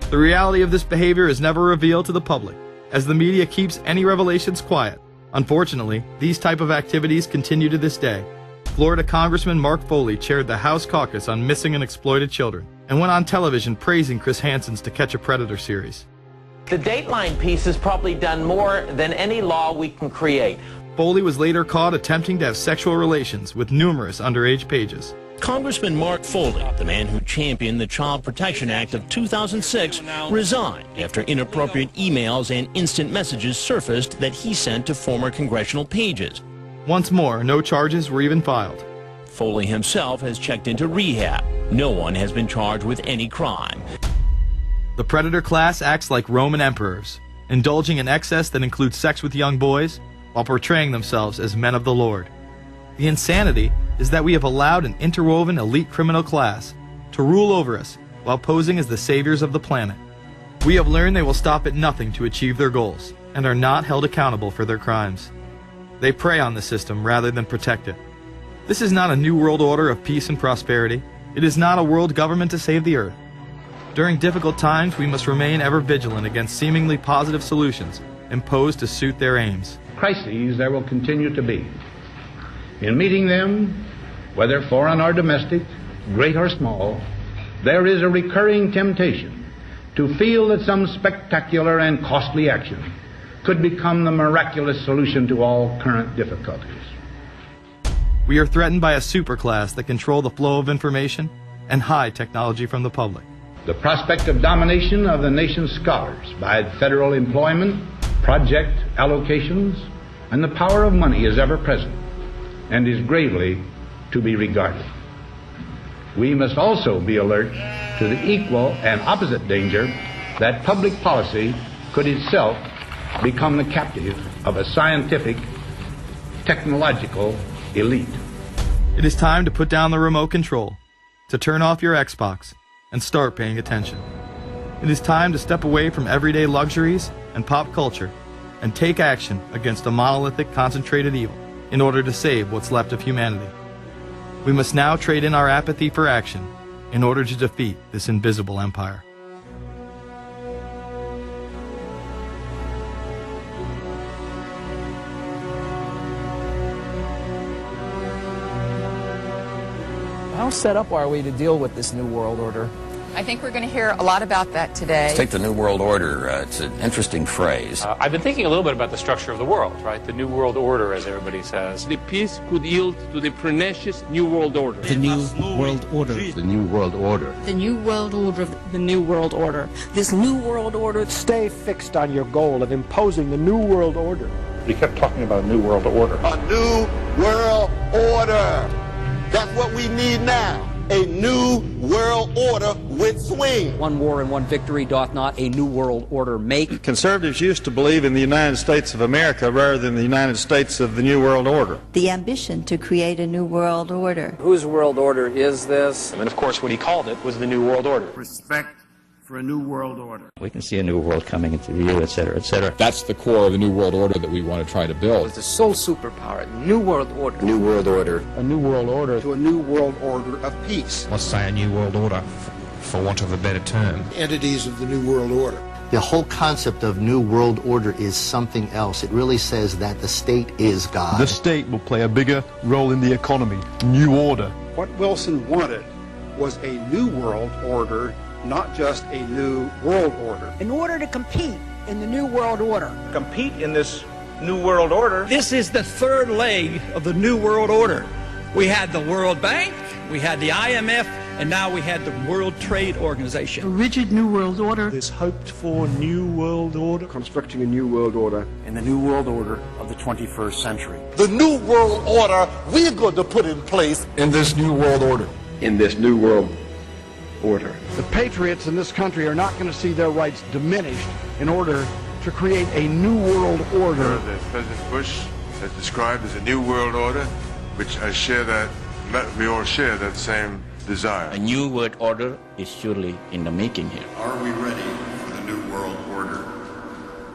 The reality of this behavior is never revealed to the public, as the media keeps any revelations quiet. Unfortunately, these type of activities continue to this day. Florida Congressman Mark Foley chaired the House caucus on missing and exploited children, and went on television praising Chris Hansen's To Catch a Predator series. The Dateline piece has probably done more than any law we can create. Foley was later caught attempting to have sexual relations with numerous underage pages. Congressman Mark Foley, the man who championed the Child Protection Act of 2006, resigned after inappropriate emails and instant messages surfaced that he sent to former congressional pages. Once more, no charges were even filed. Foley himself has checked into rehab. No one has been charged with any crime. The predator class acts like Roman emperors, indulging in excess that includes sex with young boys while portraying themselves as men of the Lord. The insanity is that we have allowed an interwoven elite criminal class to rule over us while posing as the saviors of the planet. We have learned they will stop at nothing to achieve their goals and are not held accountable for their crimes. They prey on the system rather than protect it. This is not a new world order of peace and prosperity. It is not a world government to save the earth. During difficult times, we must remain ever vigilant against seemingly positive solutions imposed to suit their aims. Crises there will continue to be. In meeting them, whether foreign or domestic, great or small, there is a recurring temptation to feel that some spectacular and costly action could become the miraculous solution to all current difficulties. We are threatened by a superclass that control the flow of information and hide technology from the public. The prospect of domination of the nation's scholars by federal employment, project allocations, and the power of money is ever present and is gravely to be regarded. We must also be alert to the equal and opposite danger that public policy could itself become the captive of a scientific, technological elite. It is time to put down the remote control, to turn off your Xbox, and start paying attention. It is time to step away from everyday luxuries and pop culture and take action against a monolithic, concentrated evil in order to save what's left of humanity. We must now trade in our apathy for action in order to defeat this invisible empire. How set up are we to deal with this new world order? I think we're going to hear a lot about that today. Let's take the New World Order. It's an interesting phrase. I've been thinking a little bit about the structure of the world, right? The New World Order, as everybody says. The peace could yield to the pernicious New World Order. The New World Order. The New World Order. The New World Order. The New World Order. This New World Order. Stay fixed on your goal of imposing the New World Order. We kept talking about a New World Order. A New World Order. That's what we need now. A new world order with swing. One war and one victory doth not a new world order make. Conservatives used to believe in the United States of America rather than the United States of the New World Order. The ambition to create a new world order. Whose world order is this? And of course what he called it was the New World Order. Respect for a new world order. We can see a new world coming into view, etc., etc. That's the core of the new world order that we want to try to build. It's the sole superpower, new world order. New world order. A new world order. To a new world order of peace. Let's say a new world order, for want of a better term. Entities of the new world order. The whole concept of new world order is something else. It really says that the state is God. The state will play a bigger role in the economy. New order. What Wilson wanted was a new world order, not just a new world order. In order to compete in the new world order. Compete in this new world order. This is the third leg of the new world order. We had the World Bank, we had the IMF, and now we had the World Trade Organization. A rigid new world order. This hoped-for new world order. Constructing a new world order. In the new world order of the 21st century. The new world order we're going to put in place in this new world order. In this new world order. The patriots in this country are not going to see their rights diminished in order to create a new world order. That President Bush has described as a new world order, which I share that, we all share that same desire. A new world order is surely in the making here. Are we ready for the new world order?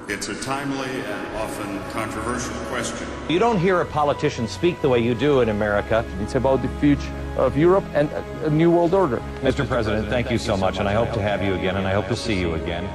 It's a timely and often controversial question. You don't hear a politician speak the way you do in America. It's about the future of Europe and a new world order. Mr. President, thank you so much, and I hope to have you again, and I hope to see you again.